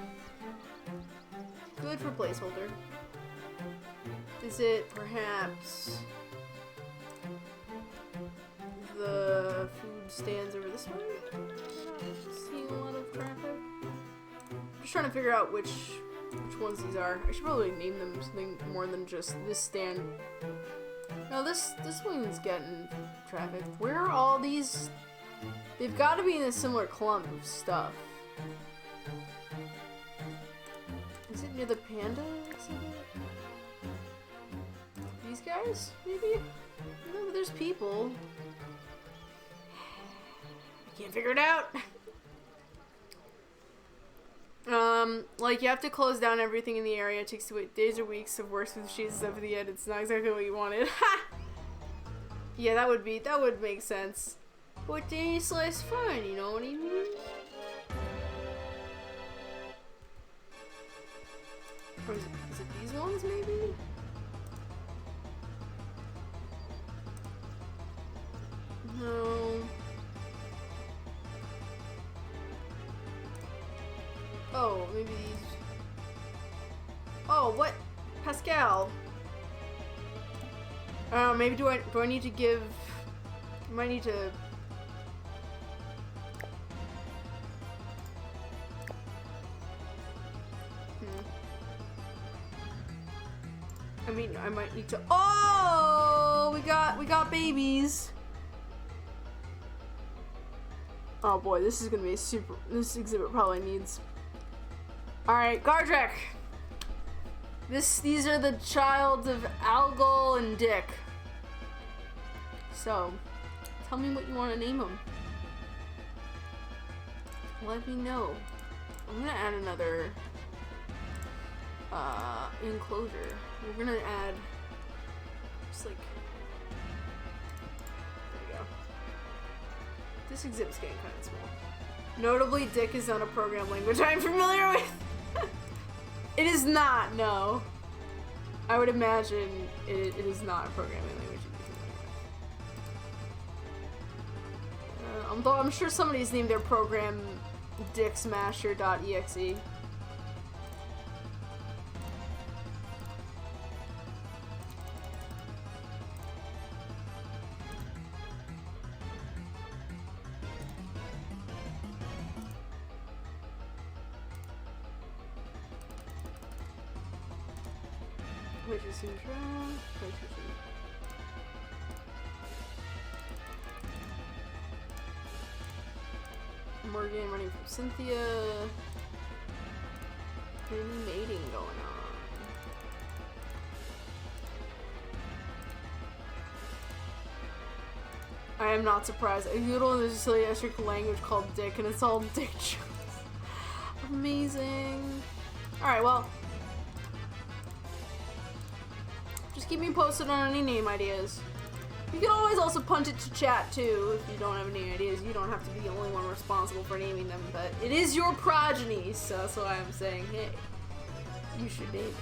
A: Good for placeholder. Is it perhaps the food stands over this way? I'm not seeing a lot of traffic. I'm just trying to figure out which ones these are. I should probably name them something more than just this stand. No, this one's getting traffic. Where are all these? They've got to be in a similar clump of stuff. Is it near the panda exhibit? These guys, maybe? No, but there's people. I can't figure it out. Like, you have to close down everything in the area. It takes days or weeks of works with sheets up at the end. It's not exactly what you wanted. Ha! Yeah, that would make sense. But then it's less fun, you know what I mean? Or is it these ones, maybe? No. Oh, maybe these. Oh, what? Pascal. Maybe do I need to give? I might need to. I mean, I might need to. Oh, we got babies. Oh boy, this is gonna be a super. This exhibit probably needs. All right, Gardrek. These are the child of Algol and Dick. So, tell me what you want to name them. Let me know. I'm gonna add another enclosure. We're gonna add just like there we go. This exhibit's getting kind of small. Notably, Dick is not a program language I'm familiar with. It is not, no. I would imagine it is not a programming language you'd be familiar with. Although I'm sure somebody's named their program dicksmasher.exe. Which is Morgan running from Cynthia. Any mating going on? I am not surprised. I doodle in a silly extra language called Dick, and it's all Dick jokes. Amazing. Alright, well. Just keep me posted on any name ideas. You can always also punt it to chat too if you don't have any ideas. You don't have to be the only one responsible for naming them, but it is your progeny, so that's why I'm saying, hey, you should name them.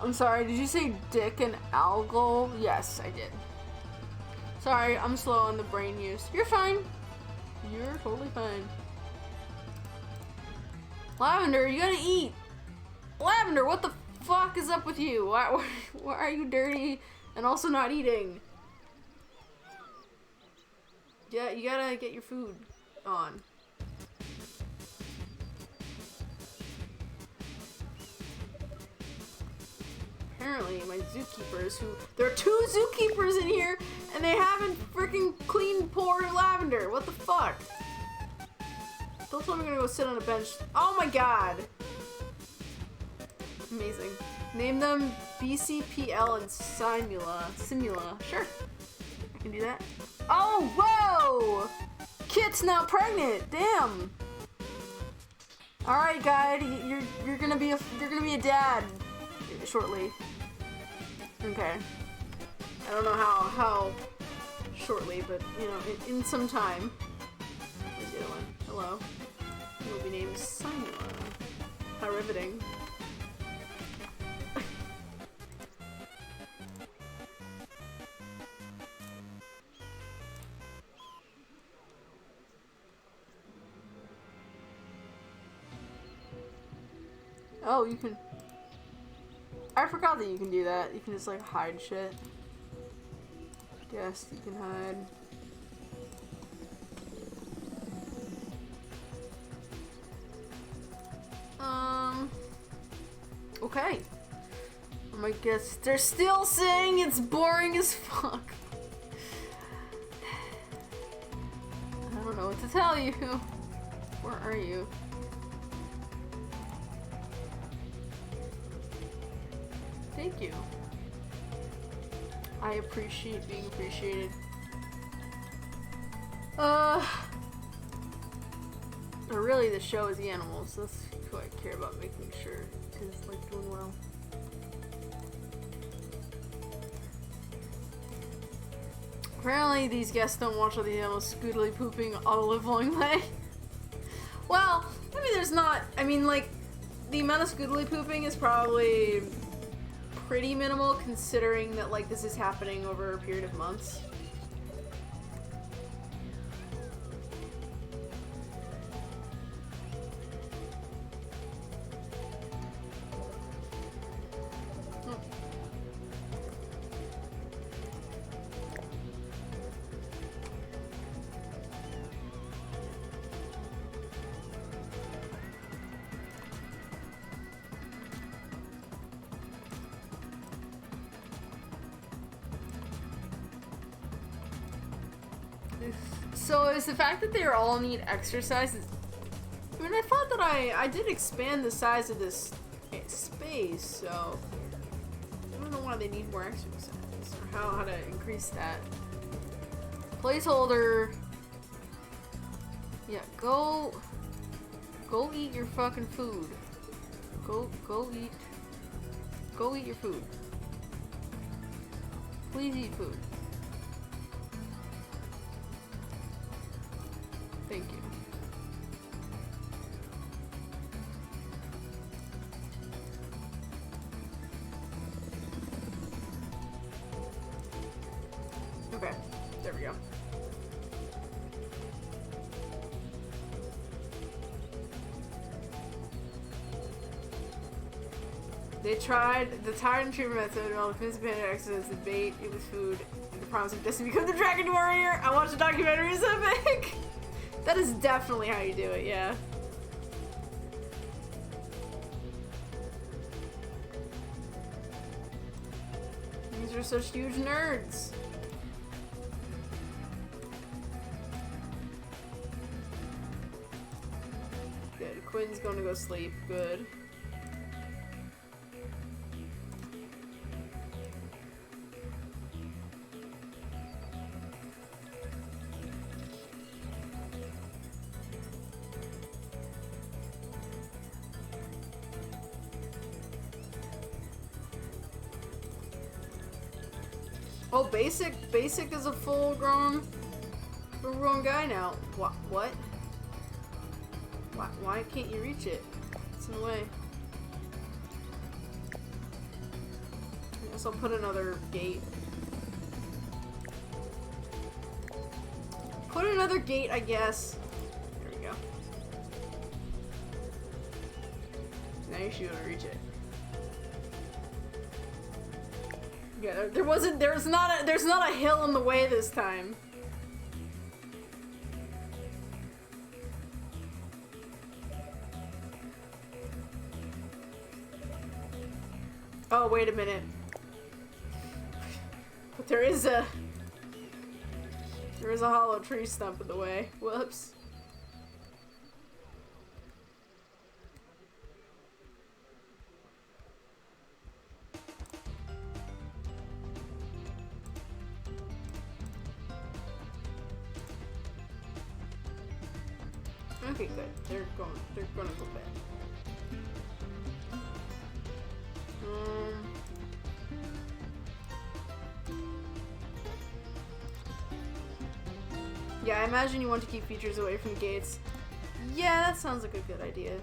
A: I'm sorry, did you say Dick and Algol? Yes, I did. Sorry, I'm slow on the brain use. You're fine. You're totally fine. Lavender, you gotta eat. Lavender, what the fuck is up with you? Why are you dirty and also not eating? Yeah, you gotta get your food on. Apparently, my zookeepers there are 2 zookeepers in here, and they haven't freaking cleaned poor Lavender. What the fuck? Don't tell me I'm gonna go sit on a bench. Oh my god. Amazing. Name them BCPL and Simula. Sure. I can do that. Oh, whoa! Kit's now pregnant. Damn. All right, guy. You're gonna be a dad shortly. Okay. I don't know how shortly, but you know, in some time. Where's the other one? Hello. He will be named Simula. How riveting. Oh, you can. I forgot that you can do that. You can just like hide shit. Yes, you can hide. Okay. I guess they're still saying it's boring as fuck. I don't know what to tell you. Where are you? Thank you. I appreciate being appreciated. But really the show is the animals. That's who I care about making sure is like doing well. Apparently these guests don't watch all the animals scootily pooping all the live long way. Well, I mean there's not, I mean like, the amount of scoodly pooping is probably pretty minimal, considering that like this is happening over a period of months. So is the fact that they all need exercise? I mean, I thought that I did expand the size of this space, so I don't know why they need more exercise or how to increase that. Placeholder. Yeah, go eat your fucking food. Go eat your food. Please eat food. Thank you. Okay, there we go. They tried the tire and treatment method, and all the physical exercise, the bait, it was food, and the promise of destiny become the dragon warrior. I watched a documentary, it's epic. That is definitely how you do it, yeah. These are such huge nerds. Good. Quinn's going to go sleep. Good. Oh, basic is a full-grown guy now. What? Why can't you reach it? It's in the way. I guess I'll put another gate. Put another gate, I guess. There we go. Now you should be able to reach it. Yeah, there's not a hill in the way this time. Oh, wait a minute. But there is a hollow tree stump in the way. Whoops. Okay, good. They're gonna go back. Yeah, I imagine you want to keep features away from the gates. Yeah, that sounds like a good idea.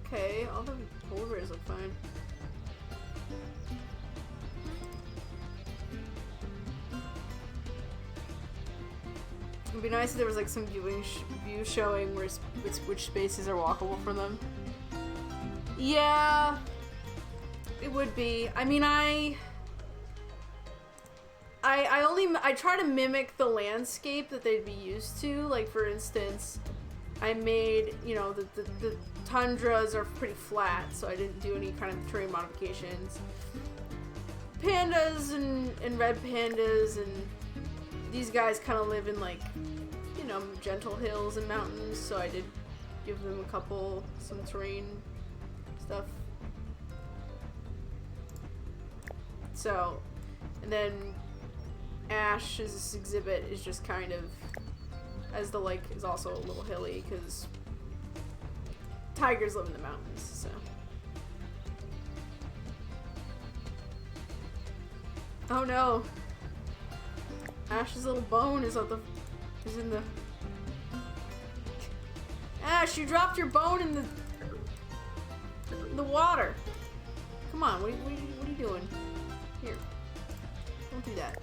A: Okay, all the polar bears look fine. It'd be nice if there was like some view showing which spaces are walkable for them. Yeah, it would be. I mean, I try to mimic the landscape that they'd be used to. Like, for instance, I made, you know, the tundras are pretty flat, so I didn't do any kind of terrain modifications. Pandas and red pandas and these guys kind of live in, like, you know, gentle hills and mountains, so I did give them some terrain stuff. So, and then Ash's exhibit is just kind of, as the lake is also a little hilly, because tigers live in the mountains, so. Oh no. Ash's little bone is in the... Ash, you dropped your bone in the water. Come on, what are you doing? Here. Don't do that.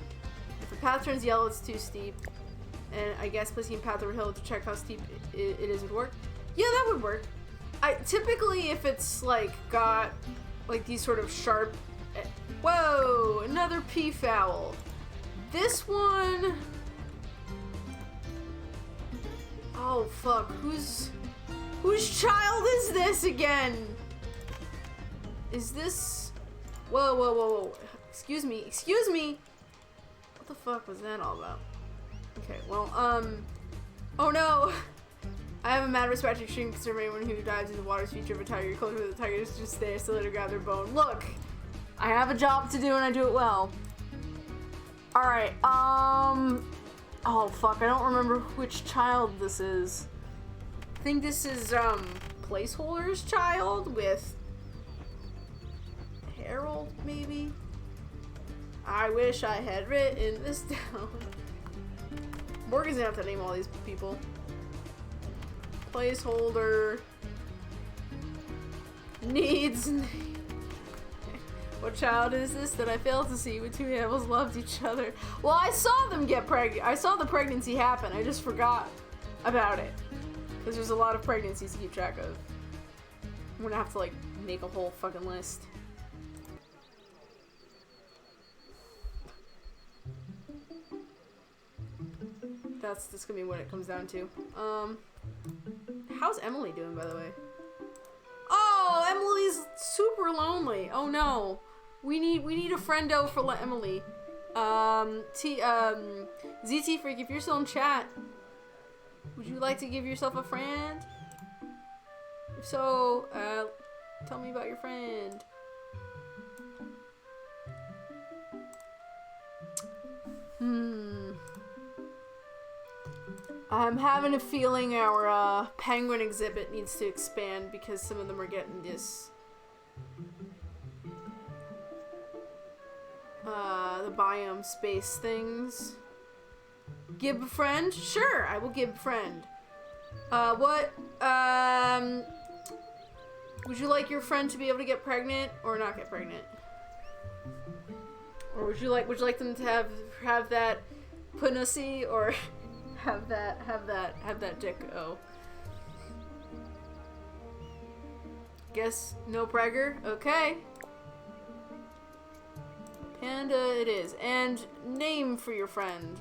A: If the path turns yellow, it's too steep. And I guess placing a path over a hill to check how steep it is would work. Yeah, that would work. Typically, if it's like got like these sort of sharp. Whoa, another peafowl. This one. Oh fuck, whose child is this again? Is this? Whoa. Excuse me. What the fuck was that all about? Okay, well, oh no! I have a mad respect and extreme concern for anyone who dives in the water's future of a tiger. You're closer to the tigers, just stay still to grab their bone. Look! I have a job to do and I do it well. Alright, oh fuck, I don't remember which child this is. I think this is, Placeholder's child with Harold, maybe? I wish I had written this down. Morgan's gonna have to name all these people. Placeholder needs name. What child is this that I failed to see when two animals loved each other? Well, I saw them get pregnant. I saw the pregnancy happen. I just forgot about it. Because there's a lot of pregnancies to keep track of. I'm gonna have to, like, make a whole fucking list. That's gonna be what it comes down to. How's Emily doing, by the way? Oh, Emily's super lonely. Oh no. We need a friendo for Emily. ZT Freak, if you're still in chat, would you like to give yourself a friend? If so, tell me about your friend. I'm having a feeling our penguin exhibit needs to expand because some of them are getting this. The biome space things. Give a friend? Sure, I will give a friend. Would you like your friend to be able to get pregnant or not get pregnant? Or would you like them to have that pussy or have that dick go? Guess no pregger. Okay. Panda it is. And name for your friend.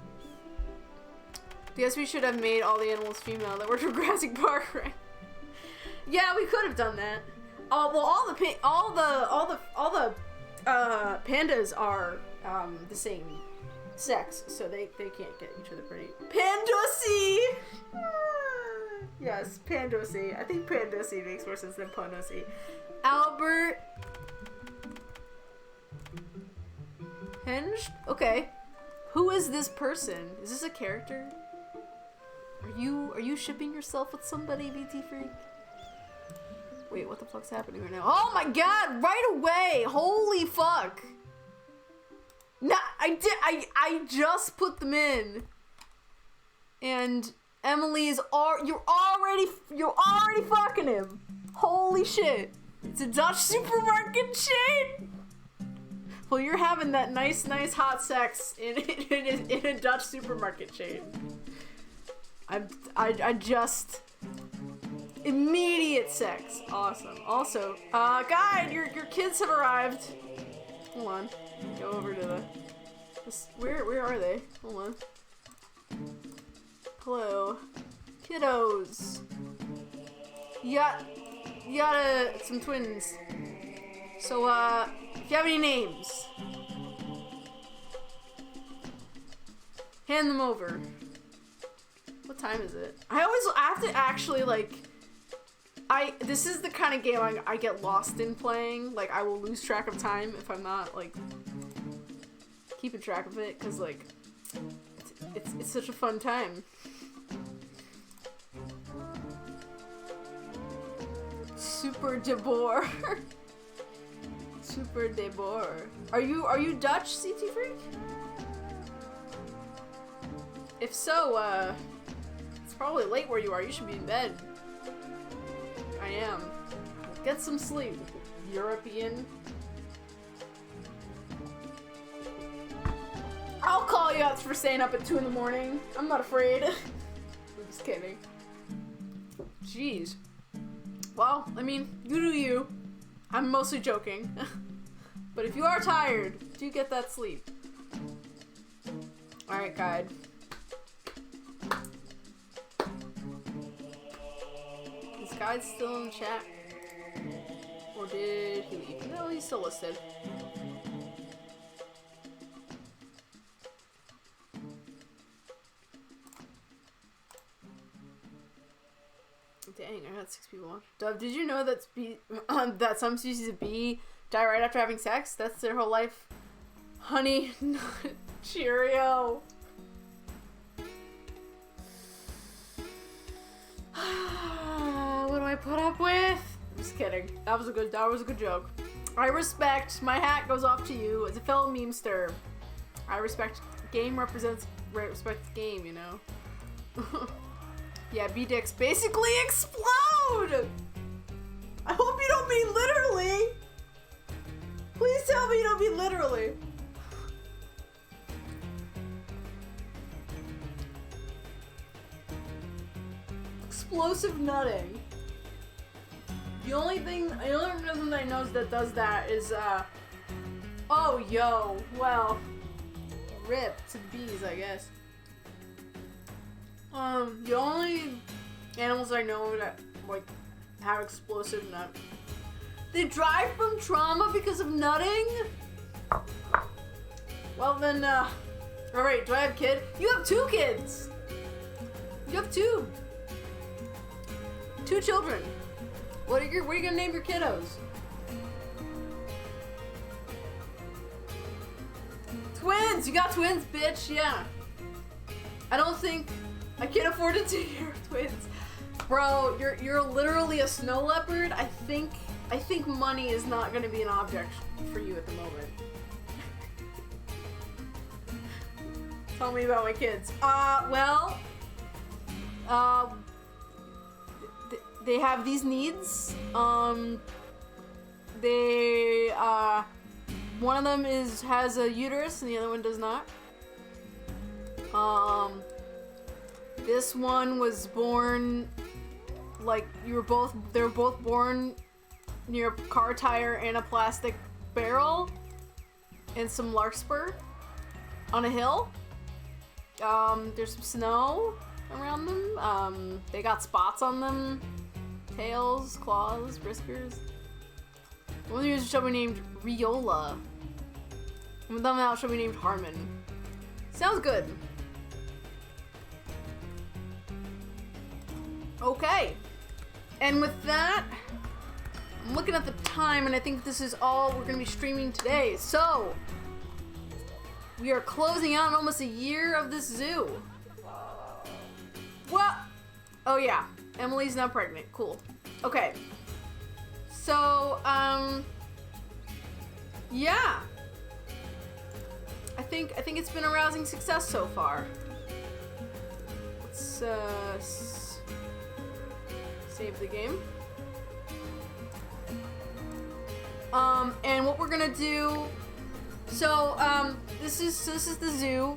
A: Guess we should have made all the animals female that worked for Jurassic Park, right? Yeah, we could have done that. Well, all the pandas are the same sex, so they can't get each other pretty. Pandussy! Yes, Pandussy. I think Pandussy makes more sense than Panussy. Albert Henge? Okay. Who is this person? Is this a character? Are you shipping yourself with somebody, BT Freak? Wait, what the fuck's happening right now? Oh my god, right away! Holy fuck! Nah, I just put them in. And Emily's you're already fucking him. Holy shit. It's a Dutch supermarket chain. Well, you're having that nice hot sex in a Dutch supermarket chain. I just immediate sex. Awesome. Also, guide, your kids have arrived. Hold on. Go over to where are they? Hold on. Hello. Kiddos. You got some twins. So, if you have any names, hand them over. What time is it? I have to actually, like, this is the kind of game I get lost in playing. Like, I will lose track of time if I'm not, like, keeping track of it, because, like, it's such a fun time. Super de boer. Super de boer. Are you Dutch, CT Freak? If so, it's probably late where you are. You should be in bed. I am. Get some sleep, European. I'll call you out for staying up at 2 in the morning. I'm not afraid. I'm just kidding. Jeez. Well, I mean, you do you. I'm mostly joking. But if you are tired, do get that sleep. Alright, guide. Is guide still in the chat? Or did he leave? No, he's still listed. Dang, I had 6 people watch. Dove, did you know that that some species of bee die right after having sex? That's their whole life. Honey Nut Cheerio. What do I put up with? Just kidding. That was a good joke. I respect. My hat goes off to you as a fellow memester. I respect. Game represents respect the game, you know. Yeah, B-dicks basically explode! I hope you don't mean literally! Please tell me you don't mean literally. Explosive nutting. The only organism that I know that does that is, oh, yo, well, rip to bees, I guess. The only animals I know that, like, have explosive nut. They die from trauma because of nutting? Well then, alright, do I have a kid? You have 2 kids! You have 2 children. What are you gonna name your kiddos? Twins! You got twins, bitch, yeah. I don't think I can't afford it to hear twins. Bro, you're literally a snow leopard. I think money is not gonna be an object for you at the moment. Tell me about my kids. They have these needs. One of them has a uterus and the other one does not. This one was born, like, they were both born near a car tire and a plastic barrel and some larkspur on a hill. There's some snow around them. They got spots on them. Tails, claws, whiskers. One of these shall be named Riola. One of them now shall be named Harmon. Sounds good. Okay. And with that, I'm looking at the time and I think this is all we're going to be streaming today. So, we are closing out almost a year of this zoo. What? Oh yeah, Emily's now pregnant. Cool. Okay. So, yeah. I think it's been a rousing success so far. Let's save the game. And what we're gonna do. So, this is the zoo.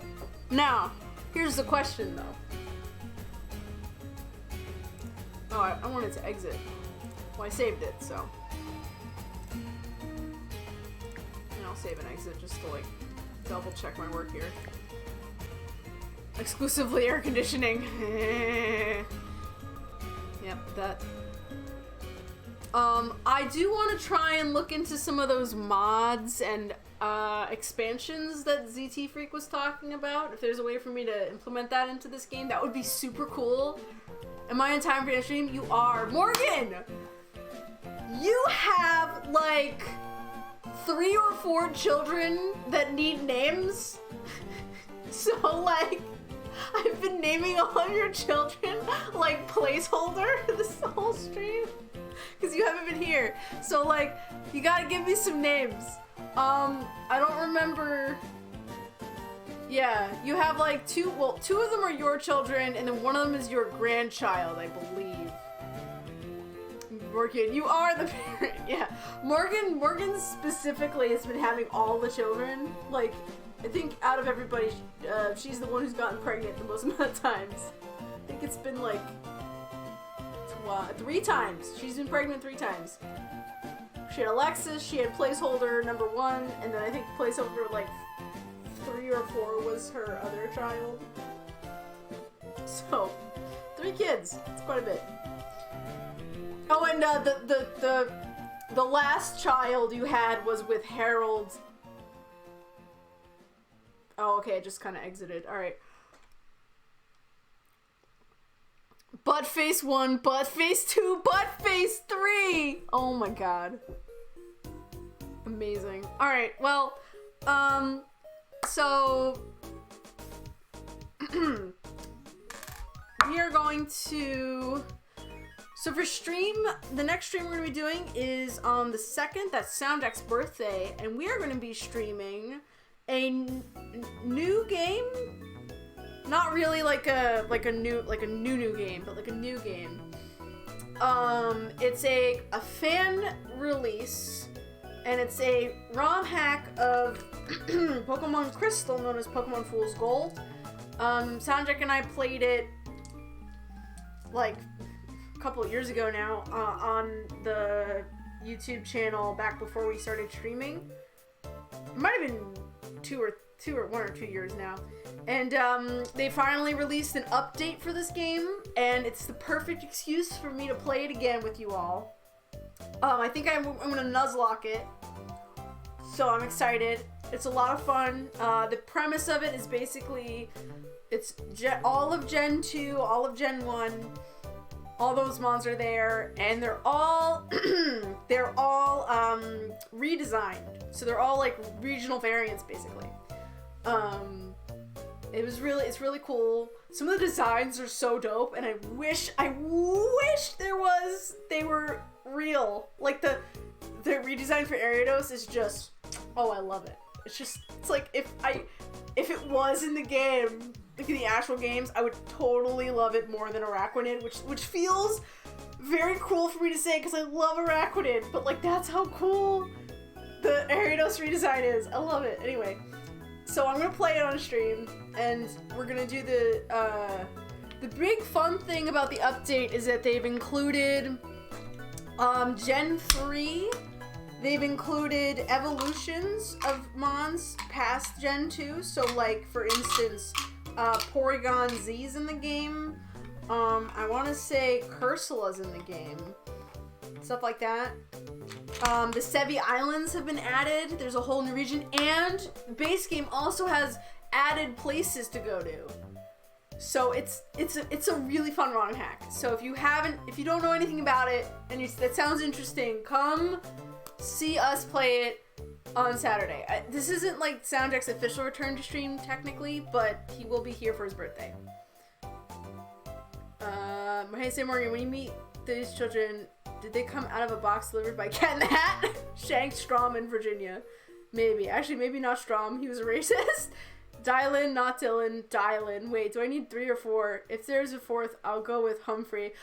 A: Now, here's the question though. Oh, I wanted to exit. Well, I saved it, so. And I'll save and exit just to, like, double check my work here. Exclusively air conditioning. Yep, that. I do want to try and look into some of those mods and expansions that ZT Freak was talking about. If there's a way for me to implement that into this game, that would be super cool. Am I in time for the stream? You are. Morgan! You have, like, 3 or 4 children that need names. So, like, I've been naming all of your children, like, placeholder this whole stream. Because you haven't been here. So, like, you gotta give me some names. I don't remember. Yeah, you have, like, 2 of them are your children, and then one of them is your grandchild, I believe. Morgan, you are the parent. Yeah. Morgan specifically has been having all the children. Like, I think out of everybody, she's the one who's gotten pregnant the most amount of times. I think it's been like 3 times. She's been pregnant 3 times. She had Alexis, she had placeholder number 1, and then I think placeholder like 3 or 4 was her other child. So, 3 kids. It's quite a bit. Oh, and the last child you had was with Harold. Oh, okay, it just kind of exited. All right. Buttface 1, Buttface 2, Buttface 3. Oh my god. Amazing. All right. Well, so we are going to. So for stream, the next stream we're going to be doing is on the 2nd. That's SoundJack's birthday, and we are going to be streaming a new game. Not really like a new game, but like a new game. It's a fan release, and it's a ROM hack of Pokemon Crystal, known as Pokemon Fool's Gold. SoundJack and I played it like a couple of years ago now on the YouTube channel back before we started streaming. It might have been 1 or 2 years now. And they finally released an update for this game, and it's the perfect excuse for me to play it again with you all. I think I'm gonna Nuzlocke it, so I'm excited. It's a lot of fun. The premise of it is basically it's all of Gen 2, all of Gen 1. All those mons are there, and they're all redesigned. So they're all like regional variants, basically. It's really cool. Some of the designs are so dope, and I wish they were real. Like the redesign for Ariados is just, oh, I love it. It's like if it was in the game, like in the actual games, I would totally love it more than Araquanid, which feels very cool for me to say because I love Araquanid, but like that's how cool the Ariados redesign is. I love it. Anyway, so I'm gonna play it on stream, and we're gonna do the big fun thing about the update is that they've included Gen 3. They've included evolutions of mons past Gen 2. So, like, for instance, Porygon Z's in the game. I want to say Cursula's in the game. Stuff like that. The Sevi Islands have been added. There's a whole new region. And the base game also has added places to go to. So it's a really fun ROM hack. So if you don't know anything about it and that sounds interesting, come see us play it on Saturday. This isn't like SoundJack's official return to stream technically, but he will be here for his birthday. Hey, Sam Morgan, when you meet these children, did they come out of a box delivered by Cat in the Hat? Shank Strom in Virginia. Maybe. Actually, maybe not Strom. He was a racist. Dylan, not Dylan. Dylan. Wait, do I need 3 or 4? If there's a 4th, I'll go with Humphrey.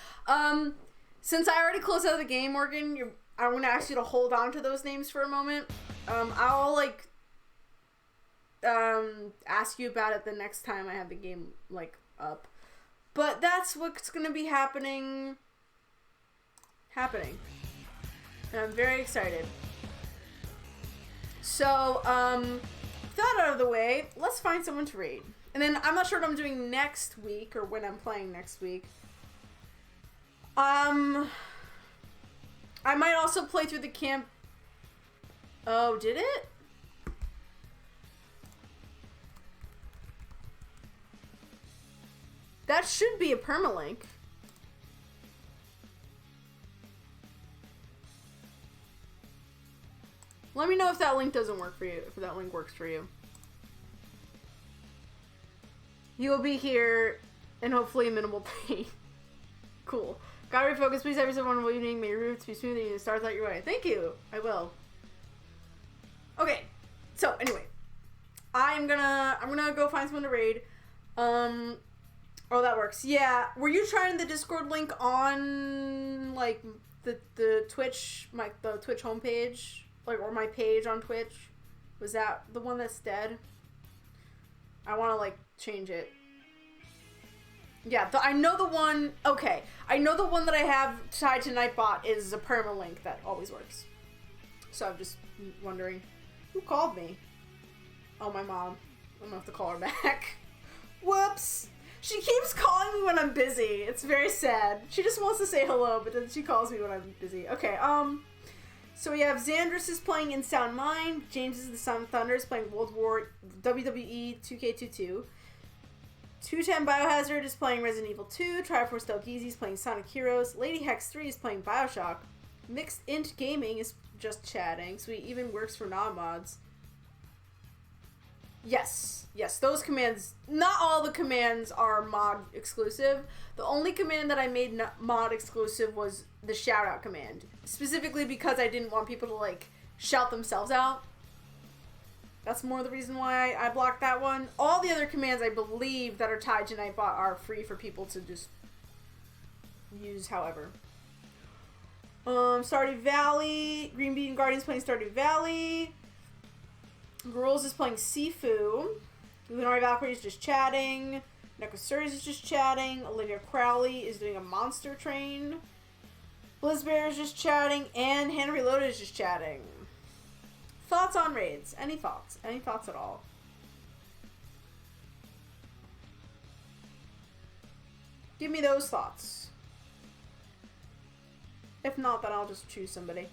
A: Since I already closed out of the game, Morgan, I'm going to ask you to hold on to those names for a moment. I'll, ask you about it the next time I have the game, up. But that's what's going to be happening. And I'm very excited. So, with that out of the way, let's find someone to raid. And then I'm not sure what I'm doing next week, or when I'm playing next week. I might also play through the camp. Oh, did it? That should be a permalink. Let me know if that link doesn't work for you, if that link works for you. You will be here in hopefully minimal pain. Cool. Gotta refocus. Please have yourself a wonderful evening. May your routes be smooth and you start out your way. Thank you. I will. Okay. So anyway, I'm gonna go find someone to raid. Oh, that works. Yeah. Were you trying the Discord link on the Twitch, the Twitch homepage, like, or my page on Twitch, was that the one that's dead? I want to, like, change it. Yeah, I know the one, okay. I know the one that I have tied to Nightbot is a permalink that always works. So I'm just wondering, who called me? Oh, my mom. I'm gonna have to call her back. Whoops. She keeps calling me when I'm busy. It's very sad. She just wants to say hello, but then she calls me when I'm busy. Okay, so we have Xandris is playing In Sound Mind. James is the Sound Thunder is playing World War WWE 2K22. 210 Biohazard is playing Resident Evil 2. Triforce Delgeezy is playing Sonic Heroes. Lady Hex 3 is playing Bioshock. Mixed Int Gaming is just chatting, so he even works for non-mods. Yes, those commands, not all the commands are mod exclusive. The only command that I made mod exclusive was the shout out command. Specifically because I didn't want people to, like, shout themselves out. That's more the reason why I blocked that one. All the other commands, I believe, that are tied to Nightbot are free for people to just use however. Stardew Valley, Green Bean Guardians playing Stardew Valley. Girls is playing Sifu. Lunari Valkyrie is just chatting. Necrosuris is just chatting. Olivia Crowley is doing a monster train. Blizzbear is just chatting. And Hannah Reloaded is just chatting. Thoughts on raids? Any thoughts? Any thoughts at all? Give me those thoughts. If not, then I'll just choose somebody.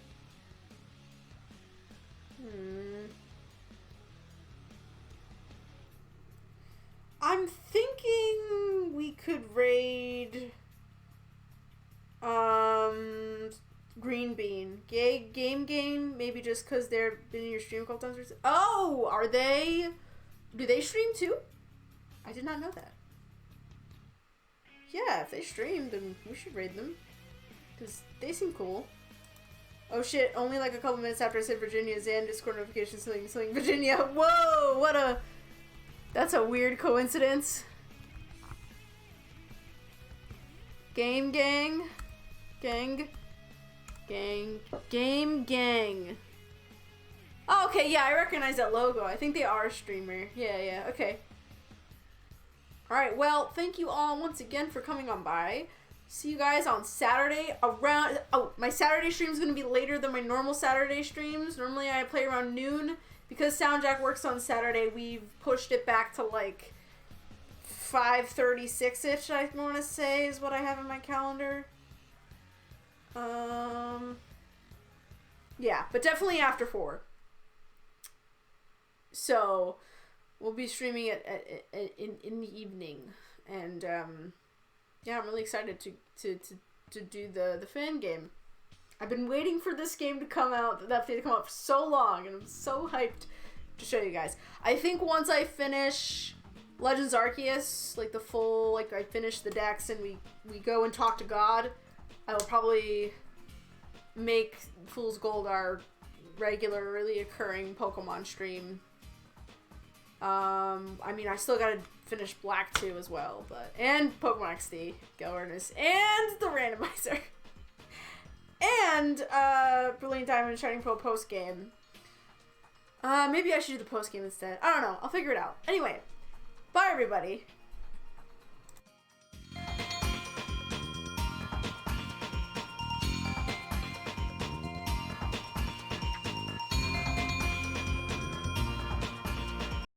A: I'm thinking we could raid Green Bean. Game, maybe just because they've been in your stream a couple times recently. Oh, are they? Do they stream too? I did not know that. Yeah, if they stream, then we should raid them. Because they seem cool. Oh shit, only like a couple minutes after I said Virginia, Zan Discord notification selling Virginia. Whoa, what a... That's a weird coincidence. Game gang. Gang. Oh, okay, yeah, I recognize that logo. I think they are a streamer. Yeah, okay. Alright, well, thank you all once again for coming on by. See you guys on Saturday around... Oh, my Saturday stream is going to be later than my normal Saturday streams. Normally I play around noon. Because SoundJack works on Saturday, we've pushed it back to like 5:36-ish, I want to say, is what I have in my calendar. Yeah, but definitely after 4. So, we'll be streaming it in the evening. And, yeah, I'm really excited to do the fan game. I've been waiting for this game to come out, that update to come out for so long, and I'm so hyped to show you guys. I think once I finish Legends Arceus, like the full, like I finish the decks and we go and talk to God, I will probably make Fool's Gold our regularly occurring Pokemon stream. I mean, I still gotta finish Black 2 as well, but, and Pokemon XD, Go Earnest, and the randomizer. And, Brilliant Diamond Shining Pearl post-game. Maybe I should do the post-game instead. I don't know. I'll figure it out. Anyway, bye everybody.